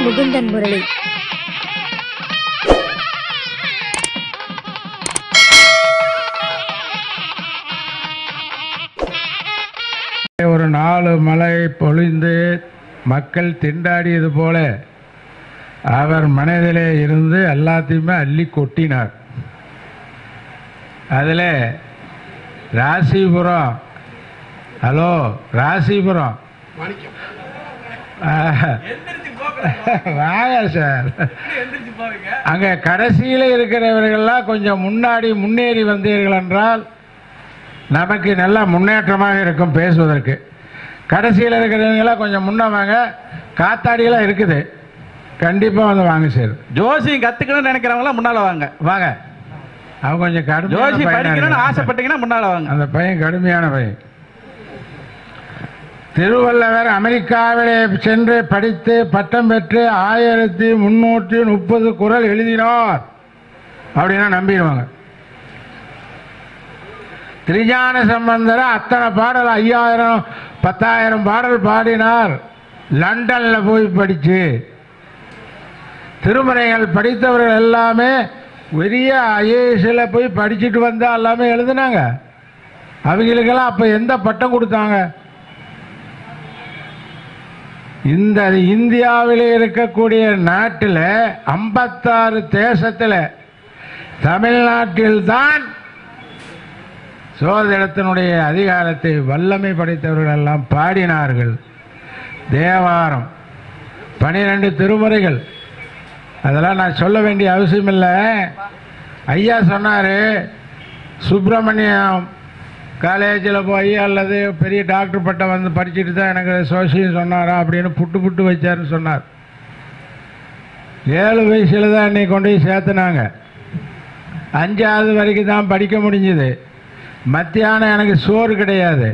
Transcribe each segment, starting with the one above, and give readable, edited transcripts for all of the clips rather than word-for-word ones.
முகுந்தன் முரளி. ஒரு 4 மழை பொழிந்து மக்கள் திண்டாடியது போல அவர் மனதிலே இருந்து எல்லாத்தையுமே அள்ளி கொட்டினார். அதில் ராசிபுரம், ஹலோ ராசிபுரம் வாங்க சார், அங்கே கடைசியில் இருக்கிறவர்கள்லாம் கொஞ்சம் முன்னேறி வந்தீர்கள் என்றால் நமக்கு நல்ல முன்னேற்றமாக இருக்கும் பேசுவதற்கு. கடைசியில் இருக்கிறவங்களாம் கொஞ்சம் முன்ன வாங்க, காத்தாடியெல்லாம் இருக்குது, கண்டிப்பாக வந்து வாங்க சார். ஜோசியம் கற்றுக்கணும்னு நினைக்கிறவங்களாம் முன்னால் வாங்க வாங்க. அவங்க கொஞ்சம் கடுமை, ஜோசி படிக்கணும்னு ஆசைப்பட்டீங்கன்னா முன்னால் வாங்க. அந்த பையன் கடுமையான பையன். திருவள்ளுவர் அமெரிக்காவிலே சென்று படித்து பட்டம் பெற்று 1330 குறள் எழுதினார் அப்படின்னா நம்பிடுவாங்க. திருஞான சம்பந்தர் அத்தனை பாடல் 5000 10,000 பாடல் பாடினார் லண்டன்ல போய் படிச்சு. திருமுறைகள் படித்தவர்கள் எல்லாமே பெரிய ஐஏஎஸ்ல போய் படிச்சுட்டு வந்தா எல்லாமே எழுதுனாங்க. அவங்களுக்கெல்லாம் அப்ப எந்த பட்டம் கொடுத்தாங்க? இந்த இந்தியாவில் இருக்கக்கூடிய நாட்டில் 56 தேசத்தில் தமிழ்நாட்டில் தான் சோதிடத்தினுடைய அதிகாரத்தை வல்லமை படைத்தவர்கள் எல்லாம் பாடினார்கள். தேவாரம் 12 திருமுறைகள், அதெல்லாம் நான் சொல்ல வேண்டிய அவசியம் இல்லை. ஐயா சொன்னார், சுப்பிரமணியம் காலேஜில் போய் அல்லது பெரிய டாக்டர் பட்டம் வந்து படிச்சுட்டு தான் எனக்கு சோசியம் சொன்னாரா அப்படின்னு புட்டு வச்சாருன்னு சொன்னார். 7 வயசில் தான் என்னை கொண்டு போய் சேர்த்துனாங்க. 5வது வரைக்கும் தான் படிக்க முடிஞ்சுது. மத்தியானம் எனக்கு சோறு கிடையாது.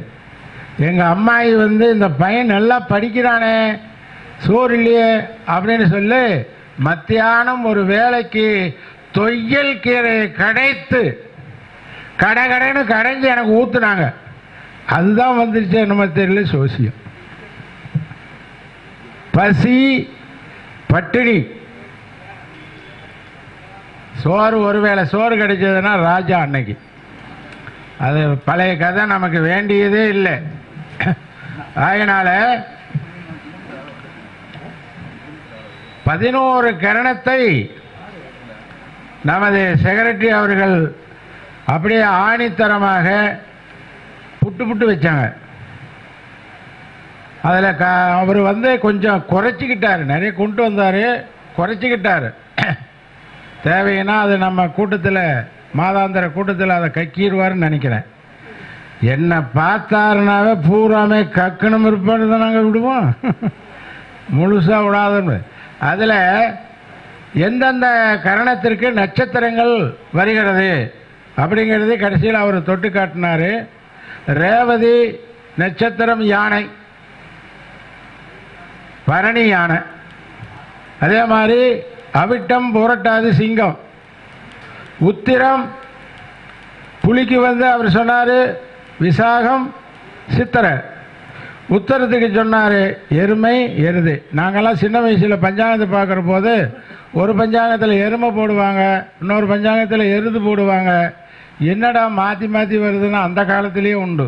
எங்கள் அம்மாயி வந்து இந்த பையன் நல்லா படிக்கிறானே சோறு இல்லையே அப்படின்னு சொல்லி மத்தியானம் ஒரு வேலைக்கு தொய்யல் கீரையை கடைத்து கடைன்னு கடைஞ்சி எனக்கு ஊத்துனாங்க. அதுதான் வந்துருச்சு நம்ம தெரியல சோசியம். பசி பட்டினி, சோறு ஒருவேளை சோறு கிடைச்சதுன்னா ராஜா அன்னைக்கு. அது பழைய கதை, நமக்கு வேண்டியதே இல்லை. அதனால 11 கரணத்தை நமது செக்ரட்டரி அவர்கள் அப்படியே ஆணித்தரமாக புட்டு வச்சாங்க. அதில் அவர் வந்து கொஞ்சம் குறைச்சிக்கிட்டார், நிறைய கொண்டு வந்தார், குறைச்சிக்கிட்டார். தேவைன்னா அது நம்ம கூட்டத்தில் மாதாந்திர கூட்டத்தில் அதை கக்கிடுவார்னு நினைக்கிறேன். என்னை பார்த்தாருனாவே பூராமே கக்கணும் இருப்பான்னு தான் நாங்கள் விடுவோம், முழுசாக விடாதுன்னு. அதில் எந்தெந்த கரணத்திற்கு நட்சத்திரங்கள் வருகிறது அப்படிங்கிறது கடைசியில் அவர் தொட்டு காட்டினார். ரேவதி நட்சத்திரம் யானை, பரணி யானை. அதே மாதிரி அவிட்டம் புரட்டாதி சிங்கம், உத்திரம் புலிக்கு வந்து அவர் சொன்னார் விசாகம் சித்திரை. உத்தரத்துக்கு சொன்னார் எருமை எருது. நாங்கள்லாம் சின்ன வயசில் பஞ்சாங்கத்தை பார்க்குற போது ஒரு பஞ்சாங்கத்தில் எருமை போடுவாங்க, இன்னொரு பஞ்சாங்கத்தில் எருது போடுவாங்க. என்னடா மாற்றி வருதுன்னா அந்த காலத்திலேயே உண்டு.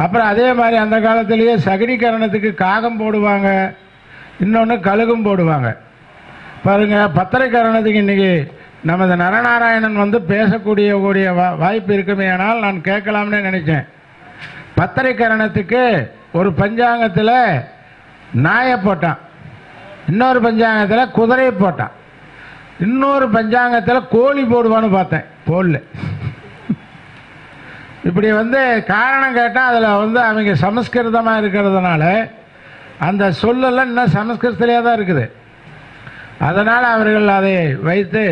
அப்புறம் அதே மாதிரி அந்த காலத்திலேயே சகடிகரணத்துக்கு காகம் போடுவாங்க, இன்னொன்று கழுகும் போடுவாங்க. பாருங்கள், பத்திரைக்கரணத்துக்கு இன்றைக்கி நமது நரநாராயணன் வந்து பேசக்கூடிய வாய்ப்பு இருக்குமே. ஆனால் நான் கேட்கலாம்னு நினைச்சேன். பத்திரைக்கரணத்துக்கு ஒரு பஞ்சாங்கத்தில் நாயை போட்டான், இன்னொரு பஞ்சாங்கத்தில் குதிரையை போட்டான், இன்னொரு பஞ்சாங்கத்தில் கோழி போடுவான்னு பார்த்தேன், போடல. இப்படி வந்து காரணம் கேட்டால் அதில் வந்து அவங்க சமஸ்கிருதமாக இருக்கிறதுனால அந்த சொல்லெல்லாம் இன்னும் சமஸ்கிருதத்திலே தான் இருக்குது. அதனால் அவர்கள் அதை வைத்து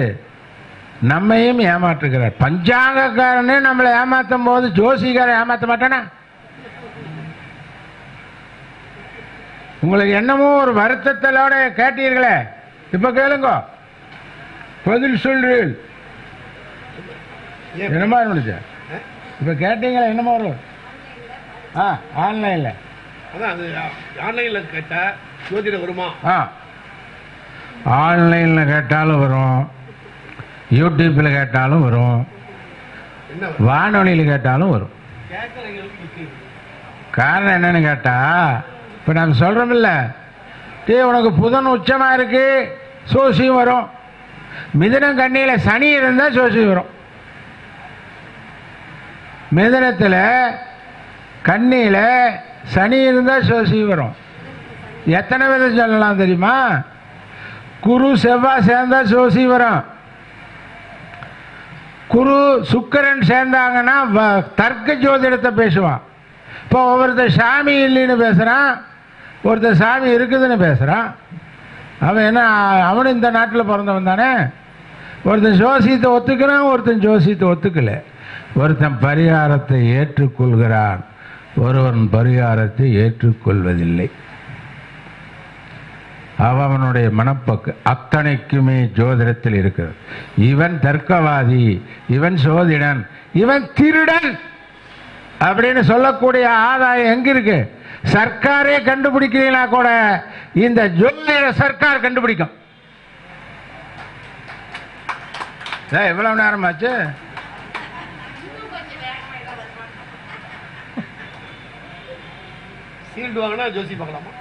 நம்மையும் ஏமாற்றுகிறார். பஞ்சாங்கக்காரனே நம்மளை ஏமாற்றும் போது ஜோசிகாரன் ஏமாற்ற மாட்டானா? உங்களுக்கு என்னமோ ஒரு வருத்தத்தோட கேட்டீர்களே, இப்ப கேளுங்க, பதில் சொல்றீர்கள். என்னமா இருந்துச்சு இப்ப கேட்டீங்களா? என்னமா வரும்? ஆன்லைன்ல ஆன்லைன்ல கேட்டா ஜோதிடம் வருமா? ஆன்லைனில் கேட்டாலும் வரும், யூடியூப்பில் கேட்டாலும் வரும், வானொலியில் கேட்டாலும் வரும். காரணம் என்னன்னு கேட்டா, இப்போ நம்ம சொல்கிறோமில்ல, உனக்கு புதன் உச்சமாக இருக்கு, சோசியும் வரும். மிதுனம் கண்ணியில் சனி இருந்தால் சோசியம் வரும். மிதுனத்தில் கண்ணியில் சனி இருந்தால் சோசியம் வரும். எத்தனை விதம் சொல்லலாம் தெரியுமா? குரு செவ்வாய் சேர்ந்தா சோசி வரும். குரு சுக்கிரன் சேர்ந்தாங்கன்னா தர்க்க ஜோதிடத்தை பேசுவான். இப்போ ஒவ்வொருத்தர் சாமி இல்லைன்னு பேசுகிறான், ஒருத்தர் சாமி இருக்குதுன்னு பேசுகிறான். அவன் என்ன, அவனும் இந்த நாட்டில் பிறந்தவன் தானே. ஒருத்தன் ஜோசியத்தை ஒத்துக்கிறான், ஒருத்தன் ஜோசியத்தை ஒத்துக்கல. ஒருத்தன் பரிகாரத்தை ஏற்றுக்கொள்கிறான், ஒருவன் பரிகாரத்தை ஏற்றுக்கொள்வதில்லை. அவனுடைய மனப்போக்கு அத்தனைக்குமே ஜோதிடத்தில் இருக்கிறது. இவன் தர்க்கவாதி, இவன் சோதிடன், இவன் திருடன் அப்படின்னு சொல்லக்கூடிய ஆதாயம் எங்க இருக்கு? சர்க்காரே கண்டுபிடிக்கிறீங்களா கூட இந்த ஜோதிட சர்க்கார் கண்டுபிடிக்கும். எவ்வளவு நேரம் ஆச்சு? சீல்டு வாங்கினா ஜோசி பார்க்கலாமா?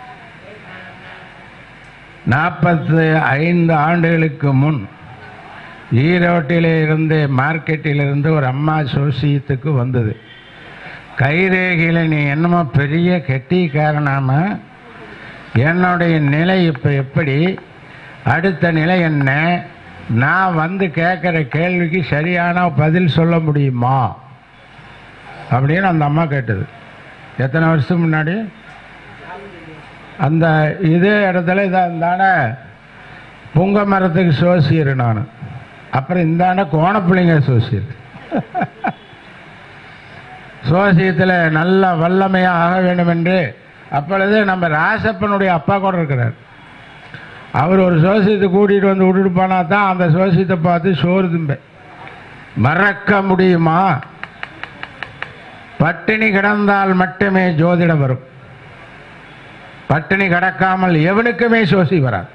45 ஆண்டுகளுக்கு முன் ஈரோட்டிலே இருந்து, மார்க்கெட்டிலிருந்து ஒரு அம்மா சோசியத்துக்கு வந்தது. கைரேகையில் நீ என்னமோ பெரிய கெட்டிக்காரனாம, என்னுடைய நிலை இப்போ எப்படி, அடுத்த நிலை என்ன, நான் வந்து கேட்குற கேள்விக்கு சரியான பதில் சொல்ல முடியுமா அப்படின்னு அந்த அம்மா கேட்டது. எத்தனை வருஷத்துக்கு முன்னாடி? அந்த இதே இடத்துல இதான புங்க மரத்துக்கு சோசியர் நான், அப்புறம் இந்தாண்ட கோணப்பிள்ளைங்க சோசியர். சோசியத்தில் நல்ல வல்லமையாக ஆக வேண்டும் என்று அப்பொழுது நம்ம ராசப்பனுடைய அப்பா கூட இருக்கிறார். அவர் ஒரு சோசியத்தை கூட்டிகிட்டு வந்து விட்டுட்டு போனா தான் அந்த சோசியத்தை பார்த்து சோறு தும்ப. மறக்க முடியுமா? பட்டினி கிடந்தால் மட்டுமே ஜோதிடம் வரும். பட்டினி கிடக்காமல் எவனுக்குமே சோசி வராது.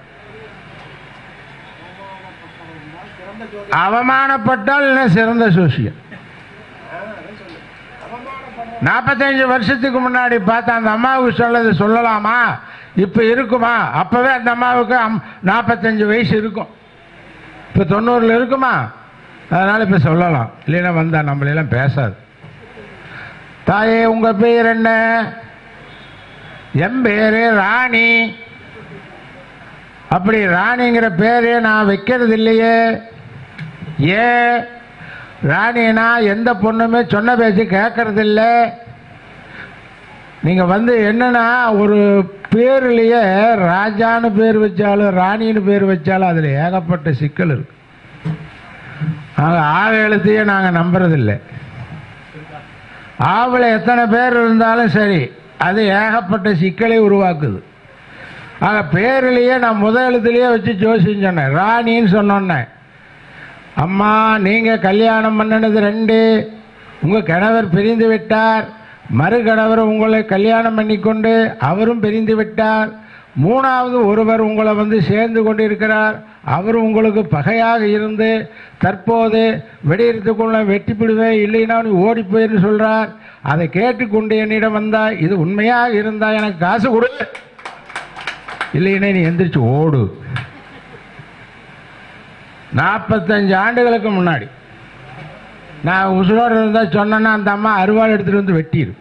அவமானப்பட்டால் சிறந்த சோசியம். 45 வருஷத்துக்கு முன்னாடி பார்த்தா அந்த அம்மாவுக்கு சொல்லது சொல்லலாமா? இப்ப இருக்குமா? அப்பவே அந்த அம்மாவுக்கு 45 வயசு இருக்கும், இப்ப 90 இருக்குமா? அதனால இப்ப சொல்லலாம், இல்லைன்னா வந்தா நம்மளெல்லாம் பேசாது. தாயே உங்க பேர் என்ன? என் பேரு ராணி. அப்படி ராணிங்கிற பேரே நான் வைக்கிறது இல்லையே. ஏன்? ராணினா எந்த பொண்ணுமே சொன்ன பேச்சு கேட்கறது இல்லை. நீங்க வந்து என்னன்னா, ஒரு பேர்லயே ராஜான்னு பேர் வச்சாலும் ராணின்னு பேர் வச்சாலும் அதுல ஏகப்பட்ட சிக்கல் இருக்கு. ஆக எழுத்தையே நாங்க நம்புறதில்லை. ஆவல எத்தனை பேர் இருந்தாலும் சரி, அது ஏகப்பட்ட சிக்கலை உருவாக்குது. ஆக பேரிலேயே நான் முதல் எழுத்துலேயே வச்சு ஜோசியம் சொன்னேன். ராணின்னு சொன்னோன்னே, அம்மா நீங்கள் கல்யாணம் பண்ணினது 2, உங்கள் கணவர் பிரிந்து விட்டார், மறு கணவர் உங்களை கல்யாணம் பண்ணிக்கொண்டு அவரும் பிரிந்து விட்டார், 3வது ஒருவர் உங்களை வந்து சேர்ந்து கொண்டு இருக்கிறார், அவர் உங்களுக்கு பகையாக இருந்து தற்போது வெடியெடுத்துக்கொள்ள வெட்டிப்பிடுவேன், இல்லைன்னா நீ ஓடி போயின்னு சொல்றார். அதை கேட்டுக்கொண்டு என்னிடம் வந்தா, இது உண்மையாக இருந்தா எனக்கு காசு கொடு, இல்லைன்னா நீ எந்திரிச்சு ஓடு. 45 ஆண்டுகளுக்கு முன்னாடி நான் உசுரோடு இருந்தால் சொன்னேன்னா அந்த அம்மா அருவாள் எடுத்துட்டு வந்து வெட்டிடு.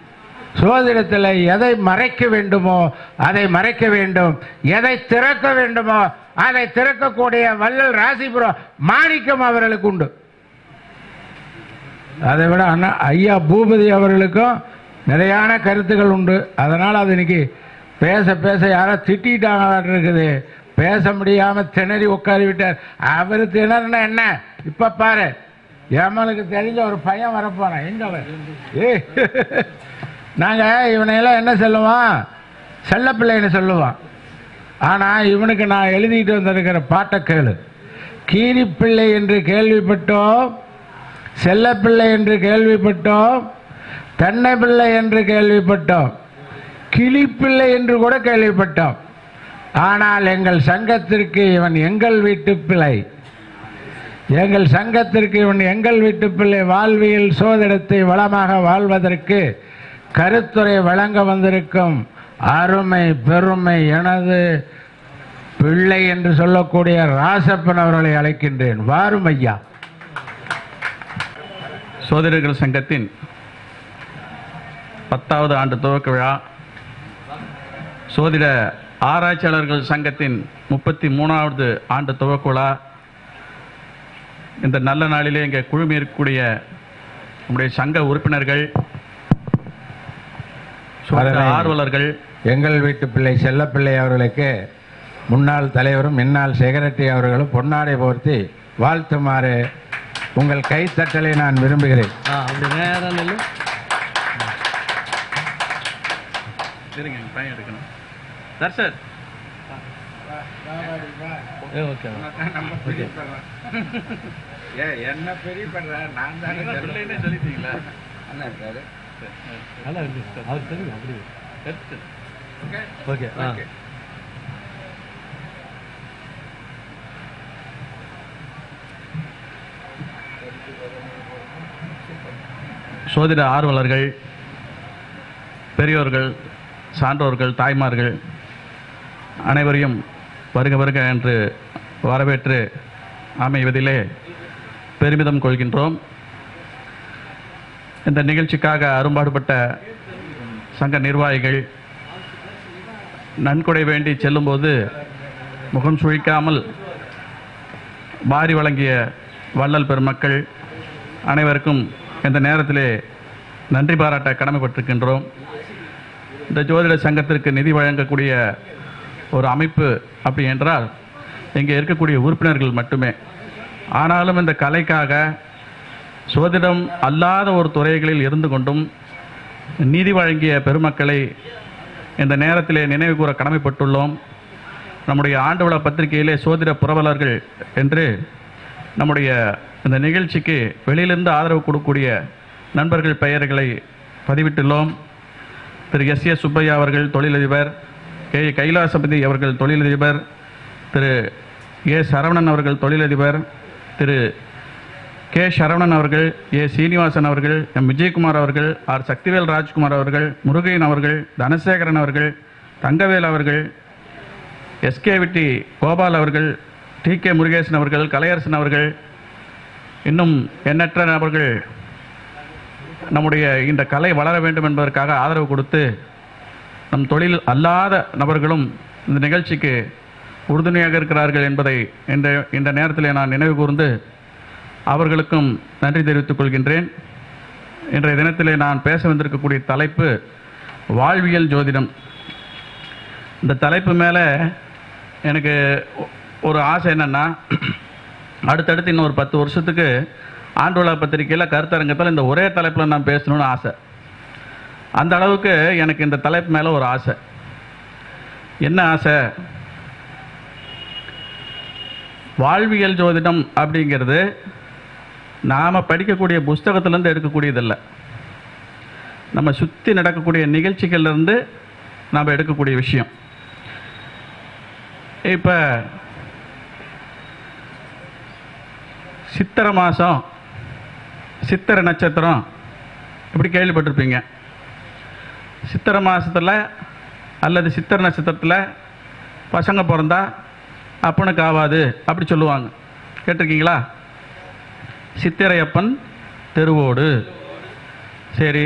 சோதிடத்தில் எதை மறைக்க வேண்டுமோ அதை மறைக்க வேண்டும், எதை திறக்க வேண்டுமோ அதை திறக்கக்கூடிய வள்ளல் ராசிபுரம் மாணிக்கம் அவர்களுக்கு உண்டு. அதை விட அண்ணா ஐயா பூபதி அவர்களுக்கும் நிறையான கருத்துக்கள் உண்டு. அதனால் அது இன்னைக்கு பேச பேச யாரோ திட்டாங்க இருக்குது, பேச முடியாம திணறி உட்காரி விட்டார். அவர் திணறுனா என்ன? இப்ப பாரு, எமனுக்கு தெரிஞ்ச ஒரு பையன் வரப்போறான். எங்க நாங்க இவனையெல்லாம் என்ன சொல்லுவான்? செல்ல பிள்ளைன்னு சொல்லுவான். ஆனா இவனுக்கு நான் எழுதிட்டு வந்திருக்கிற பாட்டை கேளு. கீரிப்பிள்ளை என்று கேள்விப்பட்டோம், செல்லப்பிள்ளை என்று கேள்விப்பட்டோம், தென்னை பிள்ளை என்று கேள்விப்பட்டோம், கிளிப்பிள்ளை என்று கூட கேள்விப்பட்டோம். ஆனால் எங்கள் சங்கத்திற்கு இவன் எங்கள் வீட்டு பிள்ளை, எங்கள் சங்கத்திற்கு இவன் எங்கள் வீட்டு பிள்ளை, வாழ்வியல் சோதிடத்தை வளமாக வாழ்வதற்கு கருத்துரை வழங்க வந்திருக்கும் அருமை பெருமை எனது பிள்ளை என்று சொல்லக்கூடிய ராசப்பன் அவர்களை அழைக்கின்றேன். வாரும் ஐயா. சோதரர்கள் சங்கத்தின் 10வது ஆண்டு துவக்க விழா, சோதிட ஆராய்ச்சியாளர்கள் சங்கத்தின் 33வது ஆண்டு துவக்க விழா, இந்த நல்ல நாளிலே இங்கே குழுமி இருக்கக்கூடிய நம்முடைய சங்க உறுப்பினர்கள், ஆர்வலர்கள், எங்கள் வீட்டு பிள்ளை செல்லப்பிள்ளை அவர்களுக்கு முன்னாள் தலைவரும் முன்னாள் செக்ரட்டரி அவர்களும் பொன்னாடை போர்த்தி வாழ்த்துமாறு உங்கள் கைத்தட்டலை நான் விரும்புகிறேன். என்ன பெரிய பண்ற நான் தானே சொல்லிட்டீங்களா? சோதிட ஆர்வலர்கள், பெரியோர்கள், சான்றோர்கள், தாய்மார்கள் அனைவரையும் வருக வருக என்று வரவேற்று அமைவதிலே பெருமிதம் கொள்கின்றோம். இந்த நிகழ்ச்சிக்காக அரும்பாடுபட்ட சங்க நிர்வாகிகள், நன்கொடை வேண்டி செல்லும்போது முகம் சுழிக்காமல் வாரி வழங்கிய வள்ளல் பெருமக்கள் அனைவருக்கும் இந்த நேரத்திலே நன்றி பாராட்ட கடமைப்பட்டிருக்கின்றோம். இந்த ஜோதிட சங்கத்திற்கு நிதி வழங்கக்கூடிய ஒரு அமைப்பு அப்படி என்றால் இங்கே இருக்கக்கூடிய உறுப்பினர்கள் மட்டுமே. ஆனாலும் இந்த கலைக்காக சோதிடம் அல்லாத ஒரு துறைகளில் இருந்து கொண்டும் நிதி வழங்கிய பெருமக்களை இந்த நேரத்திலே நினைவு கூற கடமைப்பட்டுள்ளோம். நம்முடைய ஆண்டு விழா பத்திரிகையிலே சோதிட புரவலர்கள் என்று நம்முடைய இந்த நிகழ்ச்சிக்கு வெளியிலிருந்து ஆதரவு கொடுக்கக்கூடிய நண்பர்கள் பெயர்களை பதிவிட்டுள்ளோம். திரு எஸ் சுப்பையா அவர்கள் தொழிலதிபர், கைலாசபதி அவர்கள் தொழிலதிபர், திரு சரவணன் அவர்கள் தொழிலதிபர், திரு சரவணன் அவர்கள், சீனிவாசன் அவர்கள், விஜயகுமார் அவர்கள், சக்திவேல் ராஜ்குமார் அவர்கள், முருகையன் அவர்கள், தனசேகரன் அவர்கள், தங்கவேல் அவர்கள், SKVT கோபால் அவர்கள், TK முருகேசன் அவர்கள், கலையரசன் அவர்கள், இன்னும் எண்ணற்ற நபர்கள் நம்முடைய இந்த கலை வளர வேண்டும் என்பதற்காக ஆதரவு கொடுத்து நம் தொழில் அல்லாத நபர்களும் இந்த நிகழ்ச்சிக்கு உறுதுணையாக இருக்கிறார்கள் என்பதை இந்த நேரத்தில் நான் நினைவு கூர்ந்து அவர்களுக்கும் நன்றி தெரிவித்துக் கொள்கின்றேன். இன்றைய தினத்திலே நான் பேச வந்திருக்கக்கூடிய தலைப்பு வாழ்வியல் ஜோதிடம். இந்த தலைப்பு மேலே எனக்கு ஒரு ஆசை என்னென்னா, அடுத்தடுத்து இன்னும் ஒரு 10 வருஷத்துக்கு ஆண்டு விழா பத்திரிகையில் கருத்தரங்கத்தில் இந்த ஒரே தலைப்பில் நான் பேசணும்னு ஆசை. அந்த அளவுக்கு எனக்கு இந்த தலைப்பு மேலே ஒரு ஆசை. என்ன ஆசை? வாழ்வியல் ஜோதிடம் அப்படிங்கிறது நாம் படிக்கக்கூடிய புஸ்தகத்திலேருந்து எடுக்கக்கூடியதில்லை, நம்ம சுற்றி நடக்கக்கூடிய நிகழ்ச்சிகள்லேருந்து நாம் எடுக்கக்கூடிய விஷயம். இப்போ சித்திரை மாதம், சித்திரை நட்சத்திரம் இப்படி கேள்விப்பட்டிருப்பீங்க. சித்திரை மாதத்தில் அல்லது சித்திரை நட்சத்திரத்தில் பசங்க பிறந்தா அப்பனுக்கு ஆகாது அப்படி சொல்லுவாங்க, கேட்டிருக்கீங்களா? சித்திரையப்பன் தெருவோடு. சரி,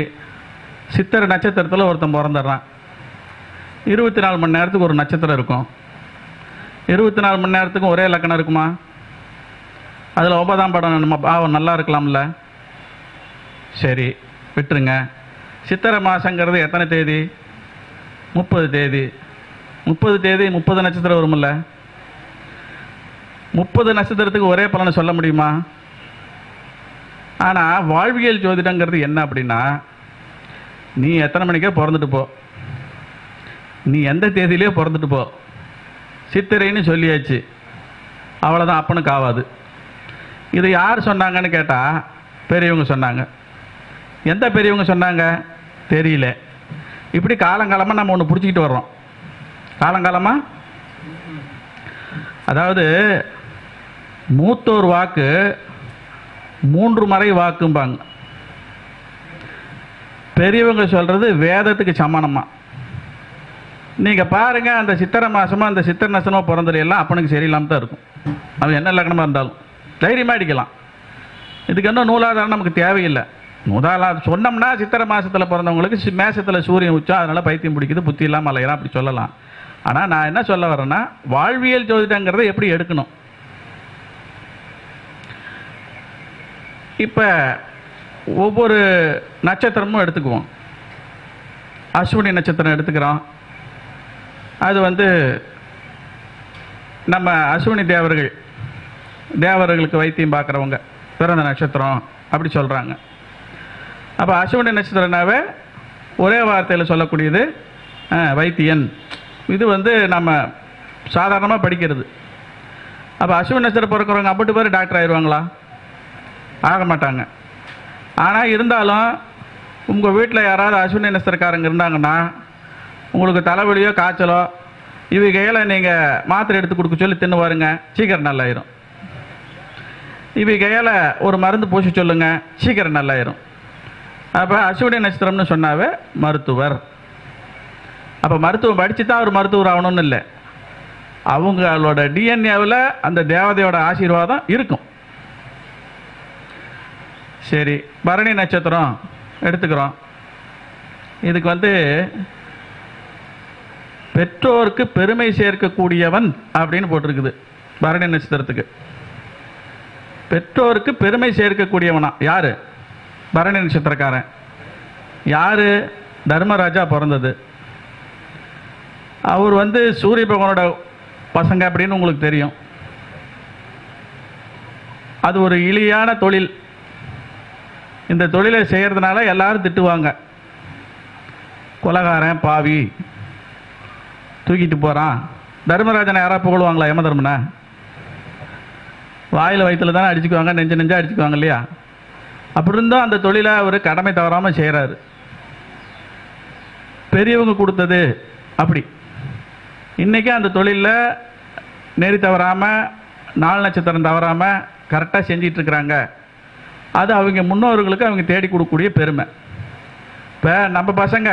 சித்திரை நட்சத்திரத்தில் ஒருத்தன் பிறந்துடுறான். 24 மணி நேரத்துக்கு ஒரு நட்சத்திரம் இருக்கும். 24 மணி நேரத்துக்கும் ஒரே லக்கணம் இருக்குமா? அதில் 9ஆம் படம் நம்ம பாவம் நல்லா இருக்கலாம்ல. சரி, விட்டுருங்க. சித்திரை மாதங்கிறது எத்தனை தேதி? 30 தேதி. 30 தேதி 30 நட்சத்திரம் வரும்ல. 30 நட்சத்திரத்துக்கு ஒரே பலனை சொல்ல முடியுமா? ஆனால் வாழ்வியல் ஜோதிடங்கிறது என்ன அப்படின்னா, நீ எத்தனை மணிக்கே பிறந்துட்டு போ, நீ எந்த தேதியிலே பிறந்துட்டு போ, சித்திரைன்னு சொல்லியாச்சு, அவ்வளோதான், அப்பனுக்கு ஆகாது. இது யார் சொன்னாங்கன்னு கேட்டால் பெரியவங்க சொன்னாங்க. எந்த பெரியவங்க சொன்னாங்க தெரியல. இப்படி காலங்காலமாக நம்ம ஒன்று பிடிச்சிக்கிட்டு வர்றோம். காலங்காலமாக அதாவது மூத்தோர் வாக்கு 3 மறை வாக்கும்பாங்க. பெரியவங்க சொல்றது வேதத்துக்கு சமானமா. நீங்க பாருங்க, அந்த சித்திரை மாசமா அந்த சித்திரை நசனமா பிறந்தது எல்லாம் அப்பனுக்கு சரியில்லாம தான் இருக்கும். அவன் என்ன லக்னமா இருந்தாலும் தைரியமா அடிக்கலாம். இதுக்கு என்ன நூலாதாரம் நமக்கு தேவையில்லை. முதலாவது சொன்னோம்னா சித்திரை மாசத்துல பிறந்தவங்களுக்கு மேசத்துல சூரியன் உச்சம், அதனால பைத்தியம் பிடிக்குது, புத்தி இல்லாமல் அலையலாம், அப்படி சொல்லலாம். ஆனால் நான் என்ன சொல்ல வரேன்னா, வாழ்வியல் ஜோதிடங்கிறத எப்படி எடுக்கணும். இப்போ ஒவ்வொரு நட்சத்திரமும் எடுத்துக்குவோம். அஸ்வினி நட்சத்திரம் எடுத்துக்கிறோம். அது வந்து நம்ம அஸ்வினி தேவர்களுக்கு வைத்தியம் பார்க்குறவங்க பிறந்த நட்சத்திரம் அப்படி சொல்கிறாங்க. அப்போ அஸ்வினி நட்சத்திரனாவே ஒரே வார்த்தையில் சொல்லக்கூடியது வைத்தியன். இது வந்து நம்ம சாதாரணமாக படிக்கிறது. அப்போ அஸ்வினி நட்சத்திரம் பிறக்கிறவங்க அப்பட்டு பேர் டாக்டர் ஆயிடுவாங்களா? ஆக மாட்டாங்க. ஆனால் இருந்தாலும் உங்கள் வீட்டில் யாராவது அஸ்வினி நட்சத்திரக்காரங்க இருந்தாங்கன்னா உங்களுக்கு தலைவலியோ காய்ச்சலோ இவைகையில் நீங்கள் மாத்திரை எடுத்து கொடுக்க சொல்லி தின்னு வாருங்க, சீக்கிரம் நல்லாயிரும். இவைகையில் ஒரு மருந்து பூசி சொல்லுங்க, சீக்கிரம் நல்லாயிரும். அப்போ அஸ்வினி நட்சத்திரம்னு சொன்னாவே மருத்துவர். அப்போ மருத்துவம் படித்து தான் அவர் மருத்துவர் ஆகணும்னு இல்லை, அவங்களோட டிஎன்ஏவில் அந்த தேவதையோட ஆசீர்வாதம் இருக்கும். சரி, பரணி நட்சத்திரம் எடுத்துக்கிறோம். இதுக்கு வந்து பெற்றோருக்கு பெருமை சேர்க்கக்கூடியவன் அப்படின்னு போட்டிருக்குது. பரணி நட்சத்திரத்துக்கு பெற்றோருக்கு பெருமை சேர்க்கக்கூடியவனா யாரு? பரணி நட்சத்திரக்காரன். யாரு? தர்மராஜா பிறந்தது. அவர் வந்து சூரிய பகவானோட பசங்க அப்படின்னு உங்களுக்கு தெரியும். அது ஒரு இழியான தொழில். இந்த தொழிலை செய்யறதுனால எல்லாரும் திட்டுவாங்க. கொலகாரன், பாவி, தூக்கிட்டு போறான். தர்மராஜனை யாராவது புகழுவாங்களா? யம தர்மனை வாயில் வயிற்றுல தானே அடிச்சுக்குவாங்க, நெஞ்சா அடிச்சுக்குவாங்க இல்லையா? அப்படி இருந்தும் அந்த தொழிலை அவர் கடமை தவறாமல் செய்கிறாரு. பெரியவங்க கொடுத்தது அப்படி. இன்றைக்கி அந்த தொழிலில் நெறி தவறாமல், நாள் நட்சத்திரம் தவறாமல் கரெக்டாக செஞ்சிட்ருக்குறாங்க. அது அவங்க முன்னோர்களுக்கு அவங்க தேடி கொடுக்கக்கூடிய பெருமை. இப்போ நம்ம பசங்க,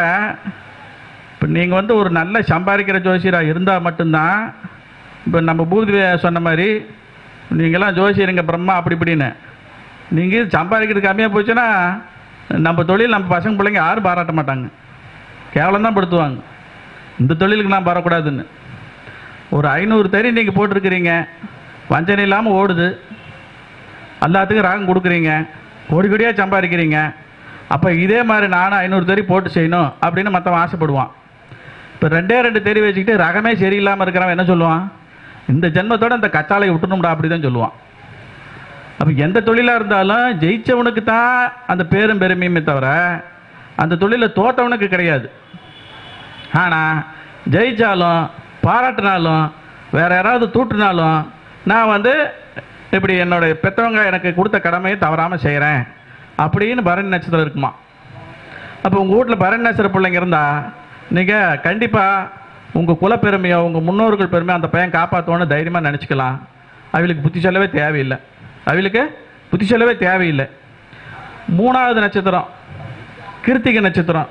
இப்போ நீங்கள் வந்து ஒரு நல்ல சம்பாதிக்கிற ஜோசியராக இருந்தால் மட்டும்தான், இப்போ நம்ம பூதி சொன்ன மாதிரி நீங்களாம் ஜோசியருங்க பிரம்மா அப்படி இப்படின்னு நீங்கள் சம்பாதிக்கிறது கம்மியாக போச்சுன்னா நம்ம தொழில் நம்ம பசங்க பிள்ளைங்க யாரும் பாராட்ட மாட்டாங்க, கேவலம் தான் படுத்துவாங்க. இந்த தொழிலுக்கு நான் வரக்கூடாதுன்னு. ஒரு 500 தறி நீங்கள் போட்டிருக்கிறீங்க, வஞ்சனை இல்லாமல் ஓடுது, எல்லாத்துக்கும் ராகம் கொடுக்குறீங்க, கோடி கோடியாக சம்பாதிக்கிறீங்க. அப்போ இதே மாதிரி நானும் 500 தறி போட்டு செய்யணும் அப்படின்னு மற்றவன் ஆசைப்படுவான். இப்போ 2 தறி வச்சுக்கிட்டு ரகமே சரியில்லாமல் இருக்கிறவன் என்ன சொல்லுவான்? இந்த ஜென்மத்தோடு அந்த கச்சாலையை விட்டுணும்டா அப்படி தான் சொல்லுவான். அப்போ எந்த தொழிலாக இருந்தாலும் ஜெயித்தவனுக்கு தான் அந்த பேரும் பெருமையுமே தவிர அந்த தொழிலில் தோற்றவனுக்கு கிடையாது. ஆனால் ஜெயித்தாலும் பாராட்டினாலும் வேறு யாராவது தூட்டினாலும் நான் வந்து இப்படி என்னுடைய பெற்றவங்க எனக்கு கொடுத்த கடமையை தவறாமல் செய்கிறேன் அப்படின்னு பரணி நட்சத்திரம் இருக்குமா. அப்போ உங்கள் வீட்டில் பரணி நட்சத்திர பிள்ளைங்க இருந்தால் நீங்கள் கண்டிப்பாக உங்கள் குலப்பெருமையோ உங்கள் முன்னோர்கள் பெருமையோ அந்த பையன் காப்பாற்றோன்னு தைரியமாக நினச்சிக்கலாம். அவளுக்கு புத்தி சொல்லவே தேவையில்லை. அவளுக்கு புத்தி சொல்லவே தேவையில்லை. 3வது நட்சத்திரம் கிருத்திகை நட்சத்திரம்.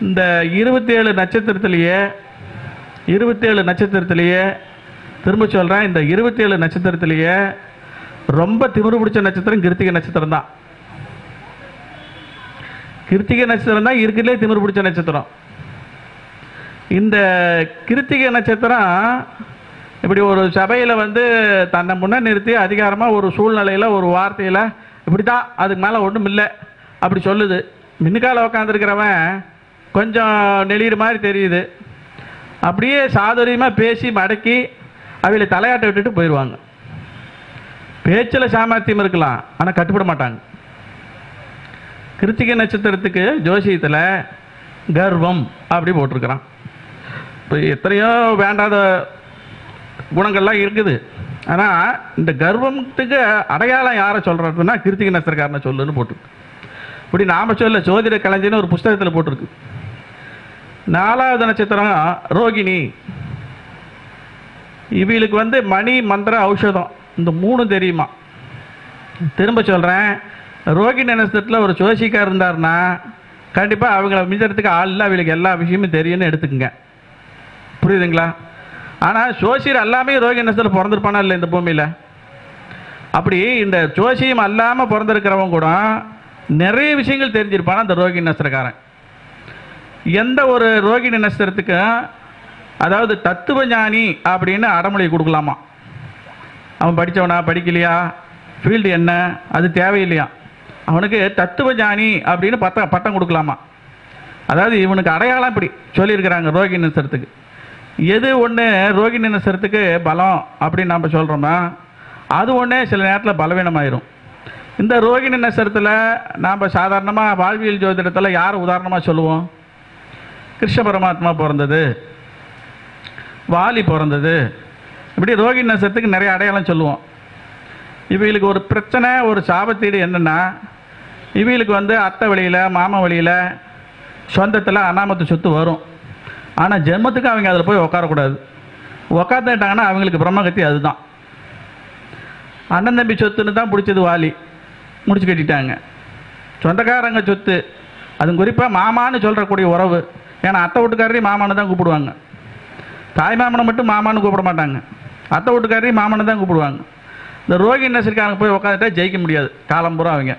இந்த 27 நட்சத்திரத்திலேயே திரும்ப சொல்கிறேன், இந்த 27 நட்சத்திரத்திலேயே ரொம்ப திமிரு பிடிச்ச நட்சத்திரம் கிருத்திகை நட்சத்திரம் தான். கிருத்திகை நட்சத்திரம் தான் இருக்கிறதுலே திமிரு பிடிச்ச நட்சத்திரம். இந்த கிருத்திகை நட்சத்திரம் இப்படி ஒரு சபையில் வந்து தன்னை முன்ன நிறுத்தி அதிகாரமாக ஒரு சூழ்நிலையில் ஒரு வார்த்தையில் இப்படி தான், அதுக்கு மேலே ஒன்றும் இல்லை அப்படி சொல்லுது. மின்னுக்கால உக்காந்துருக்கிறவன் கொஞ்சம் நெளிகிற மாதிரி தெரியுது. அப்படியே சாதுரியமாக பேசி மடக்கி அவளை தலையாட்ட விட்டுட்டு போயிடுவாங்க. பேச்சில் சாமர்த்தியம் இருக்கலாம், ஆனால் கட்டுப்பட மாட்டாங்க. கிருத்திகை நட்சத்திரத்துக்கு ஜோசியத்தில் கர்வம் அப்படி போட்டிருக்கிறான். இப்போ எத்தனையோ வேண்டாத குணங்கள்லாம் இருக்குது. ஆனால் இந்த கர்வத்துக்கு அடையாளம் யாரை சொல்கிறதுன்னா கிருத்திகை நட்சத்திரக்காரனை சொல்லுன்னு போட்டிருக்கு. இப்படி நாம் சொல்ல ஜோதிட கலைஞன்னு ஒரு புஸ்தகத்தில் போட்டிருக்கு. 4வது நட்சத்திரம் ரோகிணி. இவங்களுக்கு வந்து மணி மந்திர ஔஷதம் இந்த 3 தெரியுமா? திரும்ப சொல்கிறேன், ரோகிணி நட்சத்திரத்தில் ஒரு ஜோசிக்கார் இருந்தாருன்னா கண்டிப்பாக அவங்கள மிஞ்சறதுக்கு ஆள் இல்லை, அவங்களுக்கு எல்லா விஷயமும் தெரியும்னு எடுத்துக்கங்க. புரியுதுங்களா? ஆனால் ஜோசியர் எல்லாமே ரோகிணி நட்சத்திரத்தில் பிறந்திருப்பானா இல்லை இந்த பூமியில்? அப்படி இந்த ஜோசியம் அல்லாமல் பிறந்திருக்கிறவங்க கூட நிறைய விஷயங்கள் தெரிஞ்சிருப்பானா இந்த ரோகிணி நட்சத்திரக்காரன். எந்த ஒரு ரோகிணி நட்சத்திரத்துக்கு அதாவது தத்துவ ஞானி அப்படின்னு அடமொழி கொடுக்கலாமா? அவன் படித்தவனா படிக்கலையா, ஃபீல்டு என்ன, அது தேவையில்லையா, அவனுக்கு தத்துவ ஞானி அப்படின்னு பட்டம் கொடுக்கலாமா? அதாவது இவனுக்கு அடையாளம் இப்படி சொல்லியிருக்கிறாங்க ரோகிணி நட்சத்திரத்துக்கு. எது ஒன்று ரோகிணி நட்சத்திரத்துக்கு பலம் அப்படின்னு நம்ம சொல்கிறோமா, அது ஒன்றே சில நேரத்தில் பலவீனமாயிரும். இந்த ரோகிணி நட்சத்திரத்தில் நாம் சாதாரணமாக வாழ்வியல் ஜோதிடத்தில் யாரை உதாரணமாக சொல்லுவோம்? கிருஷ்ண பரமாத்மா பிறந்தது, வாலி பிறந்தது, இப்படி ரோகிணி நட்சத்திரத்துக்கு நிறைய அடையாளம் சொல்லுவோம். இவங்களுக்கு ஒரு பிரச்சனை, ஒரு சாபத்தீடு என்னென்னா, இவங்களுக்கு வந்து அத்தை வழியில் மாமா வழியில் சொந்தத்தில் அனாமத்து சொத்து வரும். ஆனால் ஜென்மத்துக்கு அவங்க அதில் போய் உட்காரக்கூடாது. உட்காந்துட்டாங்கன்னா அவங்களுக்கு பிரம்மகத்தி அதுதான். அண்ணன் தம்பி சொத்துன்னு தான் பிடிச்சது வாலி, முடிச்சு கட்டிட்டாங்க. சொந்தக்காரங்க சொத்து, அது குறிப்பாக மாமான்னு சொல்கிறக்கூடிய உறவு. ஏன்னா அத்தை வீட்டுக்காரரையும் மாமான்னு தான் கூப்பிடுவாங்க. தாய் மாமனை மட்டும் மாமான்னு கூப்பிட மாட்டாங்க, அத்தை வீட்டுக்காரரையும் மாமான்னு தான் கூப்பிடுவாங்க. இந்த ரோகிணி நட்சத்திரக்காரங்க போய் உட்காந்துட்டா ஜெயிக்க முடியாது காலம்புறம் அவங்க.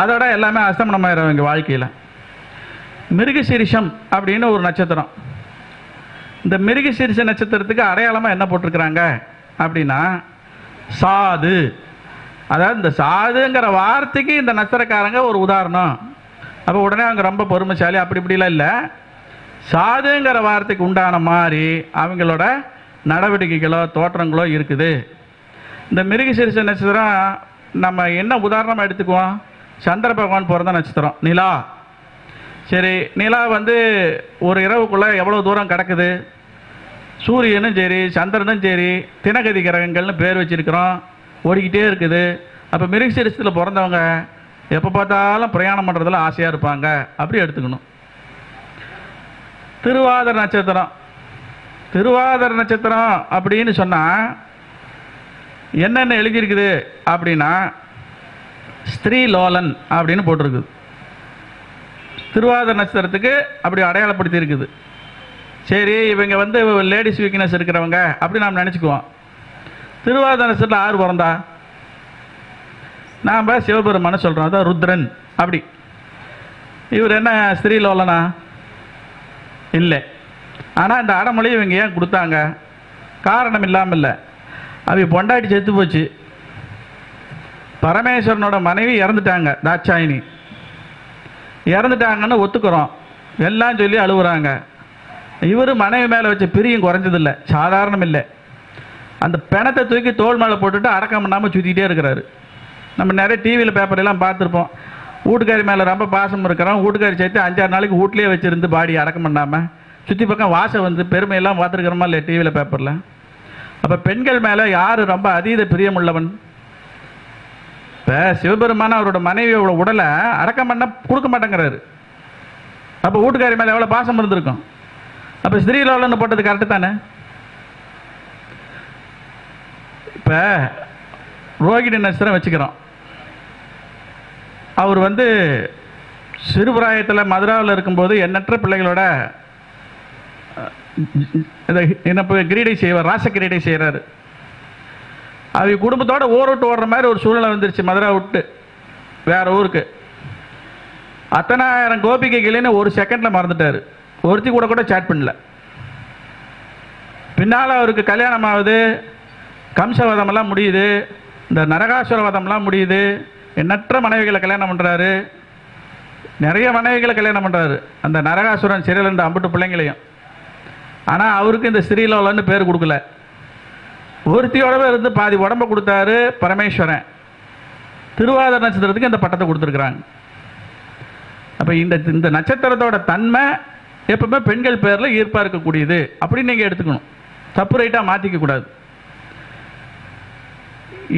அதோட எல்லாமே அஸ்தமனமாயிரும் அவங்க வாழ்க்கையில். மிருகசீரிஷம் அப்படின்னு ஒரு நட்சத்திரம். இந்த மிருகசீரிஷ நட்சத்திரத்துக்கு அடையாளமாக என்ன போட்டிருக்கிறாங்க அப்படின்னா சாது. அதாவது இந்த சாதுங்கிற வார்த்தைக்கு இந்த நட்சத்திரக்காரங்க ஒரு உதாரணம். அப்போ உடனே அவங்க ரொம்ப பொறுமைசாலி அப்படி இப்படிலாம் இல்லை. சாதுங்கிற வார்த்தைக்கு உண்டான மாதிரி அவங்களோட நடவடிக்கைகளோ தோற்றங்களோ இருக்குது. இந்த மிருகசீரிஷ நட்சத்திரம் நம்ம என்ன உதாரணமாக எடுத்துக்குவோம்? சந்திர பகவான் பிறந்த நட்சத்திரம் நிலா. சரி, நிலா வந்து ஒரு இரவுக்குள்ளே எவ்வளோ தூரம் கிடக்குது? சூரியனும் சரி சந்திரனும் சரி தினகதி கிரகங்கள்னு பேர் வச்சிருக்கிறோம், ஓடிக்கிட்டே இருக்குது. அப்போ மிருகசீரிஷத்தில் பிறந்தவங்க எப்போ பார்த்தாலும் பிரயாணம் பண்ணுறதுல ஆசையாக இருப்பாங்க, அப்படி எடுத்துக்கணும். திருவாதிரை நட்சத்திரம். திருவாதிரை நட்சத்திரம் அப்படின்னு சொன்னால் என்னென்ன எழுதியிருக்குது அப்படின்னா ஸ்திரீ லோலன் அப்படின்னு போட்டிருக்குது. திருவாதிரை நட்சத்திரத்துக்கு அப்படி அடையாளப்படுத்தி இருக்குது. சரி, இவங்க வந்து லேடிஸ் வீக்னஸ் இருக்கிறவங்க அப்படி நாம் நினச்சிக்குவோம். திருவாதிரை நட்சத்திரத்தில் ஆறு பிறந்தா நாம் சிவபெருமானை சொல்கிறோம், அதான் ருத்ரன். அப்படி இவர் என்ன ஸ்திரீ லோலனா? இல்லை. ஆனால் இந்த அடமொழி இவங்க ஏன் கொடுத்தாங்க? காரணம் இல்லாமல் இல்லை. அவங்க பொண்டாட்டி செத்து போச்சு, பரமேஸ்வரனோட மனைவி இறந்துட்டாங்க, தாட்சாயினி இறந்துட்டாங்கன்னு ஒத்துக்கிறோம், எல்லாம் சொல்லி அழுகுறாங்க. இவர் மனைவி மேலே வச்ச பிரியும் குறைஞ்சதில்லை, சாதாரணம் இல்லை. அந்த பிணத்தை தூக்கி தோல் மேலே போட்டுட்டு அடக்கம் பண்ணாமல் சுற்றிக்கிட்டே இருக்கிறாரு. நம்ம நிறைய டிவியில் பேப்பரெல்லாம் பார்த்துருப்போம். வீட்டுக்காரி மேலே ரொம்ப பாசம் இருக்கிறோம், வீட்டுக்காரி சேர்த்து 5-6 நாளைக்கு வீட்லேயே வச்சுருந்து பாடி அடக்கம் பண்ணாமல் சுற்றி பக்கம் வாசம் வந்து பெருமையெல்லாம் பார்த்துருக்கிறோமா இல்லை டிவியில் பேப்பரில்? அப்போ பெண்கள் மேலே யார் ரொம்ப அதீத பிரியமுள்ளவன்? இப்போ சிவபெருமான அவரோட மனைவியோட உடலை அடக்கம் பண்ண கொடுக்க மாட்டேங்கிறாரு. அப்போ வீட்டுக்காரி மேலே எவ்வளோ பாசம் இருந்திருக்கும்? அப்போ ஸ்திரீலோலன்னு போட்டது கரெக்டு தானே? இப்போ ரோகிணி நட்சத்திரம் வச்சுக்கிறோம். அவர் வந்து சிறுபிராயத்தில் மதுராவில் இருக்கும்போது எண்ணற்ற பிள்ளைகளோட என்ன கிரீடை செய்வார், ராச கிரீடை செய்கிறாரு. அவங்க குடும்பத்தோட ஊரோட்டு ஓடுற மாதிரி ஒரு சூழ்நிலை வந்துருச்சு. மதுரா விட்டு வேற ஊருக்கு 10,000 கோபிகைகளைன்னு ஒரு செகண்டில் மறந்துட்டார். ஒருத்தி கூட கூட சேட் பண்ணல. பின்னால் அவருக்கு கல்யாணம் ஆகுது, கம்சவதமெல்லாம் முடியுது, இந்த நரகாசுரவதம்லாம் முடியுது. எண்ணற்ற மனைவிகளை கல்யாணம் பண்ணுறாரு, நிறைய மனைவிகளை கல்யாணம் பண்ணுறாரு. அந்த நரகாசுரன் சிறையில் இருந்த 50 பிள்ளைங்களையும். ஆனால் அவருக்கு இந்த ஸ்ரீலோலன்னு பேர் கொடுக்கல. ஒருத்தியோடவே இருந்து பாதி உடம்பை கொடுத்தாரு பரமேஸ்வரன். திருவாதிரை நட்சத்திரத்துக்கு இந்த பட்டத்தை கொடுத்துருக்குறாங்க. அப்போ இந்த நட்சத்திரத்தோட தன்மை எப்பவுமே பெண்கள் பேரில் ஈர்ப்பாக இருக்கக்கூடியது அப்படின்னு நீங்கள் எடுத்துக்கணும். தப்பு ரைட்டாக மாற்றிக்க கூடாது.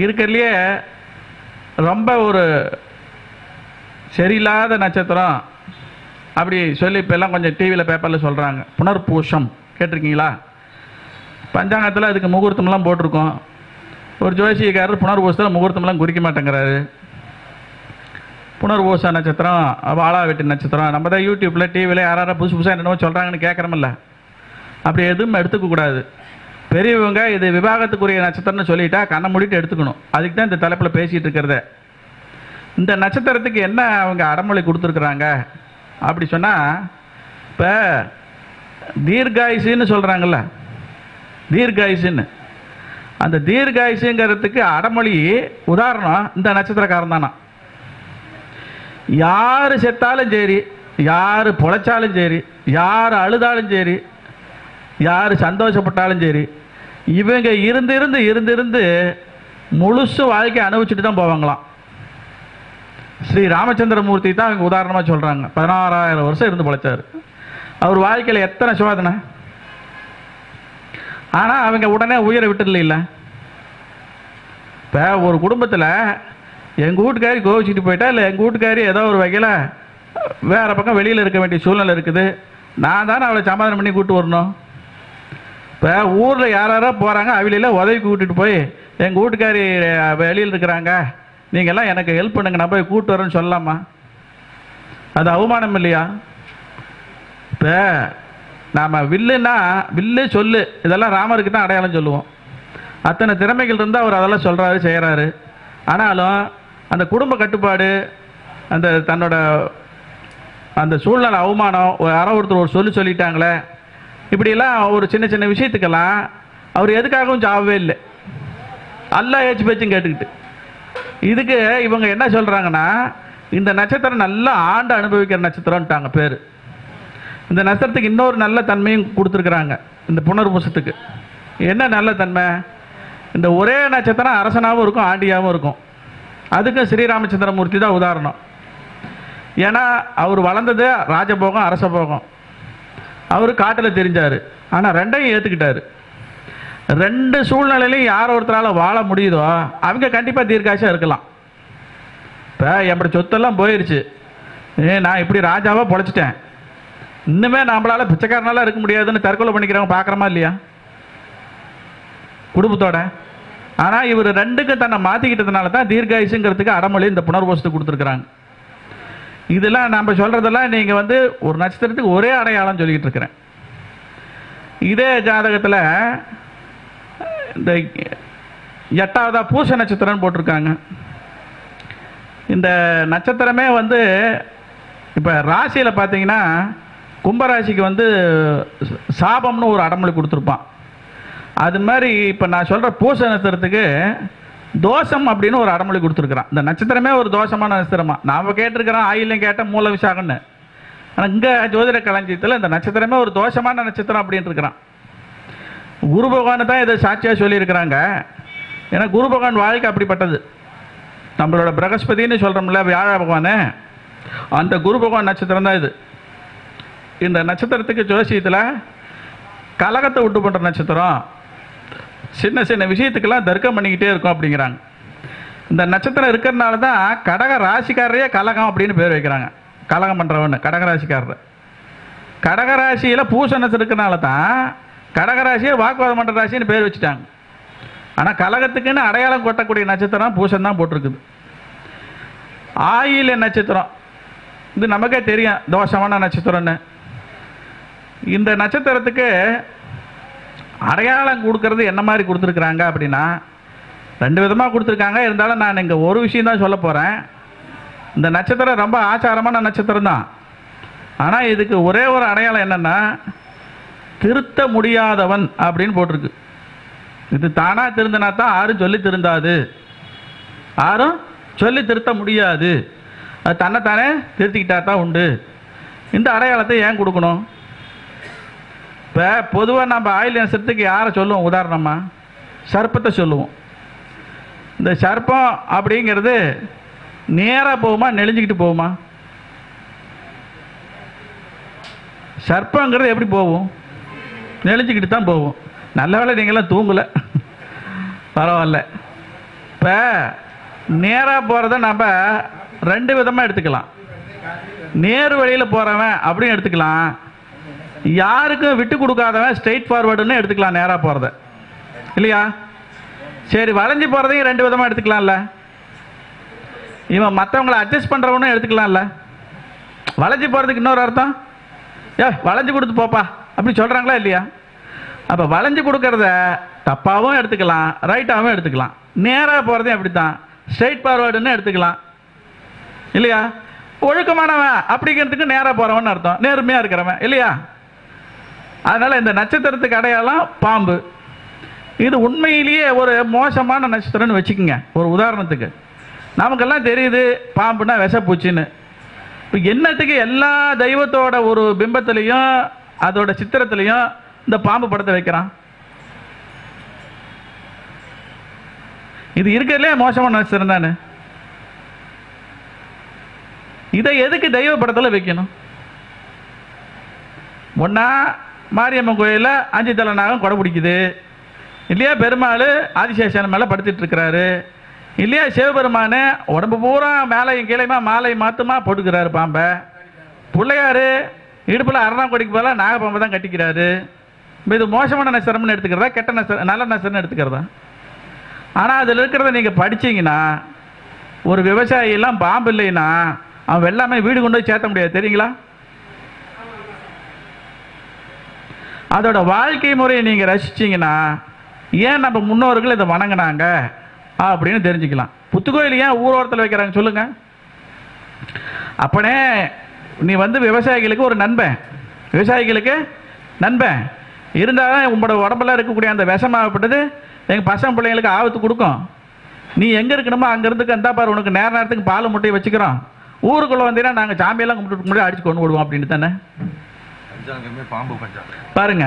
இருக்கிறதுலையே ரொம்ப ஒரு சரியில்லாத நட்சத்திரம் அப்படி சொல்லி இப்போ எல்லாம் கொஞ்சம் டிவியில் பேப்பரில் சொல்கிறாங்க. புனர்பூஷம் கேட்டிருக்கீங்களா? பஞ்சாங்கத்தில் அதுக்கு முகூர்த்தம்லாம் போட்டிருக்கோம். ஒரு ஜோசியக்காரர் புனர்பூசத்தில் முகூர்த்தம்லாம் குறிக்க மாட்டேங்கிறாரு. புனர்பூச நட்சத்திரம், வாளாவெட்டி நட்சத்திரம், நம்ம தான் யூடியூப்பில் டிவியில் யாராவது புதுசு புதுசாக என்னென்னமோ சொல்கிறாங்கன்னு கேட்குறோமில்ல, அப்படி எதுவும் எடுத்துக்கக்கூடாது. பெரியவங்க இது விவாகத்துக்குரிய நட்சத்திரம்னு சொல்லிட்டா கண்ணை மூடிட்டு எடுத்துக்கணும். அதுக்கு தான் இந்த தலைப்பில் பேசிகிட்டு இருக்கிறத. இந்த நட்சத்திரத்துக்கு என்ன அவங்க அடமொழி கொடுத்துருக்குறாங்க அப்படி சொன்னால், இப்போ தீர்காயுசுன்னு சொல்கிறாங்கல்ல, தீர்காயுசுன்னு, அந்த தீர்காயுசுங்கிறதுக்கு அடமொழி உதாரணம் இந்த நட்சத்திரக்காரன் தானா. யார் செத்தாலும் சரி, யார் பொழைச்சாலும் சரி, யார் அழுதாலும் சரி, யார் சந்தோஷப்பட்டாலும் சரி, இவங்க இருந்து முழுசு வாழ்க்கை அனுபவிச்சுட்டு தான் போவாங்களாம். ஸ்ரீ ராமச்சந்திரமூர்த்தி தான் அவங்க உதாரணமாக சொல்கிறாங்க. 16,000 வருஷம் இருந்து பொழைச்சார். அவர் வாழ்க்கையில் எத்தனை சோதனை, ஆனால் அவங்க உடனே உயிரை விட்டுடல. இப்போ ஒரு குடும்பத்தில் எங்கள் வீட்டுக்காரி கோவிச்சுட்டு போயிட்டா, இல்லை எங்கள் வீட்டுக்காரி ஏதோ ஒரு வகையில் வேறு பக்கம் வெளியில் இருக்க வேண்டிய சூழ்நிலை இருக்குது, நான் தானே அவளை சமாதானம் பண்ணி கூப்பிட்டு வரணும். இப்போ ஊரில் யாராரோ போகிறாங்க, அவளையில் உதவிக்கு கூட்டிகிட்டு போய் எங்கள் வீட்டுக்காரி வெளியில் இருக்கிறாங்க, நீங்கள்லாம் எனக்கு ஹெல்ப் பண்ணுங்க, நான் போய் கூப்பிட்டு வரேன்னு சொல்லலாமா? அது அவமானம் இல்லையா? இப்போ நாம் வில்லுன்னா வில்லு சொல்லு இதெல்லாம் ராமருக்கு தான் அடையாளம் சொல்லுவோம். அத்தனை திறமைகள் இருந்தால் அவர் அதெல்லாம் சொல்கிறாரு, செய்கிறாரு. ஆனாலும் அந்த குடும்ப கட்டுப்பாடு, அந்த தன்னோட அந்த சூழ்நிலை அவமானம், யாரோ ஒருத்தர் ஒரு சொல்லிட்டாங்களே, இப்படிலாம் ஒரு சின்ன சின்ன விஷயத்துக்கெல்லாம் அவர் எதுக்காகவும் சாவவே இல்லை. எல்லாம் ஏச்சு பேச்சும் கேட்டுக்கிட்டு. இதுக்கு இவங்க என்ன சொல்கிறாங்கன்னா, இந்த நட்சத்திரம் நல்லா ஆண்டு அனுபவிக்கிற நட்சத்திரம்ட்டாங்க பேர். இந்த நட்சத்திரத்துக்கு இன்னொரு நல்ல தன்மையும் கொடுத்துருக்குறாங்க. இந்த புனர்பூசத்துக்கு என்ன நல்ல தன்மை, இந்த ஒரே நட்சத்திரம் அரசனாகவும் இருக்கும், ஆண்டியாகவும் இருக்கும். அதுக்கு ஸ்ரீராமச்சந்திரமூர்த்தி தான் உதாரணம். ஏன்னா அவர் வளர்ந்தது ராஜபோகம், அரசபோகம். அவர் காட்டில் தெரிஞ்சார், ஆனால் ரெண்டையும் ஏற்றுக்கிட்டார். ரெண்டு சூழ்நிலையிலையும் யார் ஒருத்தரால் வாழ முடியுதோ அவங்க கண்டிப்பாக தீர்க்காட்சியாக இருக்கலாம். இப்போ என்னோட சொத்தெல்லாம் போயிடுச்சு, நான் இப்படி ராஜாவாக பொழைச்சிட்டேன், இன்னுமே நம்மளால பிச்சைக்காரனால இருக்க முடியாதுன்னு தற்கொலை பண்ணிக்கிறவங்க பார்க்குறோமா இல்லையா குடும்பத்தோட? ஆனால் இவர் ரெண்டுக்கும் தன்னை மாற்றிக்கிட்டதுனால தான் தீர்காயுசுங்கிறதுக்கு அடமொழி இந்த புனர்பூசத்துக்கு கொடுத்துருக்குறாங்க. இதெல்லாம் நம்ம சொல்கிறதெல்லாம் நீங்கள் வந்து ஒரு நட்சத்திரத்துக்கு ஒரே அடையாளம் சொல்லிக்கிட்டு இருக்கிறேன். இதே ஜாதகத்தில் இந்த 8வதா பூச நட்சத்திரம்னு போட்டிருக்காங்க. இந்த நட்சத்திரமே வந்து இப்போ ராசியில் பார்த்தீங்கன்னா கும்பராசிக்கு வந்து சாபம்னு ஒரு அடமொழி கொடுத்துருப்பான். அது மாதிரி இப்போ நான் சொல்கிற பூச நட்சத்திரத்துக்கு தோஷம் அப்படின்னு ஒரு அடமொழி கொடுத்துருக்குறான். இந்த நட்சத்திரமே ஒரு தோஷமான நட்சத்திரமா. நாம் கேட்டிருக்கிறோம் ஆயிலையும் கேட்ட மூல விசாகன்னு, ஆனால் இங்கே ஜோதிட களஞ்சியத்தில் இந்த நட்சத்திரமே ஒரு தோஷமான நட்சத்திரம் அப்படின்னு இருக்கிறான். குரு பகவான் தான் இதை சாட்சியாக சொல்லியிருக்கிறாங்க. ஏன்னா குரு பகவான் வாழ்க்கை அப்படிப்பட்டது. நம்மளோட பிரகஸ்பதினு சொல்கிறோம்ல வியாழ பகவானே, அந்த குரு பகவான் நட்சத்திரம் தான் இது. இந்த நட்சத்திரத்துக்கு ஜோசியத்தில் கலகத்தை விட்டு பண்ணுற நட்சத்திரம், சின்ன சின்ன விஷயத்துக்கெல்லாம் தர்க்கம் பண்ணிக்கிட்டே இருக்கும் அப்படிங்கிறாங்க. இந்த நட்சத்திரம் இருக்கிறதுனால தான் கடக ராசிக்காரரையே கலகம் அப்படின்னு பேர் வைக்கிறாங்க. கலகம் பண்ணுறவன்னு கடகராசிக்காரர். கடகராசியில் பூச நட்சத்திரம் இருக்கிறனால தான் கடகராசியை வாக்குவாதம் பண்ணுற ராசின்னு பேர் வச்சுட்டாங்க. ஆனால் கலகத்துக்குன்னு அடையாளம் கொட்டக்கூடிய நட்சத்திரம் பூசம் தான் போட்டிருக்குது. ஆயில நட்சத்திரம் இது நமக்கே தெரியும் தோஷமான நட்சத்திரம்னு. இந்த நட்சத்திரத்துக்கு அடையாளம் கொடுக்கறது என்ன மாதிரி கொடுத்துருக்குறாங்க அப்படின்னா, ரெண்டு விதமாக கொடுத்துருக்காங்க. இருந்தாலும் நான் இங்கே ஒரு விஷயம் தான் சொல்ல போகிறேன். இந்த நட்சத்திரம் ரொம்ப ஆச்சாரமான நட்சத்திரம் தான். ஆனால் இதுக்கு ஒரே ஒரு அடையாளம் என்னென்னா, திருத்த முடியாதவன் அப்படின்னு போட்டிருக்கு. இது தானாக திருந்தினா தான் யாரும் சொல்லி திருந்தாது, யாரும் சொல்லி திருத்த முடியாது, அது தன்னைத்தானே திருத்திக்கிட்டா தான் உண்டு. இந்த அடையாளத்தை ஏன் கொடுக்கணும்? இப்போ பொதுவாக நம்ம ஆயுள் நட்சத்திரத்துக்கு யாரை சொல்லுவோம்? உதாரணமாக சர்ப்பத்தை சொல்லுவோம். இந்த சர்ப்பம் அப்படிங்கிறது நேராக போகுமா நெளிஞ்சிக்கிட்டு போகுமா? சர்ப்பங்கிறது எப்படி போகும்? நெளிஞ்சிக்கிட்டு தான் போகும். நல்ல வேளை நீங்களாம் தூங்கலை, பரவாயில்ல. இப்போ நேராக போகிறத நம்ம ரெண்டு விதமாக எடுத்துக்கலாம். நேரு வழியில் போகிறவன் அப்படின்னு எடுத்துக்கலாம், யாருக்கும் விட்டு கொடுக்காதவன் ஸ்ட்ரெயிட் ஃபார்வர்டுன்னு எடுத்துக்கலாம், நேராக போகிறத இல்லையா? சரி, வளைஞ்சு போகிறதையும் ரெண்டு விதமாக எடுத்துக்கலாம்ல. இவன் மற்றவங்களை அட்ஜஸ்ட் பண்ணுறவனும் எடுத்துக்கலாம்ல. வளைஞ்சு போகிறதுக்கு இன்னொரு அர்த்தம், வளைஞ்சு கொடுத்து போப்பா அப்படி சொல்கிறாங்களா இல்லையா? அப்போ வளைஞ்சு கொடுக்கறத தப்பாகவும் எடுத்துக்கலாம், ரைட்டாகவும் எடுத்துக்கலாம். நேராக போகிறதையும் அப்படி தான் ஸ்ட்ரெயிட் ஃபார்வர்டுன்னு எடுத்துக்கலாம் இல்லையா? ஒழுக்கமானவன் அப்படிங்கிறதுக்கு நேராக போகிறவன் அர்த்தம், நேர்மையாக இருக்கிறவன் இல்லையா? அதனால் இந்த நட்சத்திரத்துக்கு அடையாளம் பாம்பு. இது உண்மையிலேயே ஒரு மோசமான நட்சத்திரம்னு வச்சுக்கோங்க. ஒரு உதாரணத்துக்கு நமக்கெல்லாம் தெரியுது பாம்புனா விஷப்பூச்சின்னு. இப்போ என்னத்துக்கு எல்லா தெய்வத்தோட ஒரு பிம்பத்திலையும் அதோட சித்திரத்திலையும் இந்த பாம்பு படத்தை வைக்கிறான்? இது இருக்கிறதுலே மோசமான நட்சத்திரம் தானே. இதை எதுக்கு தெய்வ படத்தில் வைக்கணும்? ஒன்னா மாரியம்மன் கோயிலில் 5 தலை நாகம் கொடை பிடிக்குது இல்லையா? பெருமாள் ஆதிசேஷன் மேலே படுத்துட்டு இருக்கிறாரு இல்லையா? சிவபெருமானு உடம்பு பூரா மேலையும் கீழையுமா மாலை மாத்துமா போட்டுக்கிறாரு பாம்பை. பிள்ளையாரு இடுப்பில் அரணாங்கொடிக்கு போல நாகப்பாம்பை தான் கட்டிக்கிறாரு. இது மோசமான நட்சத்திரம்னு எடுத்துக்கிறதா, கெட்ட நட்சத்திரம் நல்ல நட்சத்திரம்னு எடுத்துக்கிறதா? ஆனால் அதில் இருக்கிறத நீங்கள் படிச்சீங்கன்னா, ஒரு விவசாயியெல்லாம் பாம்பு இல்லைன்னா அவன் வெள்ளாமை வீடு கொண்டு போய் சேர்த்த முடியாது, தெரியுங்களா? அதோட வாழ்க்கை முறையை நீங்கள் ரசிச்சிங்கன்னா ஏன் நம்ம முன்னோர்கள் இதை வணங்கினாங்க அப்படின்னு தெரிஞ்சுக்கலாம். புத்துக்கோயில் ஏன் ஊரோரத்தில் வைக்கிறாங்க சொல்லுங்க? அப்பனே நீ விவசாயிகளுக்கு ஒரு நண்பன், விவசாயிகளுக்கு நண்பன் இருந்தாலும் உங்களோட உடம்புல இருக்கக்கூடிய அந்த விஷமாகப்பட்டது எங்கள் பசங்க பிள்ளைங்களுக்கு ஆபத்து கொடுக்கும். நீ எங்கே இருக்கணுமோ அங்கே இருந்துக்கு அந்த பாரு, உனக்கு நேரத்துக்கு பால் முட்டையை வச்சுக்கிறோம். ஊருக்குள்ளே வந்தீங்கன்னா நாங்கள் சாமியெல்லாம் கும்பிட்டு முன்னாடி அடிச்சு கொண்டு விடுவோம் அப்படின்னு தானே. பாருங்க,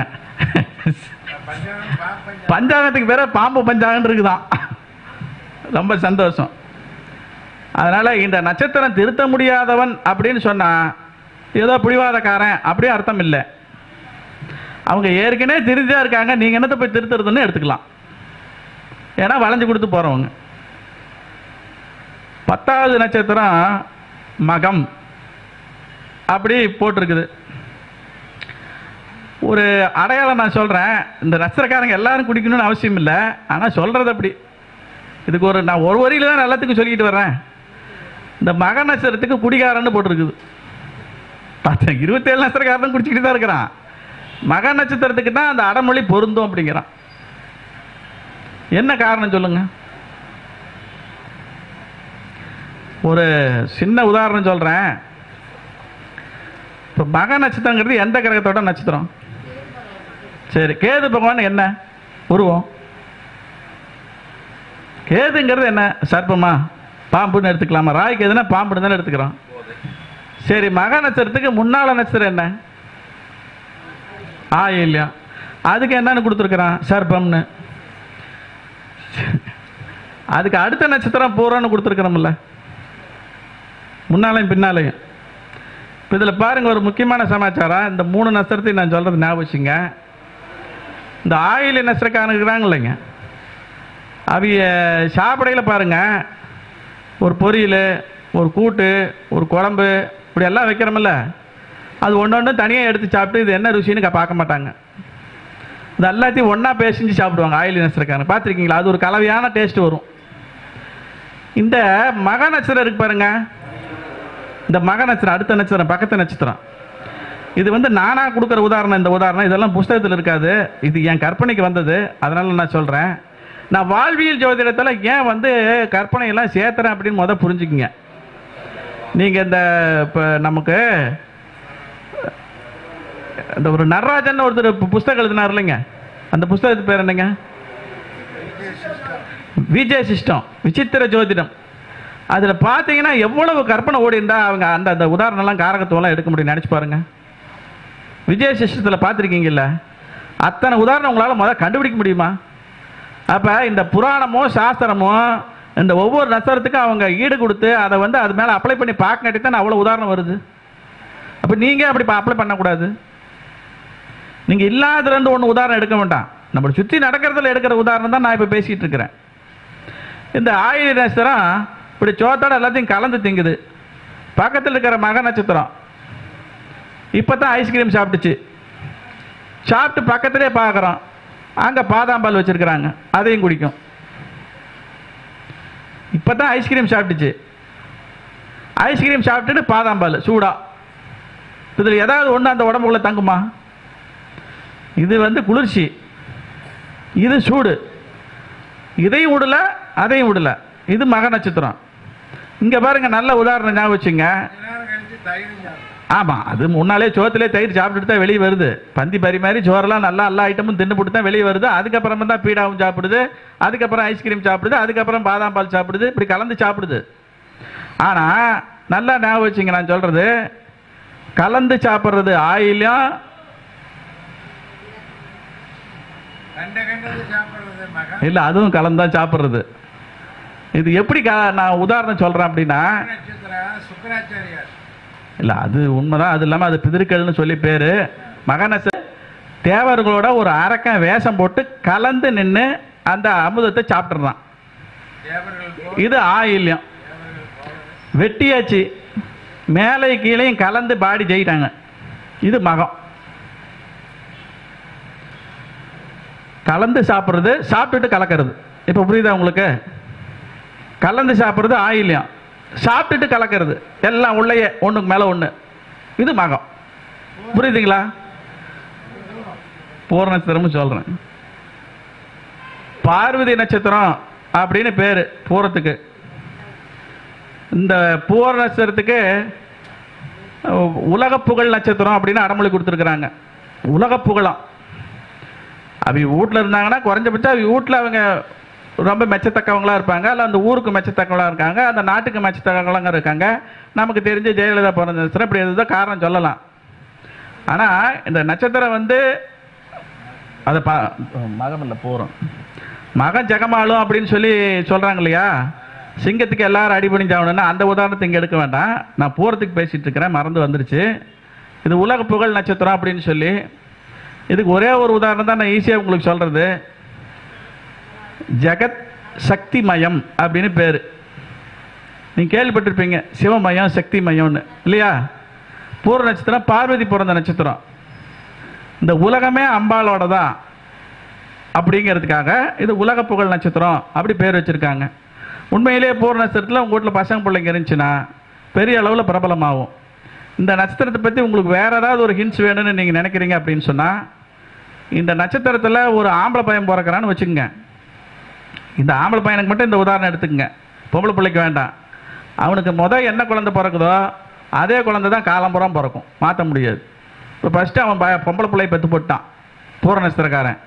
பஞ்சாங்கத்துக்கு பேர பாம்பு பஞ்சாங்கன்னு இருக்குதான். ரொம்ப சந்தோஷம். அதனால இந்த நட்சத்திரம் திருத்த முடியாதவன் அப்படின்னு சொன்னா ஏதோ பிடிவாதக்காரன் அப்படியே அர்த்தம் இல்லை. அவங்க ஏற்கனவே திருத்தியா இருக்காங்க, நீங்க என்னத்தை போய் திருத்துறதுன்னு எடுத்துக்கலாம். ஏன்னா வளைஞ்சு கொடுத்து போறவங்க. 10வது நட்சத்திரம் மகம் அப்படி போட்டிருக்குது. ஒரு அடையாளம் நான் சொல்கிறேன். இந்த நட்சத்திரக்காரங்க எல்லாரும் குடிக்கணும்னு அவசியம் இல்லை, ஆனால் சொல்கிறது அப்படி. இதுக்கு நான் ஒரு வரியில் தான் எல்லாத்துக்கும் சொல்லிக்கிட்டு வர்றேன். இந்த மக நட்சத்திரத்துக்கு குடிகாரன்னு போட்டிருக்குது. பார்த்தேன் 27 நட்சத்திரக்காரன் குடிச்சிக்கிட்டு தான் இருக்கிறான். மக நட்சத்திரத்துக்கு தான் அந்த அடமொழி பொருந்தும் அப்படிங்கிறான். என்ன காரணம் சொல்லுங்க? ஒரு சின்ன உதாரணம் சொல்கிறேன். இப்போ மக நட்சத்திரங்கிறது எந்த கிரகத்தோட நட்சத்திரம்? சரி, கேது பகவான் என்ன உருவம்? கேதுங்கிறது என்ன? சர்ப்பமா பாம்புன்னு எடுத்துக்கலாமா? ராய் கேதுன்னா பாம்புன்னு தானே எடுத்துக்கிறோம். சரி, மக நட்சத்திரத்துக்கு முன்னால நட்சத்திரம் என்ன? இல்லையா? அதுக்கு என்னன்னு கொடுத்துருக்குறான்? சர்ப்பம்னு. அதுக்கு அடுத்த நட்சத்திரம் பூரான்னு கொடுத்துருக்குறோம்ல, முன்னாலையும் பின்னாலையும். இப்போ இதில் பாருங்கள், ஒரு முக்கியமான சமாச்சாரம். இந்த 3 நட்சத்திரத்தையும் நான் சொல்கிறது ஞாபகம் வச்சுங்க. இந்த ஆயிலி நட்சத்திரக்காரங்க இருக்கிறாங்க இல்லைங்க, அவங்க சாப்பிடையில் பாருங்கள், ஒரு பொரியல், ஒரு கூட்டு, ஒரு குழம்பு இப்படி எல்லாம் வைக்கிறோமில்ல, அது ஒன்று ஒன்று தனியாக எடுத்து சாப்பிட்டு இது என்ன ருசின்னு பார்க்க மாட்டாங்க. இது எல்லாத்தையும் ஒன்றா பேசிஞ்சு சாப்பிடுவாங்க ஆயிலி நட்சத்திரக்காரங்க. பார்த்துருக்கீங்களா? அது ஒரு கலவையான டேஸ்ட் வரும். இந்த மக நட்சத்திரம் இருக்கு பாருங்க, இந்த மக நட்சத்திரம் அடுத்த நட்சத்திரம் பக்கத்து நட்சத்திரம். இது நானாக கொடுக்குற உதாரணம். இந்த உதாரணம் இதெல்லாம் புஸ்தகத்தில் இருக்காது, இது என் கற்பனைக்கு வந்தது. அதனால நான் சொல்கிறேன். நான் வாழ்வியல் ஜோதிடத்தில் ஏன் கற்பனையெல்லாம் சேர்த்துறேன் அப்படின்னு புரிஞ்சுக்குங்க. நீங்கள் இந்த இப்போ நமக்கு இந்த ஒரு நடராஜன் ஒருத்தர் புஸ்தகம் எழுதினார் இல்லைங்க, அந்த புஸ்தகத்து பேர் என்னங்க? விஜய் சிஸ்டம், விசித்திர ஜோதிடம். அதில் பார்த்தீங்கன்னா எவ்வளவு கற்பனை ஓடி இருந்தால் அவங்க அந்த உதாரணம்லாம் காரகத்துவம்லாம் எடுக்க முடியும். நினச்சி பாருங்க. விஜய் சிஸ்டத்தில் பார்த்துருக்கீங்கல்ல, அத்தனை உதாரணம் உங்களால் கண்டுபிடிக்க முடியுமா? அப்போ இந்த புராணமோ சாஸ்திரமோ இந்த ஒவ்வொரு நட்சத்திரத்துக்கும் அவங்க ஈடு கொடுத்து அதை அது மேலே அப்ளை பண்ணி பார்க்கட்டி தான் அவ்வளோ உதாரணம் வருது. அப்போ நீங்கள் அப்படி அப்ளை பண்ணக்கூடாது. நீங்கள் இல்லாத 2-1 உதாரணம் எடுக்க வேண்டாம். நம்மளை சுற்றி நடக்கிறதுல எடுக்கிற உதாரணம் தான் நான் இப்போ பேசிகிட்டு இருக்கிறேன். இந்த ஆயிலி நட்சத்திரம் இப்படி சோத்தோட எல்லாத்தையும் கலந்து திங்குது. பக்கத்தில் இருக்கிற மக நட்சத்திரம் இப்போ தான் ஐஸ்கிரீம் சாப்பிட்டுச்சு. சாப்பிட்டு பக்கத்திலே பார்க்குறோம், அங்கே பாதாம்பால் வச்சுருக்கிறாங்க, அதையும் குடிக்கும். இப்போ தான் ஐஸ்கிரீம் சாப்பிட்டுச்சு, ஐஸ்கிரீம் சாப்பிட்டுட்டு பாதாம்பால் சூடா, இதில் ஏதாவது ஒன்று அந்த உடம்புக்குள்ள தங்குமா? இது வந்து குளிர்ச்சி, இது சூடு, இதையும் விடல அதையும் விடல. இது மக நட்சத்திரம். இங்கே பாருங்க, நல்ல உதாரணம் ஞாபகம் வச்சுங்க. ஆமாம், அது முன்னாலே சோத்திலே தயிர் சாப்பிட்டுட்டு தான் வெளியே வருது. பந்தி பரிமாறி சோறெல்லாம் நல்லா எல்லா ஐட்டமும் தின்னு போட்டு தான் வெளியே வருது. அதுக்கப்புறம் தான் பீடாவும் சாப்பிடுது, அதுக்கப்புறம் ஐஸ்கிரீம் சாப்பிடுது, அதுக்கப்புறம் பாதாம் பால் சாப்பிடுது, இப்படி கலந்து சாப்பிடுது. ஆனால் நல்லா ஞாபகம் வச்சுங்க, நான் சொல்றது கலந்து சாப்பிட்றது ஆயிலும் இல்லை, அதுவும் கலந்து தான் சாப்பிட்றது. இது எப்படி நான் உதாரணம் சொல்றேன் அப்படின்னா, இல்லை அது உண்மைதான். அது இல்லாமல் அது பிதிருக்கள்னு சொல்லி பேரு. மகனச தேவர்களோட ஒரு அரக்கன் வேஷம் போட்டு கலந்து நின்று அந்த அமுதத்தை சாப்பிட்றான். இது ஆயில்யம். வெட்டியாச்சு, மேலே கீழையும் கலந்து பாடி ஜெயிட்டாங்க. இது மகம். கலந்து சாப்பிட்றது, சாப்பிட்டுட்டு கலக்கிறது. இப்போ புரியுதா உங்களுக்கு? கலந்து சாப்பிட்றது ஆயில்யம், சாப்பிட்டுட்டு கலக்கிறது, எல்லாம் உள்ளேயே ஒன்றுக்கு மேலே ஒன்று. இது மகம். புரியுதுங்களா? பூர நட்சத்திரமும் சொல்கிறேன். பார்வதி நட்சத்திரம் அப்படின்னு பேர் பூரத்துக்கு. இந்த பூர நட்சத்திரத்துக்கு உலக புகழ் நட்சத்திரம் அப்படின்னு அடமொழி கொடுத்துருக்குறாங்க. உலக புகழாம். அவங்க வீட்டில் இருந்தாங்கன்னா குறைஞ்சபட்சம் அவங்க வீட்டில் அவங்க ரொம்ப மெச்சத்தக்கவங்களாக இருப்பாங்க, இல்லை அந்த ஊருக்கு மெச்சத்தக்கவங்களாக இருக்காங்க, அந்த நாட்டுக்கு மெச்சத்தக்கவங்களாக இருக்காங்க. நமக்கு தெரிஞ்ச ஜெயலலிதா பிறந்த நட்சத்திரம் இப்படி எதுதான் காரணம் சொல்லலாம். ஆனால் இந்த நட்சத்திரம் வந்து அதை மகம் இல்லை பூரம், மகன் ஜெகமாலும் அப்படின்னு சொல்லி சொல்கிறாங்க இல்லையா? சிங்கத்துக்கு எல்லாரும் அடிபணிஞ்சாகணும்னா அந்த உதாரணத்தை இங்கே எடுக்க வேண்டாம். நான் பூரத்துக்கு பேசிகிட்டு இருக்கிறேன், மறந்து வந்துருச்சு. இது உலக புகழ் நட்சத்திரம் அப்படின்னு சொல்லி, இதுக்கு ஒரே ஒரு உதாரணம் தான் நான் ஈஸியாக உங்களுக்கு சொல்கிறது. ஜெகத் சக்தி மயம் அப்படின்னு பேர். நீங்கள் கேள்விப்பட்டிருப்பீங்க, சிவமயம் சக்தி மயம்னு இல்லையா? பூர நட்சத்திரம் பார்வதி பிறந்த நட்சத்திரம். இந்த உலகமே அம்பாளோட தான் அப்படிங்கிறதுக்காக இது உலக புகழ் நட்சத்திரம் அப்படி பேர் வச்சுருக்காங்க. உண்மையிலேயே பூர நட்சத்திரத்தில் உங்கள் வீட்டில் பசங்க பிள்ளைங்க இருந்துச்சுன்னா பெரிய அளவில் பிரபலமாகும். இந்த நட்சத்திரத்தை பற்றி உங்களுக்கு வேறு ஏதாவது ஒரு ஹிண்ட்ஸ் வேணும்னு நீங்கள் நினைக்கிறீங்க அப்படின்னு சொன்னால், இந்த நட்சத்திரத்தில் ஒரு ஆம்பளை பையன் பிறக்கிறான்னு வச்சுக்கோங்க. இந்த ஆம்பளை பையனுக்கு மட்டும் இந்த உதாரணம் எடுத்துக்கங்க, பொம்பளை பிள்ளைக்கு வேண்டாம். அவனுக்கு என்ன குழந்தை பிறக்குதோ அதே குழந்தை தான் காலம்புறம் பிறக்கும், மாற்ற முடியாது. இப்போ ஃபஸ்ட்டு அவன் பொம்பளை பிள்ளையை பெற்று போட்டான் பூர நட்சத்திரக்காரன்,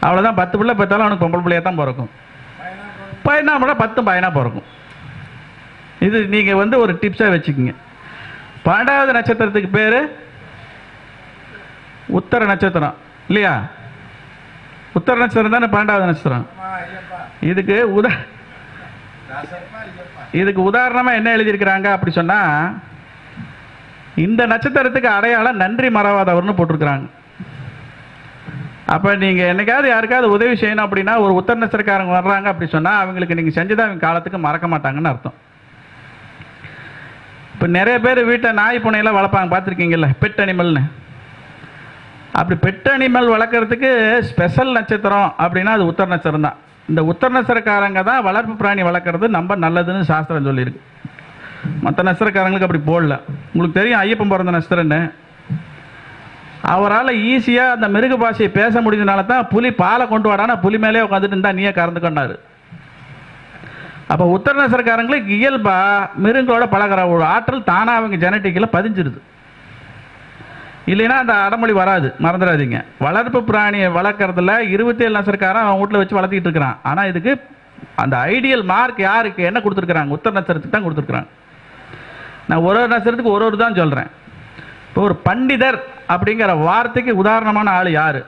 அவ்வளோதான். 10 பிள்ளை பெற்றாலும் அவனுக்கு பொம்பளை பிள்ளையாக தான் பிறக்கும். பையனா கூட 10 பையனாக பிறக்கும். இது நீங்கள் வந்து ஒரு டிப்ஸாக வச்சுக்கோங்க. 12வது நட்சத்திரத்துக்கு பேர் உத்தர நட்சத்திரம் இல்லையா? உத்தர நட்சத்திரம் தானே 12வது நட்சத்திரம். இதுக்கு உதாரணமாக என்ன எழுதியிருக்கிறாங்க அப்படி சொன்னால், இந்த நட்சத்திரத்துக்கு அடையாளம் நன்றி மறவாதவர்னு போட்டிருக்கிறாங்க. அப்போ நீங்கள் என்னைக்காவது யாருக்காவது உதவி செய்யணும் அப்படின்னா, ஒரு உத்தர நட்சத்திரக்காரங்க வர்றாங்க அப்படி சொன்னால் அவங்களுக்கு நீங்கள் செஞ்சதை அவங்க காலத்துக்கு மறக்க மாட்டாங்கன்னு அர்த்தம். இப்போ நிறைய பேர் வீட்டை நாய் பூனையெல்லாம் வளர்ப்பாங்க, பார்த்துருக்கீங்கல்ல, பெட் அனிமல்னு. அப்படி பெட் அனிமல் வளர்க்குறதுக்கு ஸ்பெஷல் நட்சத்திரம் அப்படின்னா அது உத்தர நட்சத்திரம் தான். இந்த உத்தர நட்சத்திரக்காரங்க தான் வளர்ப்பு பிராணி வளர்க்குறது ரொம்ப நல்லதுன்னு சாஸ்திரம் சொல்லியிருக்கு. மற்ற நட்சத்திரக்காரங்களுக்கு அப்படி போடல. உங்களுக்கு தெரியும் ஐயப்பன் பிறந்த நட்சத்திரன்னு. அவரால் ஈஸியாக அந்த மிருக பாஷையை பேச முடிஞ்சதுனால தான் புலி பாலை கொண்டு வாடானா புலி மேலே உட்காந்துட்டு இருந்தா நீயே கறந்து கொண்டாரு. அப்போ உத்தர நட்சத்திரக்காரங்களுக்கு இயல்பா மிருங்களோட பழகிற ஒரு ஆற்றல் தானாக அவங்க ஜெனட்டிக்கில் பதிஞ்சிருது. இல்லைன்னா அந்த அடமொழி வராது, மறந்துடாதீங்க. வளர்ப்பு பிராணியை வளர்க்குறதுல 27 நட்சத்திரக்காரன் அவன் வீட்டில் வச்சு வளர்த்திட்டு இருக்கிறான். ஆனால் இதுக்கு அந்த ஐடியல் மார்க் யாருக்கு என்ன கொடுத்துருக்குறாங்க? உத்தர நட்சத்திரத்துக்கு தான் கொடுத்துருக்குறாங்க. நான் ஒரு நட்சத்திரத்துக்கு ஒரு தான் சொல்கிறேன். இப்போ ஒரு பண்டிதர் அப்படிங்கிற வார்த்தைக்கு உதாரணமான ஆள் யார்?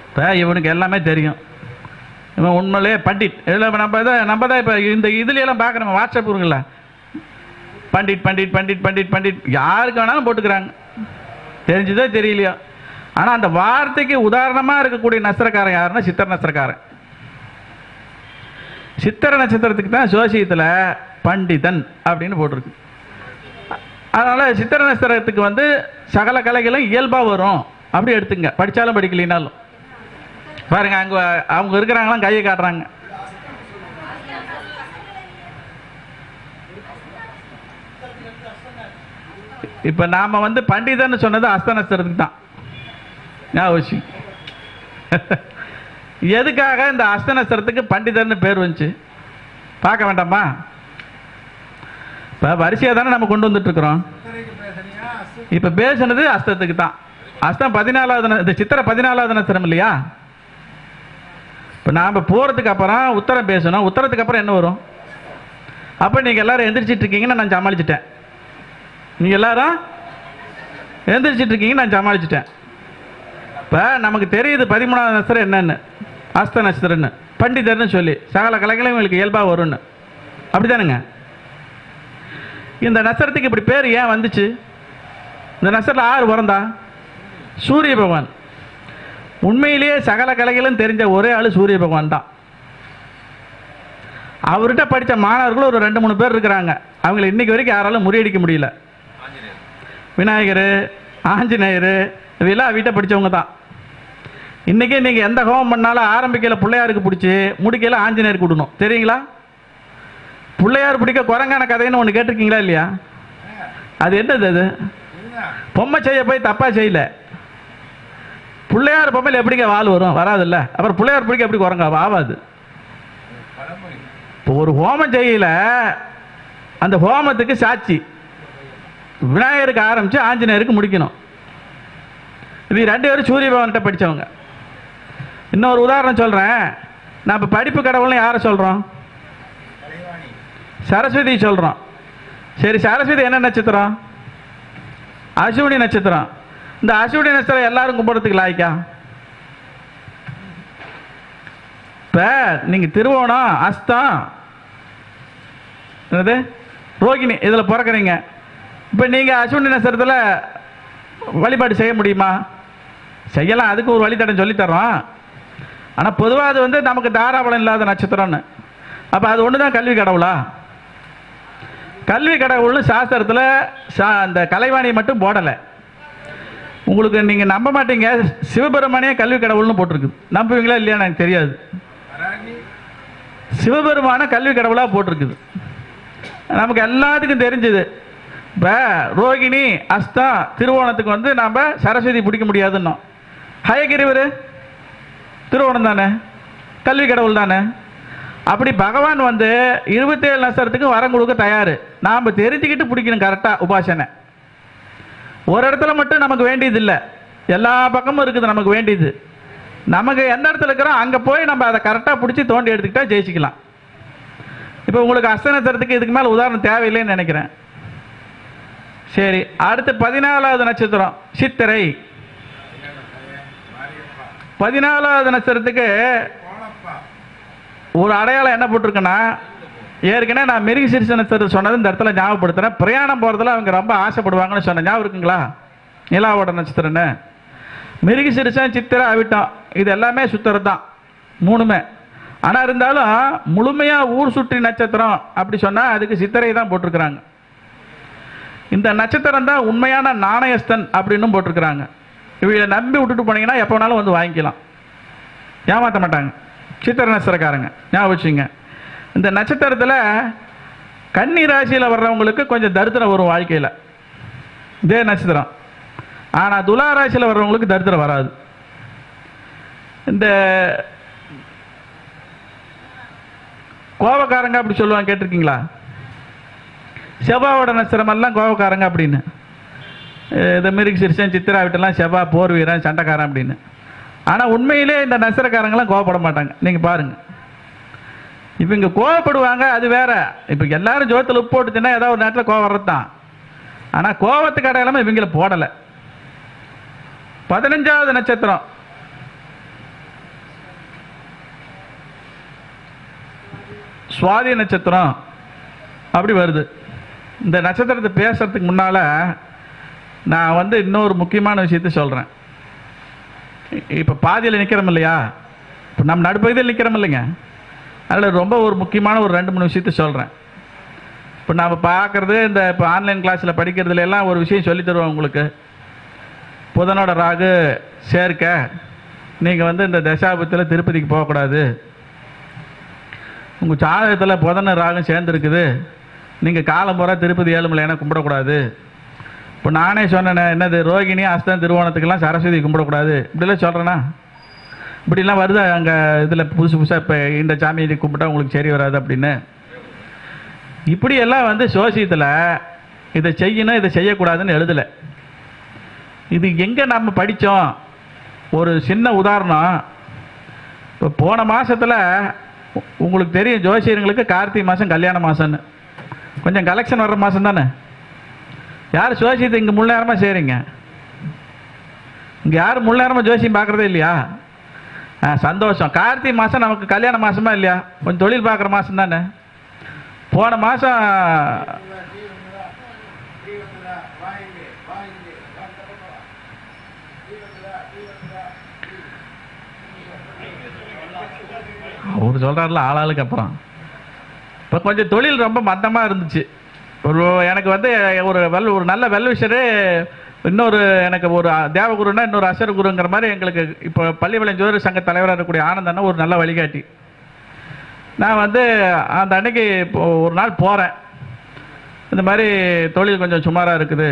இப்போ இவனுக்கு எல்லாமே தெரியும், இவன் உண்மையிலே பண்டிட். இதில் நம்ம தான் இப்போ இந்த இதுலையெல்லாம் பார்க்குறோம், வாட்ஸ்அப் இருக்குல்ல, பண்டிட் பண்டிட் பண்டிட் பண்டிட் பண்டிட் யாருக்கு வேணாலும் போட்டுக்கிறாங்க, தெரிஞ்சுதோ தெரியலையோ. ஆனால் அந்த வார்த்தைக்கு உதாரணமாக இருக்கக்கூடிய நட்சத்திரக்காரன் யாருன்னா சித்திர நட்சத்திரக்காரன். சித்திர நட்சத்திரத்துக்கு தான் ஜோசியத்தில் பண்டிதன் அப்படின்னு போட்டிருக்கு. அதனால் சித்திர நட்சத்திரத்துக்கு வந்து சகல கலைகளும் இயல்பாக வரும் அப்படி எடுத்துங்க, படித்தாலும் படிக்கலினாலும். பாருங்க, அங்கே அவங்க இருக்கிறாங்களாம் கையை காட்டுறாங்க. இப்போ நாம் வந்து பண்டிதன்னு சொன்னது அஸ்தநஸ்திரத்துக்கு தான். ஞாபகம் எதுக்காக இந்த அஸ்தநஸ்திரத்துக்கு பண்டிதர்னு பேர் வந்துச்சு பார்க்க வேண்டாமா? இப்போ வரிசையாக தானே நம்ம கொண்டு வந்துட்டு இருக்கிறோம். இப்போ பேசுனது அஸ்தத்துக்கு தான். அஸ்தம் 14வது, இந்த சித்திரை 14வது நட்சத்திரம் இல்லையா? இப்போ நாம் போகிறதுக்கு அப்புறம் உத்தரம் பேசணும். உத்தரத்துக்கு அப்புறம் என்ன வரும்? அப்போ நீங்கள் எல்லாரும் எந்திரிச்சிட்டு இருக்கீங்கன்னு நான் சமாளிச்சிட்டேன். நீங்கள் எல்லாரும் எந்திரிச்சிட்டு இருக்கீங்கன்னு நான் சமாளிச்சிட்டேன். இப்போ நமக்கு தெரியுது 13வது நட்சத்திரம் என்னன்னு, அஸ்த நட்சத்திரம்னு, பண்டிதர்னு சொல்லி சகல கலைகளும் உங்களுக்கு இயல்பாக வரும்னு. அப்படிதானுங்க? இந்த நட்சத்திரத்துக்கு இப்படி பேர் ஏன் வந்துச்சு? இந்த நட்சத்திரம் யார் பிறந்தா? சூரிய பகவான். உண்மையிலேயே சகல கலைகளும் தெரிஞ்ச ஒரே ஆள் சூரிய பகவான் தான். அவர்கிட்ட படித்த மாணவர்கள் ஒரு 2-3 பேர் இருக்கிறாங்க. அவங்களை இன்னைக்கு வரைக்கும் யாராலும் முறியடிக்க முடியல. விநாயகர், ஆஞ்சநேயர் இவெல்லாம் வீட்டை படித்தவங்க தான். இன்றைக்கே நீங்கள் எந்த ஹோமம் பண்ணாலும் ஆரம்பிக்கையில் பிள்ளையாருக்கு பிடிச்சி முடிக்கையில் ஆஞ்சநேயருக்கு விடணும். தெரியுங்களா? பிள்ளையார் பிடிக்க குரங்கான கதைன்னு ஒன்று கேட்டிருக்கீங்களா இல்லையா? அது என்னது? அது பொம்மை செய்ய போய் தப்பாக செய்யல. பிள்ளையார் பொம்மையில் எப்படிங்க வால் வரும்? வராதுல்ல. அப்புறம் பிள்ளையார் பிடிக்க எப்படி குரங்கா? ஆகாது. இப்போ ஒரு ஹோமம் செய்யல, அந்த ஹோமத்துக்கு சாட்சி விநாயகருக்கு ஆரம்பித்து ஆஞ்சநேயருக்கு முடிக்கணும். இது 2 பேரும் சூரிய பகவான்கிட்ட படித்தவங்க. இன்னொரு உதாரணம் சொல்கிறேன். நான் இப்போ படிப்பு கடவுள்னு யாரை சொல்கிறோம்? சரஸ்வதி சொல்கிறோம். சரி, சரஸ்வதி என்ன நட்சத்திரம்? அஸ்வினி நட்சத்திரம். இந்த அஸ்வினி நட்சத்திரம் எல்லாரும் கும்பிட்றதுக்கு லாய்க்கா? இப்போ நீங்கள் திருவோணம், அஸ்தம், என்னது ரோகிணி இதில் பிறக்கிறீங்க. இப்போ நீங்கள் அஸ்வினி நட்சத்திரத்தில் வழிபாடு செய்ய முடியுமா? செய்யலாம். அதுக்கு ஒரு வழித்தடம் சொல்லித்தரோம். ஆனால் பொதுவாக அது வந்து நமக்கு தாராபலம் இல்லாத நட்சத்திரம்னு. அப்போ அது ஒன்று தான் கல்வி கடவுளா? கல்வி கடவுள்னு சாஸ்திரத்தில் அந்த கலைவாணி மட்டும் போடலை. உங்களுக்கு நீங்கள் நம்ப மாட்டீங்க, சிவபெருமானே கல்வி கடவுள்னு போட்டிருக்கு. நம்புவீங்களா இல்லையா எனக்கு தெரியாது. சிவபெருமான கல்வி கடவுளாக போட்டிருக்குது. நமக்கு எல்லாத்துக்கும் தெரிஞ்சது. இப்போ ரோகிணி, அஸ்தம், திருவோணத்துக்கு வந்து நாம் சரஸ்வதி பிடிக்க முடியாதுன்னோம். ஹயகிரிவர் திருவோணம் தானே, கல்வி கடவுள் தானே. அப்படி பகவான் வந்து 27 நட்சத்திரத்துக்கு வரம் கொடுக்க தயார். நாம் தெரிஞ்சுக்கிட்டு பிடிக்கணும் கரெக்டாக உபாசனை. ஒரு இடத்துல மட்டும் நமக்கு வேண்டியது இல்லை, எல்லா பக்கமும் இருக்குது நமக்கு வேண்டியது. நமக்கு எந்த இடத்துல இருக்கிறோம் அங்கே போய் நம்ம அதை கரெக்டாக பிடிச்சி தோண்டி எடுத்துக்கிட்டா ஜெயிச்சிக்கலாம். இப்போ உங்களுக்கு அஸ்த நட்சத்திரத்துக்கு இதுக்கு மேலே உதாரணம் தேவையில்லைன்னு நினைக்கிறேன். சரி, அடுத்து 14வது நட்சத்திரம் சித்திரை. 14வது நட்சத்திரத்துக்கு ஒரு அடையாளம் என்ன போட்டிருக்குன்னா, ஏற்கனவே நான் மிருகசீரிஷ நட்சத்திரம் சொன்னது இந்த இடத்துல ஞாபகப்படுத்துகிறேன். பிரயாணம் போகிறதுல அவங்க ரொம்ப ஆசைப்படுவாங்கன்னு சொன்னேன். ஞாபகம் இருக்குங்களா? நிலாவோட நட்சத்திரம்னு. மிருகசீரிஷம், சித்திரை, அவிட்டம் இது எல்லாமே சுத்தரம் தான், 3மே. ஆனால் இருந்தாலும் முழுமையாக ஊர் சுற்றி நட்சத்திரம் அப்படி சொன்னால் அதுக்கு சித்திரை தான் போட்டிருக்கிறாங்க. இந்த நட்சத்திரம் தான் உண்மையான நாணயஸ்தன் அப்படின்னு போட்டிருக்கிறாங்க. இவங்களை நம்பி விட்டுட்டு போனீங்கன்னா எப்போ வேணாலும் வந்து வாங்கிக்கலாம், ஏமாற்ற மாட்டாங்க சித்திரை நட்சத்திரக்காரங்க. ஞாபகம் வச்சுங்க. இந்த நட்சத்திரத்தில் கன்னி ராசியில் வர்றவங்களுக்கு கொஞ்சம் தரித்திரம் வரும் வாழ்க்கையில், இதே நட்சத்திரம். ஆனால் துலா ராசியில் வர்றவங்களுக்கு தரித்திரம் வராது. இந்த கோபக்காரங்க அப்படி சொல்லுவாங்க, கேட்டிருக்கீங்களா? செவ்வாவோட நட்சத்திரம் எல்லாம் கோபக்காரங்க அப்படின்னு. இந்த மிருகசீரிஷம், சித்திரா விட்டெல்லாம் செவ்வாய் போர் வீரன், சண்டைக்காரன் அப்படின்னு. ஆனால் உண்மையிலே இந்த நட்சத்திரக்காரங்களாம் கோவப்பட மாட்டாங்க. நீங்கள் பாருங்கள், இப்போ இங்கே கோவப்படுவாங்க, அது வேற. இப்போ எல்லாரும் ஜோத்தில் உப்பு போட்டுச்சுன்னா ஏதாவது ஒரு நேரத்தில் கோவம் வர்றது தான். ஆனால் கோவத்துக்கு அடையாளமாக இவங்கள போடலை. 15வது நட்சத்திரம் சுவாதி நட்சத்திரம் அப்படி வருது. இந்த நட்சத்திரத்தை பேசுறதுக்கு முன்னால் நான் வந்து இன்னொரு முக்கியமான விஷயத்த சொல்கிறேன். இப்போ பாதியில் நிற்கிறோம் இல்லையா? இப்போ நம்ம நடுப்பகுதியில் நிற்கிறோம் இல்லைங்க. அதில் ரொம்ப ஒரு முக்கியமான ஒரு 2-3 விஷயத்த சொல்கிறேன். இப்போ நாம் பார்க்குறது, இந்த இப்போ ஆன்லைன் கிளாஸில் படிக்கிறதுல எல்லாம் ஒரு விஷயம் சொல்லி தருவோம் உங்களுக்கு. புதனோட ராகு சேர்க்க நீங்கள் வந்து இந்த தசாபத்தில் திருப்பதிக்கு போகக்கூடாது. உங்கள் ஜாதகத்தில் புதன ராகம் சேர்ந்துருக்குது, நீங்கள் காலம்புற திருப்பதி ஏழுமலையான கும்பிடக்கூடாது. இப்போ நானே சொன்னேன், என்னது ரோகிணி அஸ்தம் திருவோணத்துக்கெல்லாம் சரஸ்வதி கும்பிடக்கூடாது இப்படிலாம் சொல்கிறேன்னா? இப்படிலாம் வருது அங்கே இதில் புதுசு புதுசாக. இப்போ இந்த சாமியை கும்பிட்டா உங்களுக்கு சரி வராது அப்படின்னு. இப்படியெல்லாம் வந்து சோசியத்தில் இதை செய்யணும் இதை செய்யக்கூடாதுன்னு எழுதலை. இது எங்கே நம்ம படித்தோம்? ஒரு சின்ன உதாரணம். இப்போ போன மாதத்தில் உங்களுக்கு தெரியும், ஜோசியர்களுக்கு கார்த்திகை மாதம் கல்யாண மாதம்னு கொஞ்சம் கலெக்ஷன் வர்ற மாதம் தானே. யார் ஜோசியத்தை இங்கே முழு நேரமாக செய்கிறீங்க? இங்கே யாரும் முழு நேரமாக ஜோசியம் பார்க்குறதே இல்லையா? சந்தோஷம். கார்த்திகை மாதம் நமக்கு கல்யாண மாதமா இல்லையா? கொஞ்சம் தொழில் பார்க்குற மாதம் தானே. போன மாதம் அவர் சொல்கிறார்ல ஆளாளுக்கு. அப்புறம் இப்போ கொஞ்சம் தொழில் ரொம்ப மந்தமாக இருந்துச்சு. எனக்கு வந்து ஒரு நல்ல வெல்விஷரு, இன்னொரு எனக்கு ஒரு தேவகுருன்னா இன்னொரு அசர் குருங்கிற மாதிரி எங்களுக்கு இப்போ பள்ளிப்பாளையம் ஜோதிட சங்க தலைவராக இருக்கக்கூடிய ஆனந்தன்னா ஒரு நல்ல வழிகாட்டி. நான் வந்து அந்த அன்னைக்கு இப்போ ஒரு நாள் போகிறேன், இந்த மாதிரி தொழில் கொஞ்சம் சுமாராக இருக்குது.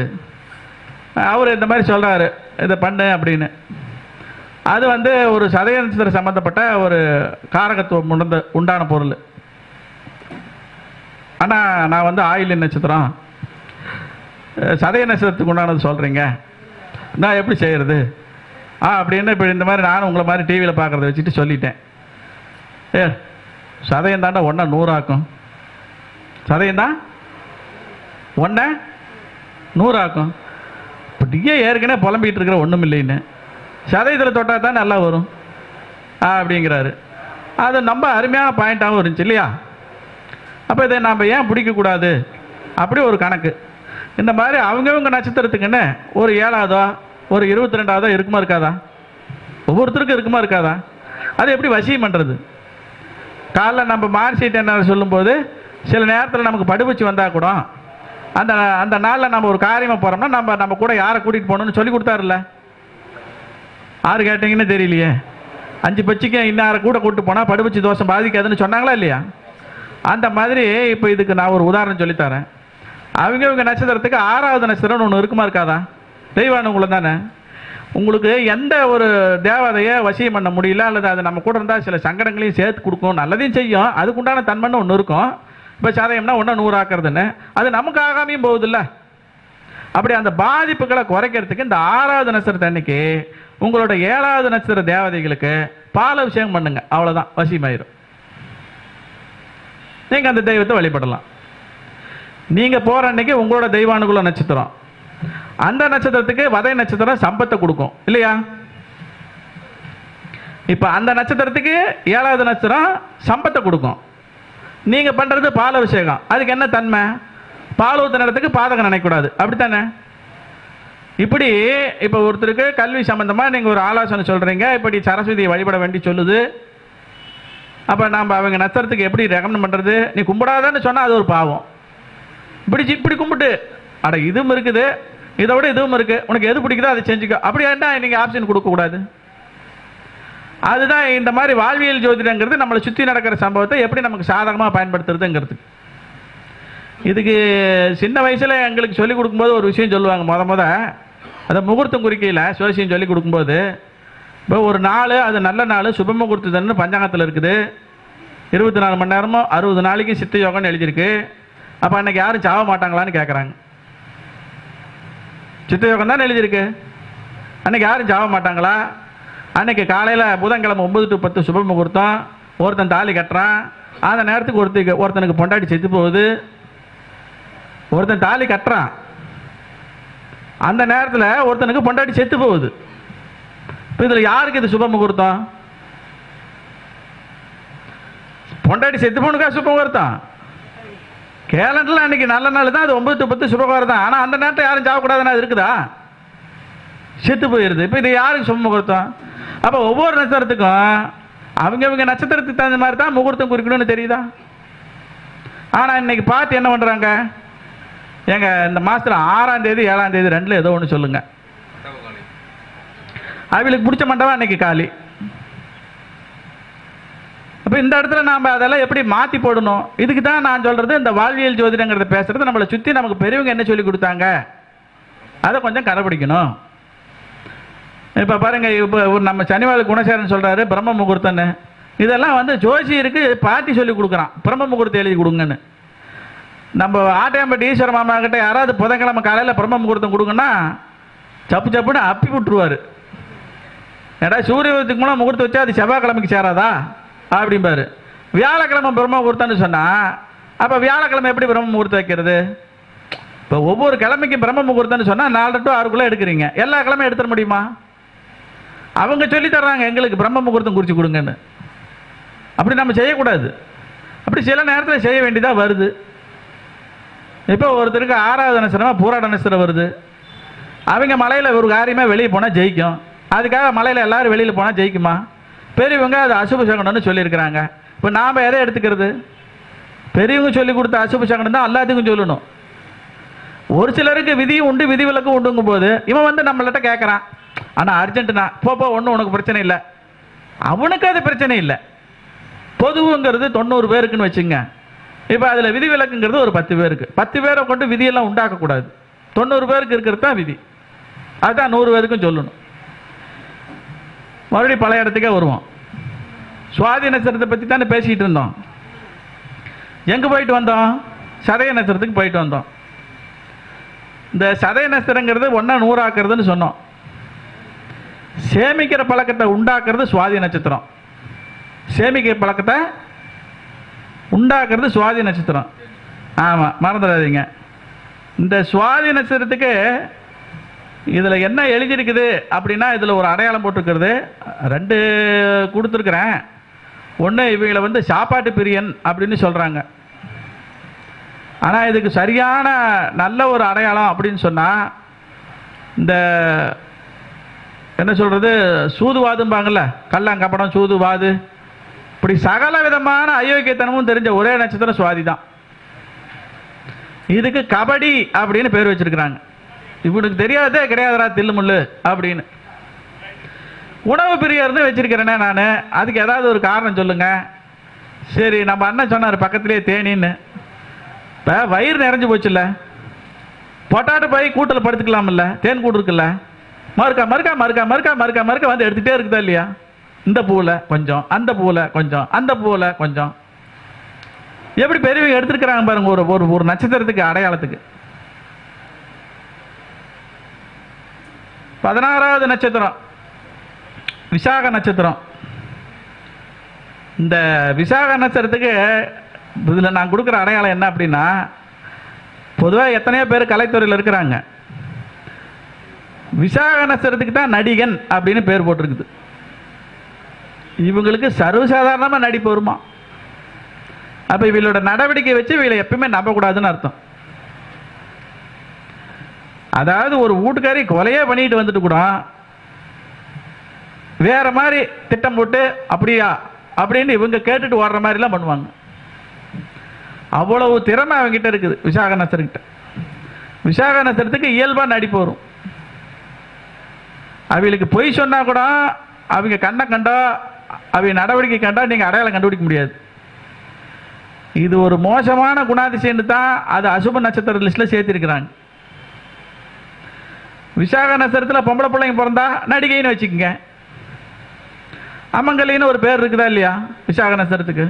அவர் இந்த மாதிரி சொல்கிறாரு, இதை பண்ணு அப்படின்னு. அது வந்து ஒரு சதய நட்சத்திரம் சம்மந்தப்பட்ட ஒரு காரகத்துவம் உண்டான பொருள். ஆனால் நான் வந்து ஆயில்ய நட்சத்திரம், சதய நட்சத்திரத்துக்கு உண்டானது சொல்கிறீங்க, நான் எப்படி செய்கிறது அப்படின்னு. இப்போ இந்த மாதிரி நானும் உங்களை மாதிரி டிவியில் பார்க்குறத வச்சுட்டு சொல்லிட்டேன். சதயம் தாண்டா ஒன்றா 100 ஆக்கும், சதயம் தான் ஒன்றை 100 ஆக்கும். இப்போ டிஏ ஏற்கனவே புலம்பிகிட்டு இருக்கிற ஒன்றும் இல்லைன்னு, சதயத்தில் தொட்டால் தான் நல்லா வரும் அப்படிங்கிறாரு. அது நம்ம அருமையான பாயிண்ட்டாகவும் இருந்துச்சு இல்லையா? அப்போ இதை நம்ம ஏன் பிடிக்கக்கூடாது? அப்படி ஒரு கணக்கு. இந்த மாதிரி அவங்கவுங்க நட்சத்திரத்துக்குன்னு ஒரு 7ஆவதோ ஒரு 22ஆவதோ இருக்குமா இருக்காதா? ஒவ்வொருத்தருக்கும் இருக்குமா இருக்காதா? அது எப்படி வசியம் பண்ணுறது? காலைல நம்ம மார்க்ஷீட் என்ன சொல்லும்போது சில நேரத்தில் நமக்கு படுபூச்சி வந்தால் கூட அந்த அந்த நாளில் நம்ம ஒரு காரியமாக போகிறோம்னா நம்ம கூட யாரை கூட்டிகிட்டு போகணும்னு சொல்லி கொடுத்தாருல்ல. யாரு கேட்டிங்கன்னு தெரியலையே. 5 பட்சிக்கு இன்னாரை கூட கூப்பிட்டு போனால் படுபூச்சி தோஷம் பாதிக்காதுன்னு சொன்னாங்களா இல்லையா? அந்த மாதிரி இப்போ இதுக்கு நான் ஒரு உதாரணம் சொல்லித்தரேன். அவங்கவுங்க நட்சத்திரத்துக்கு 6ஆவது நட்சத்திரம்னு ஒன்று இருக்குமா இருக்காதா? தெய்வானுங்களும் தானே. உங்களுக்கு எந்த ஒரு தேவதையை வசியம் பண்ண முடியல, அல்லது அது நம்ம கூட இருந்தால் சில சங்கடங்களையும் சேர்த்து கொடுக்கும், நல்லதையும் செய்யும், அதுக்குண்டான தன்மைன்னு ஒன்று இருக்கும். இப்போ சதயம்னா ஒன்றா 100 ஆக்குறதுன்னு அது நமக்கு ஆகாமையும் போகுதில்ல. அப்படி அந்த பாதிப்புகளை குறைக்கிறதுக்கு இந்த 6ஆவது நட்சத்திரத்தை அன்னைக்கு உங்களோட 7ஆவது நட்சத்திர தேவதைகளுக்கு பாலாபிஷேகம் பண்ணுங்க, அவ்வளோதான், வசியமாயிரும். நீங்கள் அந்த தெய்வத்தை வழிபடலாம். நீங்கள் போகிற அன்னைக்கு உங்களோட தெய்வானுகுல நட்சத்திரம், அந்த நட்சத்திரத்துக்கு வதை நட்சத்திரம் சம்பத்தை கொடுக்கும் இல்லையா? இப்போ அந்த நட்சத்திரத்துக்கு 7ஆவது நட்சத்திரம் சம்பத்தை கொடுக்கும். நீங்கள் பண்ணுறது பாலாபிஷேகம், அதுக்கு என்ன தன்மை? பால் ஊத்த நேரத்துக்கு பாதகம் நினைக்கக்கூடாது, அப்படித்தானே? இப்படி இப்போ ஒருத்தருக்கு கல்வி சம்பந்தமாக நீங்கள் ஒரு ஆலோசனை சொல்கிறீங்க, இப்படி சரஸ்வதியை வழிபட வேண்டி சொல்லுது. அப்போ நம்ம அவங்க நட்சத்திரத்துக்கு எப்படி ரெக்கமெண்ட் பண்ணுறது? நீ கும்பிடாதான்னு சொன்னால் அது ஒரு பாவம். இப்படி கும்பிட்டு அட இதுவும் இருக்குது, இதை விட இதுவும் இருக்குது, உனக்கு எது பிடிக்குதோ அதை செஞ்சுக்கோ, அப்படி என்ன நீங்கள் ஆப்ஷன் கொடுக்கக்கூடாது. அதுதான் இந்த மாதிரி வாழ்வியல் ஜோதிடங்கிறது நம்மளை சுற்றி நடக்கிற சம்பவத்தை எப்படி நமக்கு சாதகமாக பயன்படுத்துறதுங்கிறது. இதுக்கு சின்ன வயசில் எங்களுக்கு சொல்லிக் கொடுக்கும்போது ஒரு விஷயம் சொல்லுவாங்க. அதை முகூர்த்தம் குறிக்கையில் சோசியம் சொல்லிக் கொடுக்கும்போது, இப்போ ஒரு நாள் அது நல்ல நாள் சுப முகூர்த்தம்னு பஞ்சாங்கத்தில் இருக்குது, 24 மணி நேரமும் 60 நாளைக்கு சித்த யோகம்னு எழுதியிருக்கு. அப்போ அன்னைக்கு யாரும் சாவ மாட்டாங்களான்னு கேட்குறாங்க. சித்த யோகம் தான் எழுதியிருக்கு, அன்னைக்கு யாரும் சாவ மாட்டாங்களா? அன்னைக்கு காலையில் புதன்கிழமை 9 to 10 சுப முகூர்த்தம், ஒருத்தன் தாலி கட்டுறான், அந்த நேரத்துக்கு ஒருத்தனுக்கு பொண்டாட்டி செத்து போகுது. ஒருத்தன் தாலி கட்டுறான், அந்த நேரத்தில் ஒருத்தனுக்கு பொண்டாட்டி செத்து போகுது. இப்போ இதில் யாருக்கு இது சுப முகூர்த்தம்? பொண்டாட்டி செத்து போனுக்கா சுப முகூர்த்தம்? கேலண்டரில் அன்னைக்கு நல்ல நாள் தான், அது 9 to 10 சுபகாரம் தான். ஆனால் அந்த நேரத்தை யாரும் சாவக்கூடாதுன்னா அது இருக்குதா? செத்து போயிடுது. இப்போ இது யாருக்கு சுப முகூர்த்தம்? அப்போ ஒவ்வொரு நட்சத்திரத்துக்கும் அவங்க நட்சத்திரத்துக்கு தகுந்த மாதிரி தான் முகூர்த்தம் குறிக்கணும்னு தெரியுதா? ஆனால் இன்னைக்கு பார்த்து என்ன பண்ணுறாங்க, எங்க இந்த மாதத்தில் 6ஆம் தேதி 7ஆம் தேதி 2ல் ஏதோ ஒன்று சொல்லுங்க. அவங்களுக்கு பிடிச்ச மண்டபம் அன்னைக்கு காலி. அப்போ இந்த இடத்துல நாம் அதெல்லாம் எப்படி மாற்றி போடணும்? இதுக்கு தான் நான் சொல்கிறது, இந்த வாழ்வியல் ஜோதிடங்கிறத பேசுகிறது, நம்மளை சுற்றி நமக்கு பெரியவங்க என்ன சொல்லி கொடுத்தாங்க அதை கொஞ்சம் கடைப்பிடிக்கணும். இப்போ பாருங்கள், இப்போ நம்ம சனிவாழ குணசேகரன் சொல்கிறாரு பிரம்ம முகூர்த்தன்னு. இதெல்லாம் வந்து ஜோசியருக்கு பாட்டி சொல்லி கொடுக்குறான், பிரம்ம முகூர்த்தம் எழுதி கொடுங்கன்னு. நம்ம ஆட்டையம்பட்டி ஈஸ்வர மாமா கிட்ட யாராவது புதன்கிழமை காலையில் பிரம்ம முகூர்த்தம் கொடுங்கன்னா சப்பு சப்புன்னு அப்பி விட்டுருவார். ஏடா சூரிய உதயத்துக்கு மூலம் முகூர்த்தம் வச்சா அது செவ்வாய்க்கிழமைக்கு சேராதா அப்படிம்பாரு. வியாழக்கிழமை பிரம்ம முகூர்த்தம்னு சொன்னால் அப்போ வியாழக்கிழமை எப்படி பிரம்ம முகூர்த்தம் வைக்கிறது? இப்போ ஒவ்வொரு கிழமைக்கும் பிரம்ம முகூர்த்தம்னு சொன்னால் 4 to 6 எடுக்கிறீங்க, எல்லா கிழமையும் எடுத்துட முடியுமா? அவங்க சொல்லி தர்றாங்க எங்களுக்கு பிரம்ம முகூர்த்தம் குறித்து கொடுங்கன்னு. அப்படி நம்ம செய்யக்கூடாது. அப்படி சில நேரத்தில் செய்ய வேண்டியதாக வருது. இப்போ ஒருத்தருக்கு 6வது நட்சத்திரமாக பூராட நட்சத்திரம் வருது. அவங்க மலையில் ஒரு காரியமே வெளியே போனால் ஜெயிக்கும். அதுக்காக மலையில் எல்லாரும் வெளியில் போனால் ஜெயிக்குமா? பெரியவங்க அது அசுப சகுனம்னு சொல்லியிருக்கிறாங்க. இப்போ நாம் எதை எடுத்துக்கிறது? பெரியவங்க சொல்லி கொடுத்த அசுப சகுனம் தான் எல்லாத்துக்கும் சொல்லணும். ஒரு சிலருக்கு விதியும் உண்டு விதிவிலக்கும் உண்டுங்கும் போது இவன் வந்து நம்மள்கிட்ட கேட்குறான், ஆனால் அர்ஜென்ட்டுனா போப்போ ஒன்றும் உனக்கு பிரச்சனை இல்லை, அவனுக்கு அது பிரச்சனை இல்லை. பொதுவுங்கிறது 90 பேருக்குன்னு வச்சுங்க. இப்போ அதில் விதிவிலக்குங்கிறது ஒரு 10 பேருக்கு. 10 பேரை கொண்டு விதியெல்லாம் உண்டாக்கக்கூடாது. 90 பேருக்கு இருக்கிறது தான் விதி. அதுதான் 100 பேருக்கும் சொல்லணும். மறுபடியும் பழைய இடத்துக்கே வருவோம். சுவாதி நட்சத்திரத்தை பற்றி தானே பேசிக்கிட்டு இருந்தோம். எங்கே போயிட்டு வந்தோம்? சதய நட்சத்திரத்துக்கு போயிட்டு வந்தோம். இந்த சதய நட்சத்திரங்கிறது 1 100 ஆக்குறதுன்னு சொன்னோம். சேமிக்கிற பழக்கத்தை உண்டாக்குறது சுவாதி நட்சத்திரம். சேமிக்கிற பழக்கத்தை உண்டாக்குறது சுவாதி நட்சத்திரம். ஆமாம், மறந்துடாதீங்க. இந்த சுவாதி நட்சத்திரத்துக்கு இதில் என்ன எழுதியிருக்குது அப்படின்னா, இதில் ஒரு அடையாளம் போட்டிருக்கிறது. 2 கொடுத்துருக்குறேன். ஒன்று, இவங்களை வந்து சாப்பாட்டு பிரியன் அப்படின்னு சொல்கிறாங்க. ஆனால் இதுக்கு சரியான நல்ல ஒரு அடையாளம் அப்படின்னு சொன்னால், இந்த என்ன சொல்கிறது, சூதுவாதும்பாங்கள்ல, கள்ளங்கப்படம் சூதுவாது, இப்படி சகல விதமான அயோக்கியத்தனமும் தெரிஞ்ச ஒரே நட்சத்திரம் சுவாதி தான். இதுக்கு கபடி அப்படின்னு பேர் வச்சிருக்கிறாங்க. இவனுக்கு தெரியாதே கிடையாதுரா தில்லுமுள்ளு அப்படின்னு. உணவு பிரியர்னு வச்சிருக்கிறேனே நான், அதுக்கு ஏதாவது ஒரு காரணம் சொல்லுங்க. சரி, நம்ம அண்ணன் சொன்னார் பக்கத்திலே தேனின்னு. இப்போ வயிறு நிறைஞ்சு போச்சுல்ல, பொட்டாட்டு போய் கூட்டில் படுத்துக்கலாம்ல, தேன் கூடு இருக்குல்ல, மறுக்கா மறுக்கா மறுக்கா மறுக்கா மறுக்கா மறுக்கா வந்து எடுத்துகிட்டே இருக்குதா இல்லையா? இந்த பூவில் கொஞ்சம், அந்த பூவில் கொஞ்சம், அந்த பூவில் கொஞ்சம், எப்படி பெரியவங்க எடுத்துருக்கிறாங்க பாருங்க. ஒரு ஒரு நட்சத்திரத்துக்கு அடையாளத்துக்கு. 16வது நட்சத்திரம் விசாக நட்சத்திரம். இந்த விசாக நட்சத்திரத்துக்கு இதில் நான் கொடுக்குற அடையாளம் என்ன அப்படின்னா, பொதுவாக எத்தனையோ பேர் கலைத்துறையில் இருக்கிறாங்க. விசாக நட்சத்திரத்துக்கு தான் நடிகன் அப்படின்னு பேர் போட்டிருக்குது. இவங்களுக்கு சர்வசாதாரணமாக நடிப்பு வருமா? அப்போ இவங்களோட நடவடிக்கை வச்சு இவங்களை எப்பயுமே நம்பக்கூடாதுன்னு அர்த்தம். அதாவது ஒரு வீட்டுக்காரி கொலையே பண்ணிட்டு வந்துட்டு கூட வேற மாதிரி திட்டம் போட்டு அப்படியா அப்படின்னு இவங்க கேட்டுட்டு ஓடுற மாதிரிலாம் பண்ணுவாங்க. அவ்வளவு திறமை அவங்ககிட்ட இருக்குது விசாக நட்சத்திரக்கிட்ட. விசாக நட்சத்திரத்துக்கு இயல்பாக நடிப்பு வரும். அவங்களுக்கு பொய் சொன்னா கூட அவங்க கண்ணை கண்டா, அவங்க நடவடிக்கை கண்டா நீங்கள் அடையாளம் கண்டுபிடிக்க முடியாது. இது ஒரு மோசமான குணாதிசயம்னு தான் அது அசுப நட்சத்திர லிஸ்ட்டில் சேர்த்திருக்கிறாங்க. விசாக நட்சத்திரத்தில் பொம்பளை பிள்ளைங்க பிறந்தா நடிகைன்னு வச்சுக்கோங்க. அமங்கலின்னு ஒரு பேர் இருக்குதா இல்லையா விசாக நட்சத்திரத்துக்கு?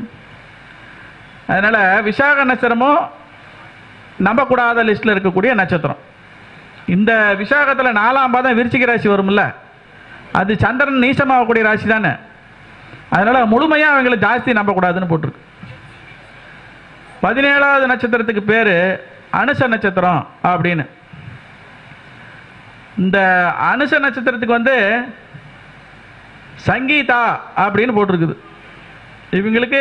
அதனால் விசாக நட்சத்திரமும் நம்பக்கூடாத லிஸ்ட்டில் இருக்கக்கூடிய நட்சத்திரம். இந்த விசாகத்தில் 4ஆம் பாதம் விருச்சிக ராசி வரும்ல, அது சந்திரன் நீசமாகக்கூடிய ராசி தானே. அதனால் முழுமையாக அவங்களை ஜாஸ்தி நம்பக்கூடாதுன்னு போட்டிருக்கு. 17வது நட்சத்திரத்துக்கு பேர் அனுச நட்சத்திரம் அப்படின்னு. இந்த அனுச நட்சத்திரத்துக்கு வந்து சங்கீதா அப்படின்னு போட்டிருக்குது. இவங்களுக்கு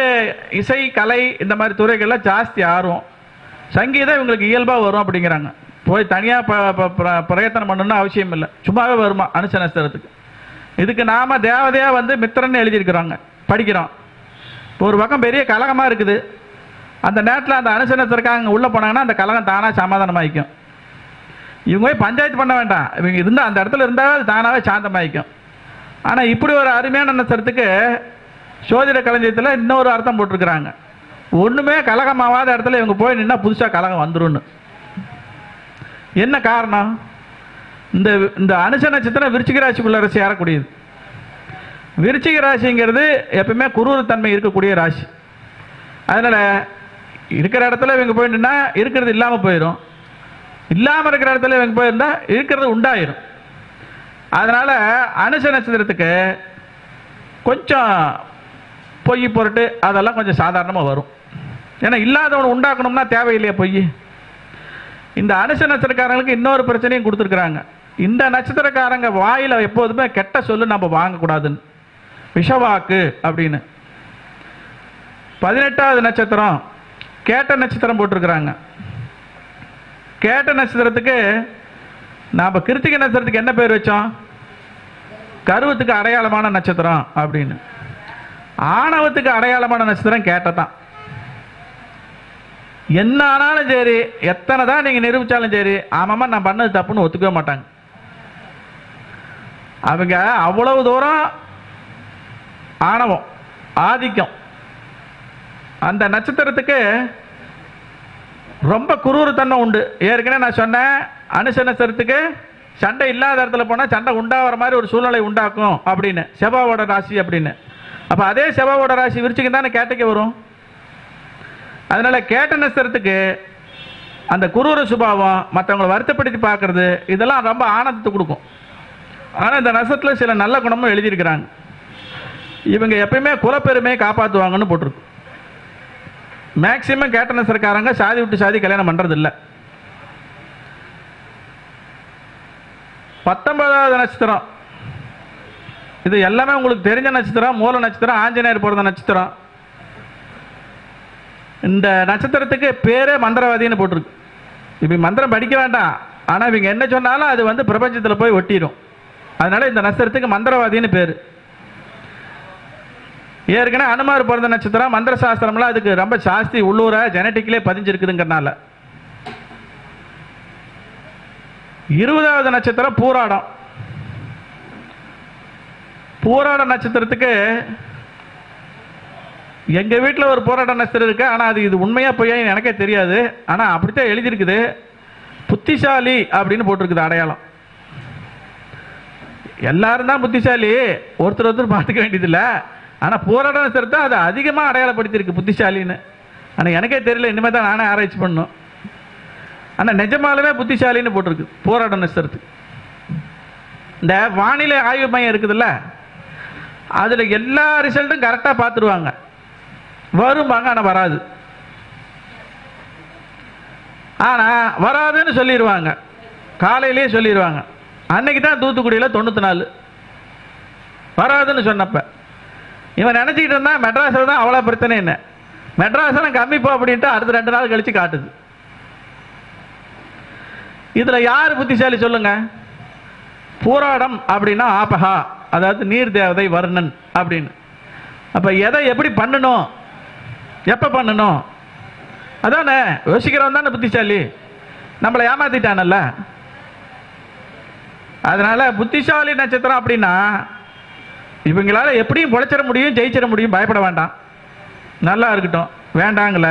இசை கலை இந்த மாதிரி துறைகள்லாம் ஜாஸ்தி ஆர்வம். சங்கீதம் இவங்களுக்கு இயல்பாக வரும் அப்படிங்கிறாங்க. போய் தனியாக பிரயத்தனம் பண்ணணும்னு அவசியம் இல்லை, சும்மாவே வருமா அனுச நட்சத்திரத்துக்கு. இதுக்கு நாம் தேவதையாக வந்து மித்திரன்னு எழுதியிருக்கிறாங்க, படிக்கிறோம். ஒரு பக்கம் பெரிய கலகமாக இருக்குது, அந்த நேரத்தில் அந்த அனுச நட்சத்திரக்காரங்க உள்ளே போனாங்கன்னா அந்த கலகம் தானாக சமாதானமாகிக்கும். இவங்க போய் பஞ்சாயத்து பண்ண வேண்டாம், இவங்க இருந்தால் அந்த இடத்துல இருந்தால் அது தானாகவே சாந்தமாகிக்கும். ஆனால் இப்படி ஒரு அருமையான நட்சத்திரத்துக்கு சோதிட களஞ்சியத்தில் இன்னொரு அர்த்தம் போட்டிருக்கிறாங்க. ஒன்றுமே கலகமாவாத இடத்துல இவங்க போய் நின்னா புதுசாக கலகம் வந்துருன்னு. என்ன காரணம்? இந்த இந்த அனுச நட்சத்திரம் விருச்சிக ராசிக்குள்ள சேரக்கூடியது. விருச்சிக ராசிங்கிறது எப்பவுமே குரூரத்தன்மை இருக்கக்கூடிய ராசி. அதனால் இருக்கிற இடத்துல இவங்க போயிட்டுன்னா இருக்கிறது இல்லாமல் போயிடும், இல்லாமல் இருக்கிற இடத்துல இவங்க போயிருந்தா இருக்கிறது உண்டாயிரும். அதனால் அனுச நட்சத்திரத்துக்கு கொஞ்சம் பொய் பொருட்டு அதெல்லாம் கொஞ்சம் சாதாரணமாக வரும். ஏன்னா இல்லாதவனை உண்டாக்கணும்னா தேவையில்லையா பொய். இந்த அனுச நட்சத்திரக்காரங்களுக்கு இன்னொரு பிரச்சனையும் கொடுத்துருக்குறாங்க. இந்த நட்சத்திரக்காரங்க வாயில் எப்போதுமே கெட்ட சொல்லு நம்ம வாங்கக்கூடாதுன்னு, விஷவாக்கு அப்படின்னு. 18வது நட்சத்திரம் கேட்ட நட்சத்திரம் போட்டிருக்கிறாங்க. கேட்ட நட்சத்திரத்துக்கு நாம் கிருத்திகை நட்சத்திரத்துக்கு என்ன பேர் வச்சோம்? கருவத்துக்கு அடையாளமான நட்சத்திரம் அப்படின்னு. ஆணவத்துக்கு அடையாளமான நட்சத்திரம் கேட்டதான். என்ன ஆனாலும் சரி, எத்தனை தான் நீங்கள் நிரூபித்தாலும் சரி, ஆமாம்மா நான் பண்ணது தப்புன்னு ஒத்துக்கவே மாட்டாங்க. அவங்க அவ்வளவு தூரம் ஆணவம், ஆதிக்கம். அந்த நட்சத்திரத்துக்கு ரொம்ப குரூரத்தன்மை உண்டு. ஏற்கனவே நான் சொன்னேன், அனுச நட்சத்திரத்துக்கு சண்டை இல்லாத இடத்துல போனால் சண்டை உண்டாகிற மாதிரி ஒரு சூழ்நிலை உண்டாக்கும் அப்படின்னு, செவ்வாவோட ராசி அப்படின்னு. அப்போ அதே செவ்வாவோட ராசி விருச்சிகம் தானே கேட்டைக்கு வரும். அதனால கேட்ட நட்சத்திரத்துக்கு அந்த குரூர சுபாவம், மற்றவங்களை வருத்தப்படுத்தி பார்க்கறது, இதெல்லாம் ரொம்ப ஆனந்தத்தை கொடுக்கும். ஆனால் இந்த நட்சத்திரத்தில் சில நல்ல குணமும் எழுதியிருக்கிறாங்க. இவங்க எப்பயுமே குலப்பெருமையை காப்பாற்றுவாங்கன்னு போட்டிருக்கு. மேக்சிமம் கேட்ட நட்சத்திரக்காரங்க சாதி விட்டு சாதி கல்யாணம் பண்ணுறது இல்லை. 19வது நட்சத்திரம், இது எல்லாமே உங்களுக்கு தெரிஞ்ச நட்சத்திரம். மூல நட்சத்திரம், ஆஞ்சநேயர் பிறந்த நட்சத்திரம். இந்த நட்சத்திரத்துக்கு பேரே மந்திரவாதின்னு போட்டிருக்கு. இப்போ மந்திரம் படிக்க வேண்டாம், ஆனால் இவங்க என்ன சொன்னாலும் அது வந்து பிரபஞ்சத்தில் போய் ஒட்டிடும். அதனால இந்த நட்சத்திரத்துக்கு மந்திரவாதின்னு பேர். ஏற்கனவே அனுமார் பிறந்த நட்சத்திரம், மந்திர சாஸ்திரம்லாம் அதுக்கு ரொம்ப ஜாஸ்தி உள்ளூர ஜெனட்டிக்லே பதிஞ்சிருக்குதுங்கிறனால. 20வது நட்சத்திரம் பூராடம். பூராட நட்சத்திரத்துக்கு எங்க வீட்டில் ஒரு போராட்ட நட்சத்திரம் இருக்கு. ஆனால் அது இது உண்மையா பொய்யா எனக்கே தெரியாது. ஆனால் அப்படித்தான் எழுதியிருக்குது. புத்திசாலி அப்படின்னு போட்டிருக்குது அடையாளம். எல்லாரும் தான் புத்திசாலி, ஒருத்தர் ஒருத்தர் பார்த்துக்க வேண்டியதில்லை. ஆனால் போராட்ட நட்சத்திரத்தை அது அதிகமாக அடையாளப்படுத்தியிருக்கு புத்திசாலின்னு. ஆனால் எனக்கே தெரியல, இனிமேல் தான் நானே ஆராய்ச்சி பண்ணணும். ஆனால் நிஜமாலுமே புத்திசாலின்னு போட்டிருக்கு போராட்ட நட்சத்திரத்துக்கு. இந்த வானிலை ஆய்வு மையம் இருக்குதுல்ல, அதில் எல்லா ரிசல்ட்டும் கரெக்டாக பார்த்துருவாங்க. வரும்பாங்க, ஆனால் வராது. ஆனால் வராதுன்னு சொல்லிடுவாங்க, காலையிலேயே சொல்லிடுவாங்க. அன்னைக்கு தான் தூத்துக்குடியில் 94 வராதுன்னு சொன்னப்ப இவன் நினச்சிக்கிட்டு இருந்தான் மெட்ராஸில் தான் அவ்வளோ பிரச்சனை. என்ன மெட்ராஸில் கம்மிப்போ அப்படின்ட்டு அடுத்த 2 நாள் கழிச்சு காட்டுது. இதில் யார் புத்திசாலி சொல்லுங்க? பூராடம் அப்படின்னா ஆபகா, அதாவது நீர் தேவதை வர்ணன் அப்படின்னு. அப்போ எதை எப்படி பண்ணணும், எப்போ பண்ணணும், அதானே யோசிக்கிறவன் தானே புத்திசாலி. நம்மளை ஏமாத்திட்டானல்ல. அதனால புத்திசாலி நட்சத்திரம் அப்படின்னா இவங்களால எப்படியும் பொழைச்சிட முடியும், ஜெயிச்சிட முடியும், பயப்பட வேண்டாம், நல்லா இருக்கட்டும், வேண்டாங்கள.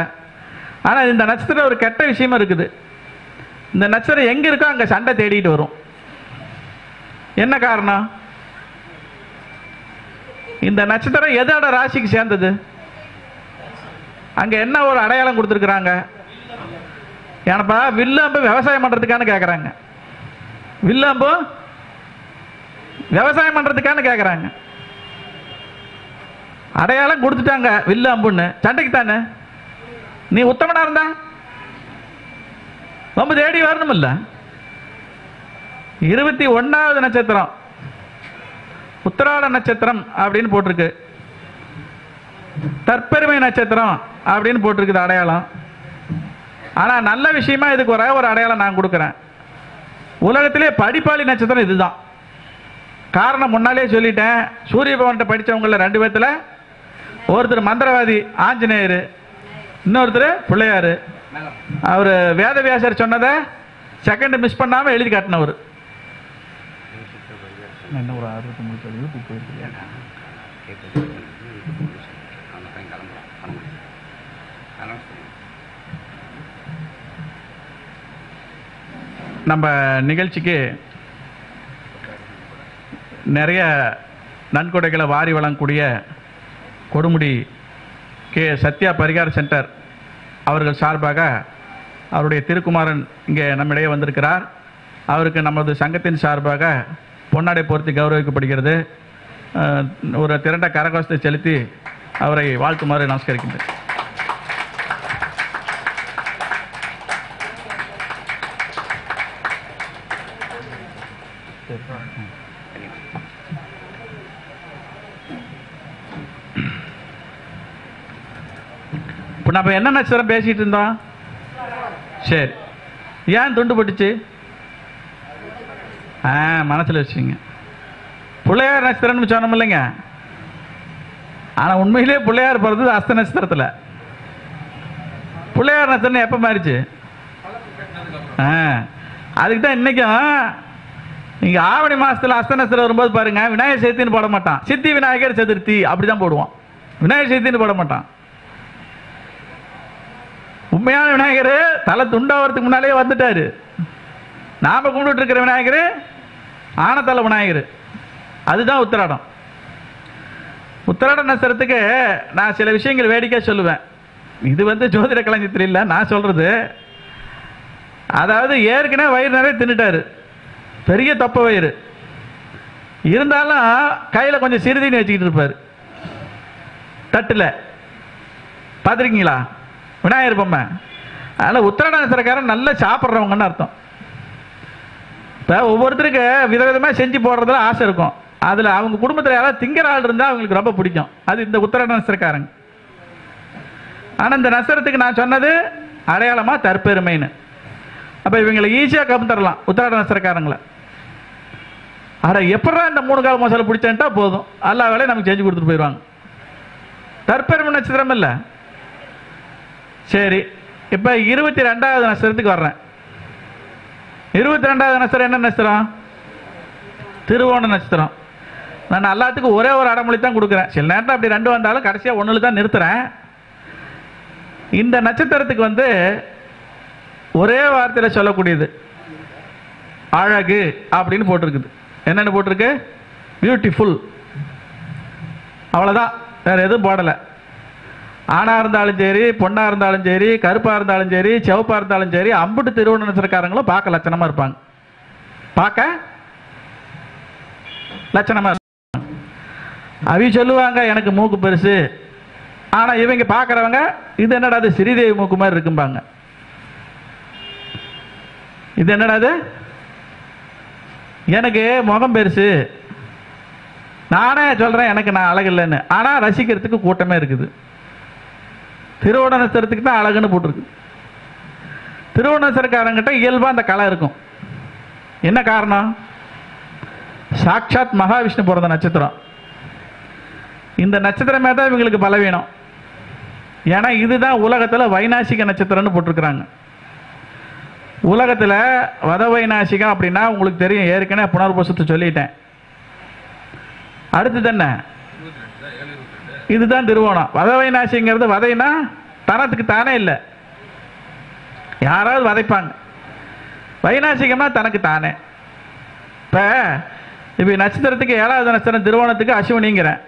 ஆனால் இந்த நட்சத்திரம் ஒரு கெட்ட விஷயமா இருக்குது. இந்த நட்சத்திரம் எங்கே இருக்கோ அங்கே சண்டை தேடிட்டு வரும். என்ன காரணம்? இந்த நட்சத்திரம் எதோட ராசிக்கு சேர்ந்தது? அங்கே என்ன ஒரு அடையாளம் கொடுத்துருக்குறாங்க? ஏனப்பா வில்லாம்பு விவசாயம் பண்ணுறதுக்கான கேட்குறாங்க. வில்லாம்பு விவசாயம் பண்ணுறதுக்கான கேட்குறாங்க. அடையாளம் கொடுத்துட்டாங்க வில்லாம்புன்னு, சண்டைக்கு தானே. நீ உத்தமனா இருந்தா ரொம்ப தேடி வரணும் இல்ல. 21வது நட்சத்திரம் உத்திராட நட்சத்திரம் அப்படின்னு போட்டிருக்கு. தற்பெருமை நட்சத்திரம் அப்படின்னு போட்டிருக்குது அடையாளம். ஆனால் நல்ல விஷயமா இதுக்கு ஒரே ஒரு அடையாளம் நான் கொடுக்குறேன். உலகத்திலே படிப்பாளி நட்சத்திரம் இதுதான். காரணம் முன்னாலே சொல்லிட்டேன். சூரிய பவன்கிட்ட படித்தவங்கள 2 பேர்த்துல ஒருத்தர் மந்திரவாதி ஆஞ்சநேயர், இன்னொருத்தர் பிள்ளையார். அவர் வேதவியாசர் சொன்னதை செகண்ட் மிஸ் பண்ணாமல் எழுதி காட்டினவர். என்ன ஒரு 69 சதவீதம் போயிருக்கீங்க. நம்ம நிகழ்ச்சிக்கு நிறைய நன்கொடைகளை வாரி வழங்கக்கூடிய கொடுமுடி கே சத்யா பரிகார சென்டர் அவர்கள் சார்பாக அவருடைய திருக்குமாரன் இங்கே நம்மிடையே வந்திருக்கிறார். அவருக்கு நமது சங்கத்தின் சார்பாக பொன்னாடை பொருத்தி கௌரவிக்கப்படுகிறது. ஒரு திரண்ட கரகோஷத்தை செலுத்தி அவரை வாழ்த்துமாறு நமஸ்கரிக்கின்றேன். இப்போ நம்ம என்ன நட்சத்திரம் பேசிட்டு இருந்தோம்? சரி, ஏன் துண்டு பட்டுச்சு? மனசில் வச்சுங்க. பிள்ளையார் நட்சத்திரம்னு சொன்னோம் இல்லைங்க. ஆனால் உண்மையிலே பிள்ளையார் பிறந்தது அஸ்த நட்சத்திரத்தில். பிள்ளையார் நட்சத்திரம் எப்போ மாறிச்சு? அதுக்கு தான் இன்னைக்கும் இங்கே ஆவணி மாதத்தில் அஸ்த நட்சத்திரம் வரும்போது பாருங்க, விநாயகர் சதுர்த்தின்னு போட மாட்டான், சித்தி விநாயகர் சதுர்த்தி அப்படி தான் போடுவான். விநாயகர் சதுர்த்தின்னு போட மாட்டான். உண்மையான விநாயகர் தலை துண்டாவதுக்கு முன்னாலே வந்துட்டாரு. நாம கும்பிட்டு இருக்கிற விநாயகர் ஆனத்தலை விநாயகர். அதுதான் உத்திராடம். உத்திராட நட்சத்திரத்துக்கு நான் சில விஷயங்கள் வேடிக்கை சொல்லுவேன். இது ஜோதிட களஞ்சியத்தில் இல்லை, நான் சொல்றது. அதாவது ஏற்கனவே வயிறு நிறைய தின்னுட்டாரு, பெரிய தொப்பை வயிறு இருந்தாலும் கையில் கொஞ்சம் சிறுதீனி வச்சுக்கிட்டு இருப்பார் தட்டில். பார்த்துருக்கீங்களா விநாயகர் பொம்மை? அதனால் உத்திராட நட்சத்திரக்காரன் நல்லா சாப்பிட்றவங்கன்னு அர்த்தம். இப்போ ஒவ்வொருத்தருக்கு விதவிதமாக செஞ்சு போடுறதுல ஆசை இருக்கும். அதில் அவங்க குடும்பத்தில் யாராவது திங்கிற ஆள் இருந்தால் அவங்களுக்கு ரொம்ப பிடிக்கும். அது இந்த உத்திராட நட்சத்திரக்காரங்க. ஆனால் இந்த நட்சத்திரத்துக்கு நான் சொன்னது அடையாளமாக தற்பெருமைன்னு. அப்போ இவங்களை ஈஸியாக கவுந்தரலாம் உத்திராட நட்சத்திரக்காரங்களை. ஆனால் எப்படா இந்த 3 கால் மசாலா பிடிச்சேன்ட்டா போதும், எல்லா வேலையும் நமக்கு செஞ்சு கொடுத்துட்டு போயிடுவாங்க. தற்பெருமை நட்சத்திரம் இல்லை. சரி, இப்போ 22வது நட்சத்திரத்துக்கு வர்றேன். 22வது நட்சத்திரம் என்ன நட்சத்திரம்? திருவோண நட்சத்திரம். நான் எல்லாத்துக்கும் ஒரே ஒரு அடமொழி தான் கொடுக்குறேன். சில நேரத்தில் அப்படி 2 வந்தாலும் கடைசியாக 1 தான் நிறுத்துறேன். இந்த நட்சத்திரத்துக்கு ஒரே வார்த்தையில் சொல்லக்கூடியது அழகு அப்படின்னு போட்டிருக்குது. என்னென்னு போட்டிருக்கு? பியூட்டிஃபுல். அவ்வளோதான், வேற எதுவும் போடலை. ஆணாக இருந்தாலும் சரி, பொண்ணாக இருந்தாலும் சரி, கருப்பாக இருந்தாலும் சரி, சிவப்பாக இருந்தாலும் சரி, அம்புட்டு திருவோண நட்சத்திரக்காரங்களும் பார்க்க லட்சணமாக இருப்பாங்க. பார்க்க லட்சணமாக இருப்பாங்க. அவங்க சொல்லுவாங்க எனக்கு மூக்கு பெருசு, ஆனால் இவங்க பார்க்குறவங்க இது என்னடா அது ஸ்ரீதேவி மூக்கு மாதிரி இருக்கும்பாங்க. இது என்னடா அது, எனக்கு முகம் பெருசு, நானே சொல்கிறேன் எனக்கு நான் அழகு இல்லைன்னு. ஆனால் ரசிக்கிறதுக்கு கூட்டமே இருக்குது. திருவோண நட்சத்திரத்துக்கு தான் அழகுன்னு போட்டிருக்கு. திருவோண நட்சத்திரக்காரங்கிட்ட இயல்பாக அந்த கலை இருக்கும். என்ன காரணம்? சாட்சாத் மகாவிஷ்ணு பிறந்த நட்சத்திரம். இந்த நட்சத்திரமே தான் இவங்களுக்கு பலவீனம். ஏன்னா இதுதான் உலகத்தில் வைநாசிக நட்சத்திரம்னு போட்டிருக்கிறாங்க. உலகத்தில் வத வைநாசிகம் அப்படின்னா உங்களுக்கு தெரியும், ஏற்கனவே புனர்பூசத்தை சொல்லிட்டேன். அடுத்தது என்ன? இதுதான் திருவோணம். வத வைநாசிங்கிறது வதைனா தனத்துக்கு தானே இல்லை, யாராவது வதைப்பாங்க. வைநாசிகம்னா தனக்கு தானே. இப்போ நட்சத்திரத்துக்கு 7வது நட்சத்திரம் திருவோணத்துக்கு அஸ்வினிங்கிறேன்.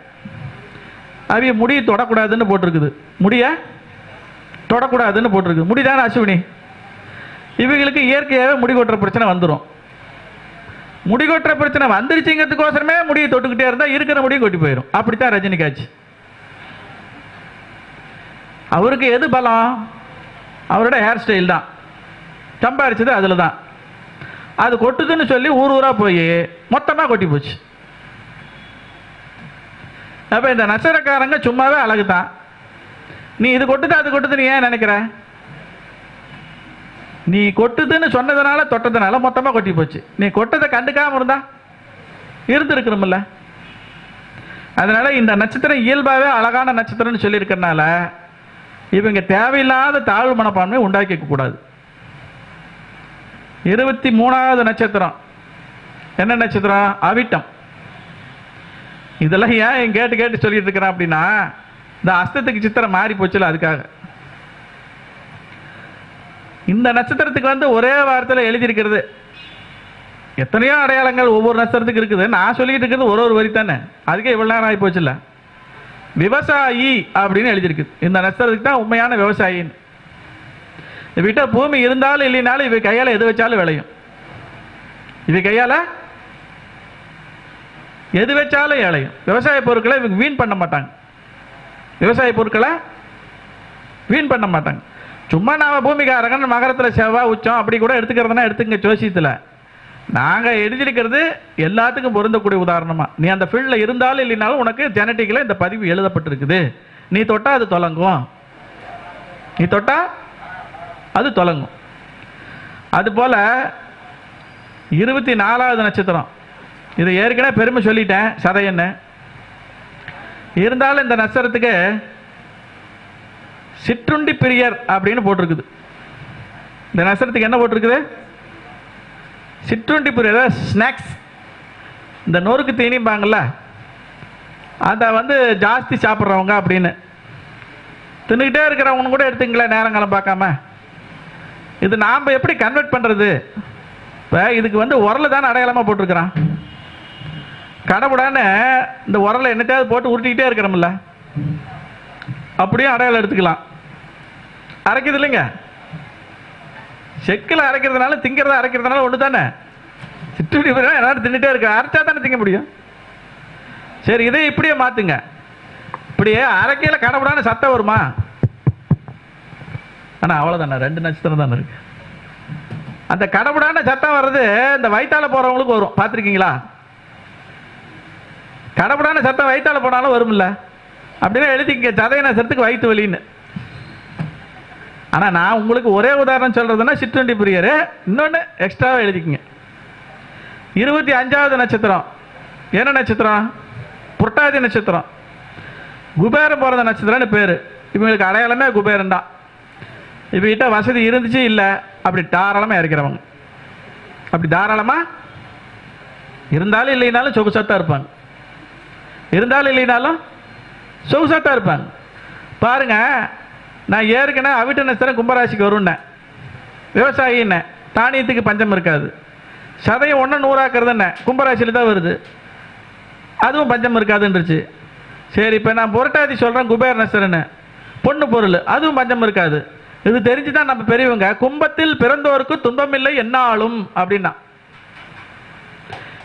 அவங்க முடியை தொடக்கூடாதுன்னு போட்டிருக்குது. முடிய தொடக்கூடாதுன்னு போட்டிருக்கு. முடிதானே அஸ்வினி. இவங்களுக்கு இயற்கையாகவே முடி கொட்டுற பிரச்சனை வந்துடும். முடி கொட்டுற பிரச்சனை வந்துருச்சுங்கிறதுக்கோசரமே முடியை தொட்டுக்கிட்டே இருந்தால் இருக்கிற முடியும் கொட்டி போயிடும். அப்படித்தான் ரஜினிகாட்சி. அவருக்கு எது பலம்? அவரோட ஹேர் ஸ்டைல் தான். சம்பாரிச்சது அதில் தான். அது கொட்டுதுன்னு சொல்லி ஊர் ஊராக போய் மொத்தமாக கொட்டி போச்சு. அப்போ இந்த நட்சத்திரக்காரங்க சும்மாவே அழகு தான். நீ இது கொட்டுது அது கொட்டுது நீ ஏன் நினைக்கிற? நீ கொட்டுதுன்னு சொன்னதுனால தொட்டதுனால மொத்தமாக கொட்டி போச்சு. நீ கொட்டதை கண்டுக்காம இருந்தா இருந்திருக்கணும்ல. அதனால இந்த நட்சத்திரம் இயல்பாகவே அழகான நட்சத்திரம்னு சொல்லியிருக்கிறதுனால இவங்க தேவையில்லாத தாழ்வு மனப்பான்மை உண்டாக்கிக்க கூடாது. 23வது நட்சத்திரம் என்ன நட்சத்திரம்? அவிட்டம். இதெல்லாம் ஏன் கேட்டு கேட்டு சொல்லிட்டு இருக்கிறேன் அப்படின்னா, இந்த அஸ்தத்துக்கு சித்திரம் மாறி போச்சுல, அதுக்காக. இந்த நட்சத்திரத்துக்கு வந்து ஒரே வாரத்தில் எழுதியிருக்கிறது. எத்தனையோ அடையாளங்கள் ஒவ்வொரு நட்சத்திரத்துக்கு இருக்குது. நான் சொல்லிட்டு இருக்கிறது ஒரு வரி தானே, அதுக்கே இவ்வளவு நேரம் ஆகி போச்சுல்ல. விவசாயி அப்படின்னு எழுதியிருக்கு. இந்த நட்சத்திரத்துக்கு தான் உண்மையான விவசாயின்னு. வீட்டை பூமி இருந்தாலும் இல்லைனாலும் இவை கையால் எது வச்சாலும் விளையும். இவை கையால எது வச்சாலும் விளையும். விவசாய பொருட்களை இவங்க வீண் பண்ண மாட்டாங்க. விவசாய பொருட்களை வீண் பண்ண மாட்டாங்க. சும்மா நாம பூமிக்காரங்க மகரத்தில் செவ்வாய் உச்சம் அப்படி கூட எடுத்துக்கிறதுனா எடுத்துங்க. ஜோசியத்தில் நாங்கள் எழுதியிருக்கிறது எல்லாத்துக்கும் பொருந்தக்கூடிய உதாரணமா. நீ அந்த ஃபீல்டில் இருந்தாலும் இல்லைனாலும் உனக்கு ஜெனட்டிக்கில் இந்த பதிவு எழுதப்பட்டிருக்குது. நீ தொட்டா அது தொலங்கும். நீ தொட்டா அது தொலங்கும். அதுபோல 24வது நட்சத்திரம், இது ஏற்கனவே பெருமை சொல்லிட்டேன், சதையன்னு. இருந்தாலும் இந்த நட்சத்திரத்துக்கு சிற்றுண்டி பிரியர் அப்படின்னு போட்டிருக்குது. இந்த நட்சத்திரத்துக்கு என்ன போட்டிருக்குது? சிற்றுண்டி பிரியர், ஸ்நாக்ஸ். இந்த நொறுக்கு தீனிப்பாங்கல்ல, அதை வந்து ஜாஸ்தி சாப்பிட்றவங்க அப்படின்னு. தின்னுக்கிட்டே இருக்கிறவங்க கூட எடுத்துங்களேன், நேரங்காலம் பார்க்காம. இது நாம் எப்படி கன்வெர்ட் பண்ணுறது? இப்போ இதுக்கு வந்து உரலை தானே அடையாளமாக போட்டிருக்கிறான். கடவுடான்னு இந்த உரலை என்னத்தையாவது போட்டு உருட்டிக்கிட்டே இருக்கிறோம்ல, அப்படியும் அடையாளம் எடுத்துக்கலாம். அரைக்கிறது இல்லைங்க, செக்கில் அரைக்கிறதுனால திங்கிறத அரைக்கிறதுனால ஒன்று தானே. சிற்றுண்டி எல்லாரும் தின்னுட்டே இருக்க, அரைச்சா தானே திங்க முடியும். சரி, இதை இப்படியே மாற்றுங்க. இப்படியே அரைக்கையில் கடவுடான சத்தம் வருமா? ஆனால் அவ்வளோதானே, 2 நட்சத்திரம் தானே இருக்கு. அந்த கடவுடான சத்தம் வர்றது இந்த வயிற்றால போகிறவங்களுக்கு வரும், பார்த்துருக்கீங்களா? கடவுடான சத்தம் வயிற்றால போனாலும் வரும்ல. அப்படின்னா எழுதிக்க, சதய நட்சத்திரத்துக்கு வயிற்று வலின்னு. ஆனால் நான் உங்களுக்கு ஒரே உதாரணம் சொல்றதுன்னா சிற்றுண்டி பிரியர். இன்னொன்று எக்ஸ்ட்ராவாக எழுதிக்கிங்க. 25வது நட்சத்திரம் என்ன நட்சத்திரம்? புரட்டாதி நட்சத்திரம். குபேரம் போகிற நட்சத்திரம்னு பேர். இவங்களுக்கு அடையாளமே குபேரன் தான். இவங்கிட்ட வசதி இருந்துச்சு இல்லை, அப்படி தாராளமாக இறக்கிறவங்க. அப்படி தாராளமாக இருந்தாலும் இல்லைனாலும் சொகுசாத்தான் இருப்பாங்க. இருந்தாலும் இல்லைனாலும் சொகுசாத்தான் இருப்பாங்க. பாருங்க, நான் ஏற்கனவே அவிட்ட நட்சத்திரம் கும்பராசிக்கு வரும்னேன், விவசாயின்னேன், தானியத்துக்கு பஞ்சம் இருக்காது. சதையை 1 100ஆக்குறதுன்னே, கும்பராசியில் தான் வருது, அதுவும் பஞ்சம் இருக்காதுன்றுச்சு. சரி, இப்போ நான் புரட்டாதி சொல்கிறேன், குபேர நட்சத்திரன்னு, பொண்ணு பொருள், அதுவும் பஞ்சம் இருக்காது. இது தெரிஞ்சுதான் நம்ம பெரியவங்க கும்பத்தில் பிறந்தோருக்கு துன்பமில்லை என்னாலும் அப்படின்னா.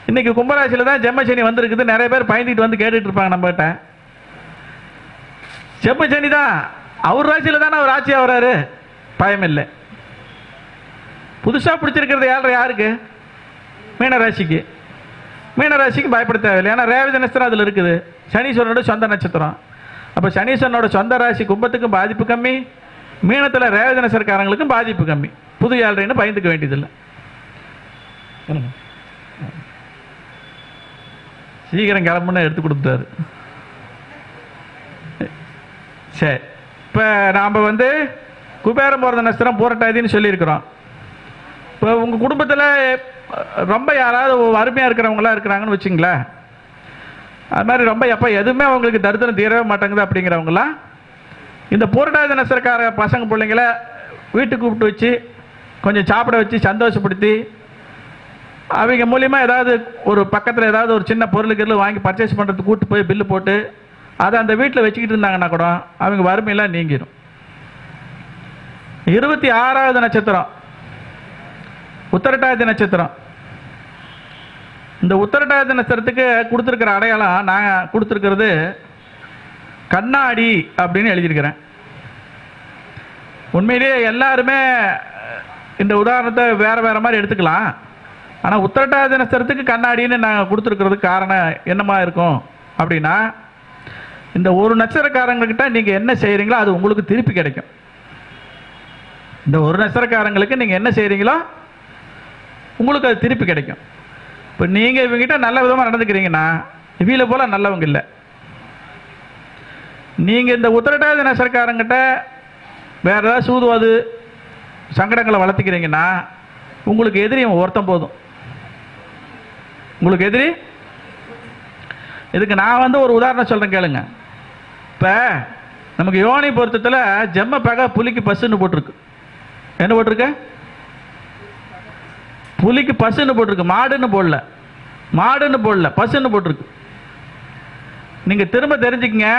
இன்னைக்கு கும்பராசியில் தான் ஜெம்மசனி வந்திருக்குது. நிறைய பேர் பயந்துட்டு வந்து கேட்டுட்டு இருப்பாங்க நம்ம கிட்ட. ஜெம்மசனி தான் அவர் ராசியில் தானே அவர் ஆட்சி ஆகிறாரு, பயம் இல்லை. புதுசாக பிடிச்சிருக்கிறது யாருக்கு? மீனராசிக்கு. மீனராசிக்கு பயப்பட தேவையில்லை. ஏன்னா ரேவதி நட்சத்திரம் அதில் இருக்குது, சனீஸ்வரனோட சொந்த நட்சத்திரம். அப்போ சனீஸ்வரனோட சொந்த ராசி கும்பத்துக்கும் பாதிப்பு கம்மி, மீனத்தில் ரேவதி நட்சத்திரக்காரங்களுக்கும் பாதிப்பு கம்மி. புது ஏழ்றைன்னு பயந்துக்க வேண்டியதில்லை. சீக்கிரம் கிளம்புன்னு எடுத்து கொடுத்தாரு. சரி, இப்போ நாம் வந்து குபேரம் போகிற நட்சத்திரம் புரட்டாதின்னு சொல்லியிருக்கிறோம். இப்போ உங்கள் குடும்பத்தில் ரொம்ப யாராவது வறுமையாக இருக்கிறவங்களாம் இருக்கிறாங்கன்னு வச்சுங்களேன், அது மாதிரி ரொம்ப எப்போ எதுவுமே அவங்களுக்கு தரித்திரம் தீரவே மாட்டேங்குது அப்படிங்கிறவங்களாம் இந்த புரட்டாதி நட்சத்திரக்கார பசங்க பிள்ளைங்களை வீட்டுக்கு கூப்பிட்டு வச்சு கொஞ்சம் சாப்பிட வச்சு சந்தோஷப்படுத்தி அவங்க மூலிமா ஏதாவது ஒரு பக்கத்தில் ஏதாவது ஒரு சின்ன பொருளுக்கு வாங்கி பர்ச்சேஸ் பண்ணுறதுக்கு கூப்பிட்டு போய் பில்லு போட்டு அதை அந்த வீட்டில் வச்சுக்கிட்டு இருந்தாங்கன்னா கூட அவங்க வறுமையெல்லாம் நீங்கிடும். 26வது நட்சத்திரம் உத்திரட்டாதி நட்சத்திரம். இந்த உத்திரட்டாதி நட்சத்திரத்துக்கு கொடுத்துருக்கிற அடையாளம் நான் கொடுத்துருக்கிறது கண்ணாடி அப்படின்னு எழுதியிருக்கிறேன். உண்மையிலேயே எல்லாருமே இந்த உதாரணத்தை வேற வேற மாதிரி எடுத்துக்கலாம். ஆனால் உத்திரட்டாதி நட்சத்திரத்துக்கு கண்ணாடின்னு நாங்கள் கொடுத்துருக்கிறதுக்கு காரணம் என்னமா இருக்கும் அப்படின்னா, இந்த ஒரு நட்சத்திரக்காரங்கக்கிட்ட நீங்கள் என்ன செய்கிறீங்களோ அது உங்களுக்கு திருப்பி கிடைக்கும். இந்த ஒரு நட்சத்திரக்காரங்களுக்கு நீங்கள் என்ன செய்கிறீங்களோ உங்களுக்கு அது திருப்பி கிடைக்கும். இப்போ நீங்கள் இவங்ககிட்ட நல்ல விதமாக நடந்துக்கிறீங்கன்னா இவங்கள போல நல்லவங்க இல்லை. நீங்கள் இந்த உத்திரட்டாதி நட்சத்திரக்காரங்கிட்ட வேற ஏதாவது சூதுவாது சங்கடங்களை வளர்த்துக்கிறீங்கன்னா உங்களுக்கு எதிரி ஒருத்தம் போதும். உங்களுக்கு எதிரி. இதுக்கு நான் வந்து ஒரு உதாரணம் சொல்றேன் கேளுங்க. இப்ப நமக்கு யோனி பொருத்தத்தில் ஜெம்ம பகை புலிக்கு பசுன்னு போட்டிருக்கு. என்ன போட்டிருக்கு? புலிக்கு பசுன்னு போட்டிருக்கு, மாடுன்னு போடல. மாடுன்னு போடல, பசுன்னு போட்டிருக்கு. நீங்க திரும்ப தெரிஞ்சுக்கங்க,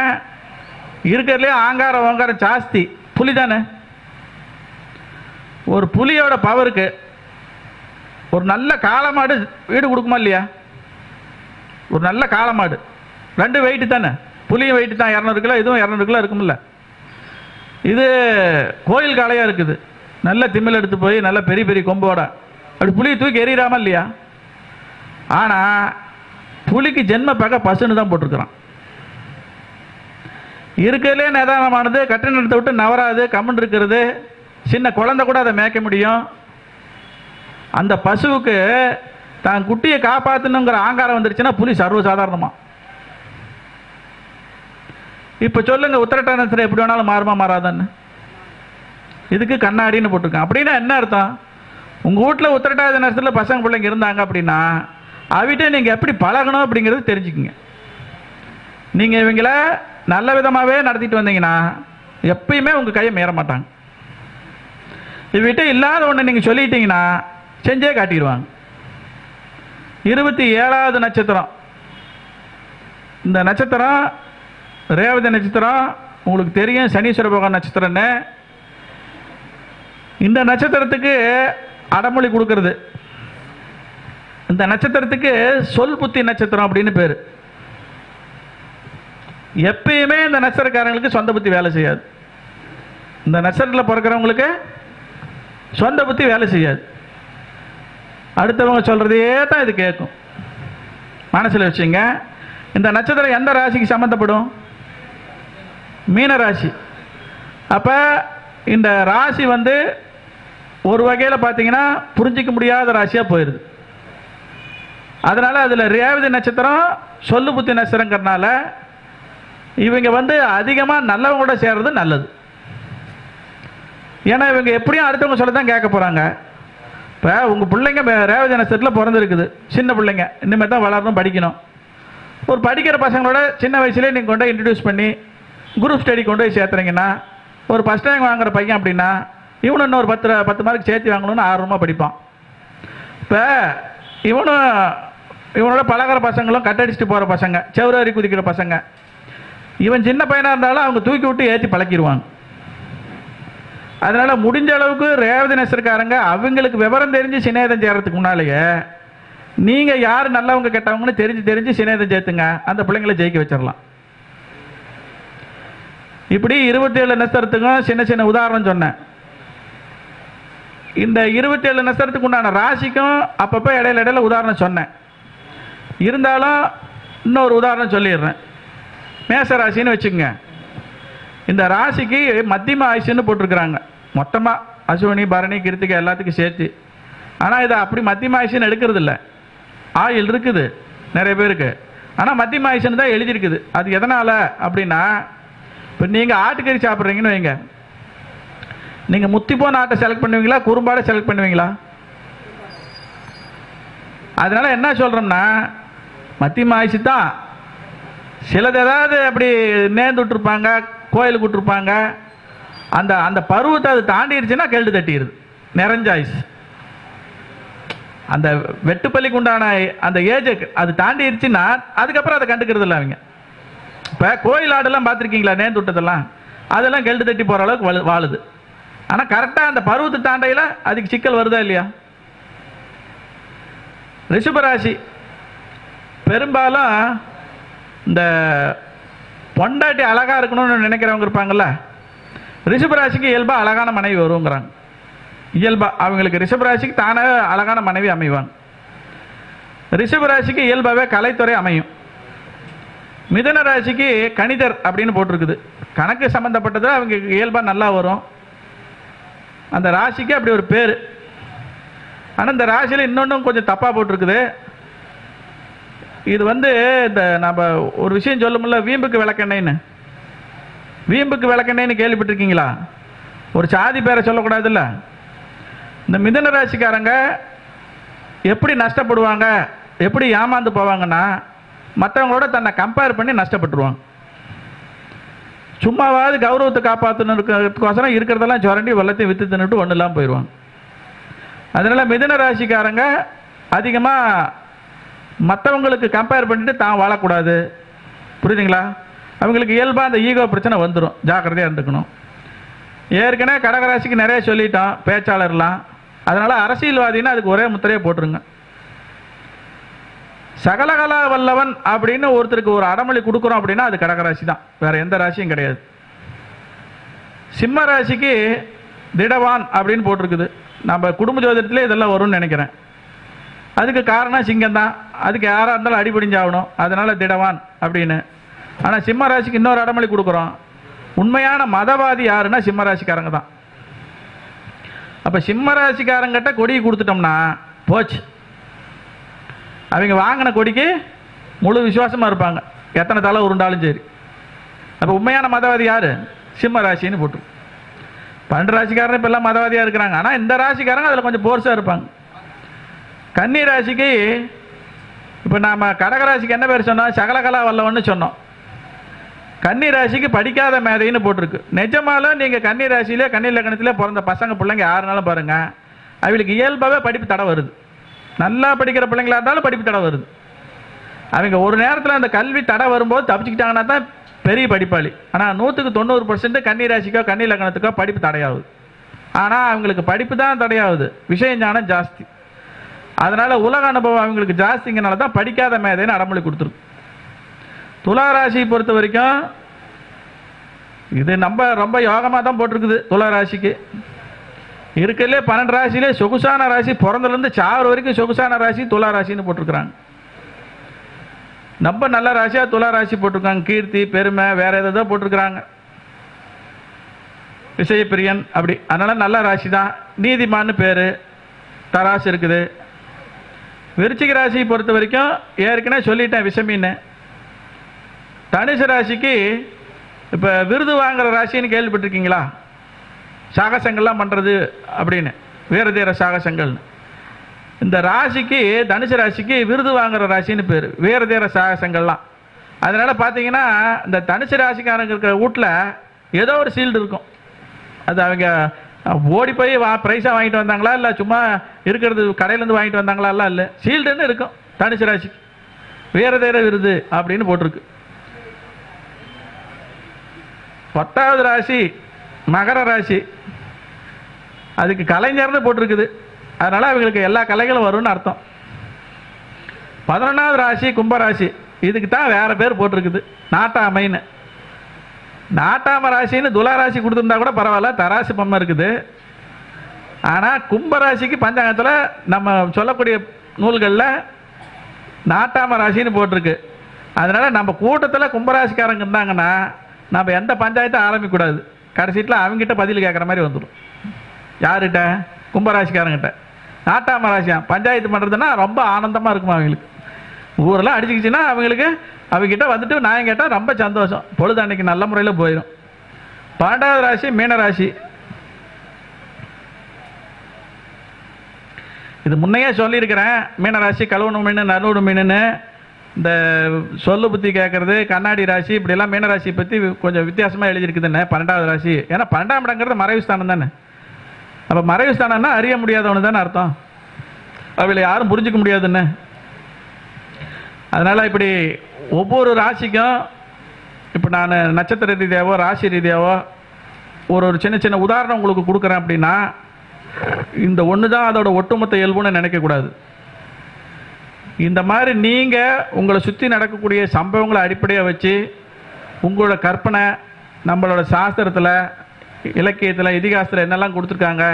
இருக்கிறதுலே ஆங்காரம் ஓங்காரம் ஜாஸ்தி புலி தானே. ஒரு புலியோட பவருக்கு ஒரு நல்ல காளமாடு வீடு கொடுக்குமா இல்லையா? ஒரு நல்ல காளமாடு 2 வெயிட்டு தானே. புலியும் வெயிட்டு தான் 200 கிலோ, இதுவும் 200 கிலோ இருக்குமில்ல. இது கோயில் காளையாக இருக்குது, நல்ல திமிழ் எடுத்து போய் நல்ல பெரிய பெரிய கொம்போட அப்படி புலியை தூக்கி எறிகிறாமா இல்லையா? ஆனால் புலிக்கு ஜென்ம பகை பசுன்னு தான் போட்டிருக்கிறான். இருக்கிறதுலே நிதானமானது, கட்டினத்தை விட்டு நவராது, கம்மன் இருக்கிறது, சின்ன குழந்தை கூட அதை மேய்க்க முடியும். அந்த பசுவுக்கு தான் குட்டியை காப்பாற்றணுங்கிற ஆங்காரம் வந்துருச்சுன்னா புலி சர்வசாதாரணமா. இப்போ சொல்லுங்க, உத்திரட்டாதி நட்சத்திரம் எப்படி வேணாலும் மாறுமா மாறாதான்னு? இதுக்கு கண்ணாடின்னு போட்டிருக்கேன். அப்படின்னா என்ன அர்த்தம்? உங்கள் வீட்டில் உத்திரட்டாதி நட்சத்திரத்தில் பசங்க பிள்ளைங்க இருந்தாங்க அப்படின்னா அவிட்ட நீங்கள் எப்படி பழகணும் அப்படிங்கிறது தெரிஞ்சுக்குங்க. நீங்கள் இவங்கள நல்ல விதமாகவே நடத்திட்டு வந்தீங்கன்னா எப்பயுமே உங்கள் கையை மீற மாட்டாங்க. இவகிட்ட இல்லாத ஒன்று நீங்கள் சொல்லிட்டீங்கன்னா செஞ்சே காட்டிடுவாங்க. 27வது நட்சத்திரம். இந்த நட்சத்திரம் ரேவதி நட்சத்திரம். உங்களுக்கு தெரியும் சனீஸ்வர பகவான் நட்சத்திரம்னு. இந்த நட்சத்திரத்துக்கு அடமொழி கொடுக்கறது. இந்த நட்சத்திரத்துக்கு சொல் புத்தி நட்சத்திரம் அப்படின்னு பேரு. எப்பயுமே இந்த நட்சத்திரக்காரங்களுக்கு சொந்த புத்தி வேலை செய்யாது. இந்த நட்சத்திரத்தில் பிறக்கிறவங்களுக்கு சொந்த புத்தி வேலை செய்யாது. அடுத்தவங்க சொல்றதையே தான் இது கேட்கும். மனசில் வச்சுங்க. இந்த நட்சத்திரம் எந்த ராசிக்கு சம்பந்தப்படும்? மீன ராசி. அப்ப இந்த ராசி வந்து ஒரு வகையில் பார்த்தீங்கன்னா புரிஞ்சிக்க முடியாத ராசியாக போயிடுது. அதனால அதில் ரேவதி நட்சத்திரம் சொல்லு புத்தி நட்சத்திரங்கிறதுனால இவங்க வந்து அதிகமாக நல்லவங்களோட சேர்றது நல்லது. ஏன்னா இவங்க எப்படியும் அடுத்தவங்க சொல்ல தான் கேட்க போகிறாங்க. இப்போ உங்கள் பிள்ளைங்க ரேவதி நட்சத்திரத்தில் பிறந்திருக்குது, சின்ன பிள்ளைங்க, இனிமேல் தான் வளரணும், படிக்கணும். ஒரு படிக்கிற பசங்களோட சின்ன வயசுலேயே நீங்கள் கொண்டு போய் இன்ட்ரடியூஸ் பண்ணி குரூப் ஸ்டடி கொண்டு போய் சேர்த்துறீங்கன்னா, ஒரு ஃபஸ்ட் ரேங்க் வாங்குற பையன் அப்படின்னா இவனு இன்னும் ஒரு 10 மார்க் சேர்த்து வாங்கணும்னு ஆர்வமாக படிப்பான். இப்போ இவனோட பழகிற பசங்களும் கட்டடிச்சுட்டு போகிற பசங்க, செவரேறி குதிக்கிற பசங்க, இவன் சின்ன பையனாக இருந்தாலும் அவங்க தூக்கி விட்டு ஏற்றி பழக்கிடுவாங்க. அதனால முடிஞ்ச அளவுக்கு ரேவதி நட்சத்திரக்காரங்க அவங்களுக்கு விவரம் தெரிஞ்சு சிநேதம் சேர்றதுக்கு முன்னாலேயே நீங்கள் யார் நல்லவங்க கெட்டவங்கன்னு தெரிஞ்சு சிநேதம் சேர்த்துங்க, அந்த பிள்ளைங்களை ஜெயிக்க வச்சிடலாம். இப்படி 27 நட்சத்திரத்துக்கும் சின்ன சின்ன உதாரணம் சொன்னேன். இந்த 27 நட்சத்திரத்துக்கு உண்டான ராசிக்கும் அப்பப்போ இடையில உதாரணம் சொன்னேன். இருந்தாலும் இன்னொரு உதாரணம் சொல்லிடுறேன். மேச ராசின்னு வச்சுக்கோங்க. இந்த ராசிக்கு மத்தியம ஆயுசுன்னு போட்டிருக்கிறாங்க. மொத்தமாக அசுவனி பரணி கிருத்திகை எல்லாத்துக்கும் சேர்த்து. ஆனால் இதை அப்படி மத்தியம ஆயுசுன்னு எடுக்கிறது இல்லை. ஆயுள் இருக்குது நிறைய பேருக்கு, ஆனால் மத்தியம ஆயுசுன்னு தான் எழுதியிருக்குது. அது எதனால் அப்படின்னா, இப்போ நீங்கள் ஆட்டுக்கறி சாப்பிட்றீங்கன்னு வைங்க, நீங்கள் முத்தி போன ஆட்டை செலக்ட் பண்ணுவீங்களா, குறும்பாடை செலக்ட் பண்ணுவீங்களா? அதனால என்ன சொல்கிறோம்னா, மத்தியம ஆயுசு தான். சிலது ஏதாவது அப்படி நேர்ந்து விட்டுருப்பாங்க, கோயிலுக்கு விட்டுருப்பாங்க, அந்த அந்த பருவத்தை அது தாண்டிடுச்சுன்னா கெல்டு தட்டிடுது, நிறைஞ்ச ஆயுசு. அந்த வெட்டுப்பள்ளிக்கு உண்டான அந்த ஏஜ் அது தாண்டிடுச்சுன்னா அதுக்கப்புறம் அதை கண்டுக்கிறது இல்லை அவங்க. இப்போ கோயில் ஆடெல்லாம் பார்த்துருக்கீங்களா, நேர்ந்து விட்டதெல்லாம், அதெல்லாம் கெல்டு தட்டி போகிற அளவுக்கு வாழுது. ஆனால் கரெக்டாக அந்த பருவத்தை தாண்டையில் அதுக்கு சிக்கல் வருதா இல்லையா? ரிஷபராசி பெரும்பாலும் இந்த பொண்டாட்டி அழகாக இருக்கணும்னு நினைக்கிறவங்க இருப்பாங்கல்ல, ரிஷபராசிக்கு இயல்பாக அழகான மனைவி வருங்கிறாங்க. இயல்பாக அவங்களுக்கு ரிஷபராசிக்கு தானே அழகான மனைவி அமைவாங்க. ரிஷபராசிக்கு இயல்பாகவே கலைத்துறை அமையும். மிதுன ராசிக்கு கணிதர் அப்படின்னு போட்டிருக்குது. கணக்கு சம்பந்தப்பட்டது அவங்க இயல்பாக நல்லா வரும். அந்த ராசிக்கு அப்படி ஒரு பேர். ஆனால் இந்த ராசியில் இன்னொன்றும் கொஞ்சம் தப்பாக போட்டிருக்குது. இது வந்து இந்த நம்ம ஒரு விஷயம் சொல்லுமில்ல, வீம்புக்கு விளக்கெண்ணெய்ன்னு. வீம்புக்கு விளக்கெண்ணெய்ன்னு கேள்விப்பட்டிருக்கீங்களா? ஒரு சாதி பேரை சொல்லக்கூடாதுல்ல. இந்த மிதுன ராசிக்காரங்க எப்படி நஷ்டப்படுவாங்க எப்படி ஏமாந்து போவாங்கன்னா, மற்றவங்களோட தன்னை கம்பேர் பண்ணி நஷ்டப்பட்டுருவாங்க. சும்மாவாவது கௌரவத்தை காப்பாற்றணுக்கோசரம் இருக்கிறதெல்லாம் சுரண்டி வெள்ளத்தையும் விற்று தின்னுட்டு ஒன்றும் இல்லாமல் போயிடுவாங்க. அதனால் மிதுன ராசிக்காரங்க அதிகமாக மற்றவங்களுக்கு கம்பேர் பண்ணிட்டு தான் வாழக்கூடாது. புரியுதுங்களா? அவங்களுக்கு இயல்பாக அந்த ஈகோ பிரச்சனை வந்துடும். ஜாக்கிரதையாக இருந்துக்கணும். ஏற்கனவே கடகராசிக்கு நிறைய சொல்லிட்டோம் பேச்சாளர்லாம். அதனால் அரசியல்வாதின்னா அதுக்கு ஒரே முத்திரையை போட்டுருங்க. சகலகலா வல்லவன் அப்படின்னு ஒருத்தருக்கு ஒரு அடமொழி கொடுக்குறோம் அப்படின்னா அது கடகராசி தான், வேற எந்த ராசியும் கிடையாது. சிம்ம ராசிக்கு திடவான் அப்படின்னு போட்டிருக்குது. நம்ம குடும்ப ஜோதிடத்திலே இதெல்லாம் வரும்னு நினைக்கிறேன். அதுக்கு காரணம் சிங்கம் தான். அதுக்கு யாராக இருந்தாலும் அடிபடிஞ்சாகணும், அதனால திடவான் அப்படின்னு. ஆனால் சிம்ம ராசிக்கு இன்னொரு அடமொழி கொடுக்குறோம். உண்மையான மதவாதி யாருன்னா சிம்ம ராசிக்காரங்க தான். அப்போ சிம்ம ராசிக்காரங்கிட்ட கொடியை கொடுத்துட்டோம்னா போச்சு. அவங்க வாங்கின கொடிக்கு முழு விசுவாசமாக இருப்பாங்க, எத்தனை தலை உருண்டாலும் சரி. அப்போ உண்மையான மதவாதி யார்? சிம்ம ராசின்னு போட்டு. 12 ராசிக்காரன் இப்போ எல்லாம் மதவாதியாக இருக்கிறாங்க. ஆனால் இந்த ராசிக்காரங்க அதில் கொஞ்சம் போர்ஸாக இருப்பாங்க. கன்னி ராசிக்கு இப்போ நாம் கடகராசிக்கு என்ன பேர் சொன்னோம்? சகலகலா வல்லவன்னு சொன்னோம். கன்னி ராசிக்கு படிக்காத மேதைன்னு போட்டிருக்கு. நிஜமாலும் நீங்கள் கன்னி ராசியிலே கன்னி லக்னத்திலே பிறந்த பசங்க பிள்ளைங்க யாருனாலும் பாருங்கள், அவங்களுக்கு இயல்பாகவே படிப்பு தடை வருது. நல்லா படிக்கிற பிள்ளைங்களா இருந்தாலும் படிப்பு தடை வருது. அவங்க ஒரு நேரத்தில் அந்த கல்வி தடை வரும்போது தப்பிச்சுக்கிட்டாங்கன்னா தான் பெரிய படிப்பாளி. ஆனால் 100% கன்னி ராசிக்கோ கன்னி லக்னத்துக்கோ படிப்பு தடையாகுது. ஆனால் அவங்களுக்கு படிப்பு தான் தடையாகுது, விஷய ஞானம் ஜாஸ்தி. அதனால் உலக அனுபவம் அவங்களுக்கு ஜாஸ்திங்கனால தான் படிக்காத மேதைன்னு அடமொழி கொடுத்துருக்கு. துலா ராசியை பொறுத்த வரைக்கும் இது நம்ம ரொம்ப யோகமாக தான் போட்டிருக்குது. துலா ராசிக்கு இருக்கிறதுலே 12 ராசியிலே சொகுசான ராசி, பிறந்தலேருந்து சாவர வரைக்கும் சொகுசான ராசி துலா ராசின்னு போட்டிருக்கிறாங்க. ரொம்ப நல்ல ராசியாக துலா ராசி போட்டிருக்காங்க. கீர்த்தி, பெருமை, வேற ஏதோ போட்டிருக்கிறாங்க, விசயப்பிரியன் அப்படி. அதனால நல்ல ராசி தான். நீதிமான்னு பேர், தராசு இருக்குது. விருச்சிக ராசியை பொறுத்த வரைக்கும் ஏற்கனவே சொல்லிட்டேன் விஷமீன்னு. தனுசு ராசிக்கு இப்போ விருது வாங்குற ராசின்னு கேள்விப்பட்டிருக்கீங்களா? சாகசங்கள்லாம் பண்ணுறது அப்படின்னு, வீரதீர சாகசங்கள்னு. இந்த ராசிக்கு தனுசு ராசிக்கு விருது வாங்குற ராசின்னு பேர், வீரதீர சாகசங்கள்லாம். அதனால் பார்த்தீங்கன்னா இந்த தனுசு ராசிக்காரங்க இருக்கிற வீட்டில் ஏதோ ஒரு சீல்டு இருக்கும். அது அவங்க ஓடி போய் ப்ரைஸாக வாங்கிட்டு வந்தாங்களா, இல்லை சும்மா இருக்கிறது கடையிலேருந்து வாங்கிட்டு வந்தாங்களா, எல்லாம் இல்லை, சீல்டுன்னு இருக்கும் தனுசு ராசிக்கு. வீரதீர விருது அப்படின்னு போட்டிருக்கு. 10வது ராசி மகர ராசி, அதுக்கு கலைஞர்னு போட்டிருக்குது. அதனால் அவங்களுக்கு எல்லா கலைகளும் வரும்னு அர்த்தம். 11வது ராசி கும்பராசி, இதுக்கு தான் வேற பேர் போட்டிருக்குது, நாட்டாமைன்னு. நாட்டாம ராசின்னு துலா ராசி கொடுத்துருந்தா கூட பரவாயில்ல, தராசு பொம்மை இருக்குது. ஆனால் கும்பராசிக்கு பஞ்சாங்கத்தில் நம்ம சொல்லக்கூடிய நூல்களில் நாட்டாம ராசின்னு போட்டிருக்கு. அதனால் நம்ம கூட்டத்தில் கும்பராசிக்காரங்க இருந்தாங்கன்னா நம்ம எந்த பஞ்சாயத்தை ஆரம்பிக்கக்கூடாது. கடைசியில் அவங்ககிட்ட பதில் கேட்குற மாதிரி வந்துடும். யார்கிட்ட? கும்பராசிக்காரங்கிட்ட. நாட்டாம ராசியா பஞ்சாயத்து பண்ணுறதுன்னா ரொம்ப ஆனந்தமாக இருக்குமா அவங்களுக்கு. ஊரெல்லாம் அடிச்சுக்கிச்சுன்னா அவங்களுக்கு அவங்ககிட்ட வந்துட்டு நான் கேட்டால் ரொம்ப சந்தோஷம், பொழுது அன்னைக்கு நல்ல முறையில் போயிடும். 12வது ராசி மீனராசி. இது முன்னையே சொல்லியிருக்கிறேன். மீனராசி கழுவணும் மீன், நறுவணும் மீனுன்னு. இந்த சொல்லு புத்தி கேட்கறது, கண்ணாடி ராசி, இப்படியெல்லாம் மீனராசி பற்றி கொஞ்சம் வித்தியாசமாக எழுதியிருக்குதுன்னு. 12வது ராசி, ஏன்னா 12ஆம் இடங்கிறது மறைவு ஸ்தானம் தானே. அப்போ மறைவு ஸ்தானம்னா அறிய முடியாதவனு தானே அர்த்தம். அவளை யாரும் புரிஞ்சிக்க முடியாதுன்னு. அதனால் இப்படி ஒவ்வொரு ராசிக்கும் இப்போ நான் நட்சத்திர ரீதியாவோ ராசி ரீதியாவோ ஒரு சின்ன சின்ன உதாரணம் உங்களுக்கு கொடுக்குறேன். அப்படின்னா இந்த ஒன்று தான் அதோட ஒட்டுமொத்த இயல்புன்னு நினைக்கக்கூடாது. இந்த மாதிரி நீங்கள் உங்களை சுற்றி நடக்கக்கூடிய சம்பவங்களை அடிப்படையாக வச்சு உங்களோட கற்பனை, நம்மளோட சாஸ்திரத்தில், இலக்கியத்தில், இதிகாசத்தில் என்னெல்லாம் கொடுத்துருக்காங்க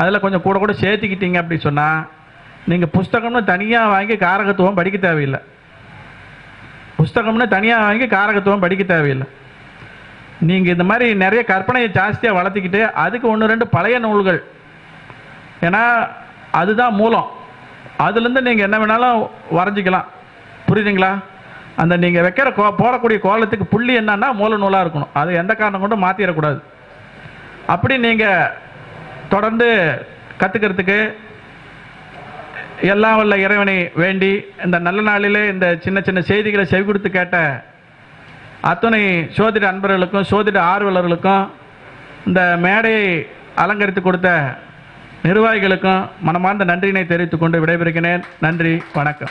அதில் கொஞ்சம் கூட கூட சேர்த்துக்கிட்டீங்க அப்படி சொன்னால் நீங்கள் புஸ்தகம்னு தனியாக வாங்கி காரகத்துவம் படிக்க தேவையில்லை. புஸ்தகம்னு தனியாக வாங்கி காரகத்துவம் படிக்க தேவையில்லை. நீங்கள் இந்த மாதிரி நிறைய கற்பனையை ஜாஸ்தியாக வளர்த்திக்கிட்டு அதுக்கு 1-2 பழைய நூல்கள், ஏன்னா அதுதான் மூலம், அதுலேருந்து நீங்கள் என்ன வேணாலும் வரைஞ்சிக்கலாம். புரியுதுங்களா? அந்த நீங்கள் வைக்கிற போடக்கூடிய கோலத்துக்கு புள்ளி என்னன்னா மூல நூலாக இருக்கணும். அது எந்த காரணம் கொண்டு மாற்றிடக்கூடாது. அப்படி நீங்கள் தொடர்ந்து கற்றுக்கிறதுக்கு எல்லாம் வல்ல இறைவனை வேண்டி இந்த நல்ல நாளிலே இந்த சின்ன சின்ன செய்திகளை செவி கொடுத்து கேட்ட அத்துணை சோதிட அன்பர்களுக்கும் சோதிட ஆர்வலர்களுக்கும் இந்த மேடையை அலங்கரித்து கொடுத்த நிர்வாகிகளுக்கும் மனமார்ந்த நன்றியினை தெரிவித்துக் கொண்டு விடைபெறுகிறேன். நன்றி, வணக்கம்.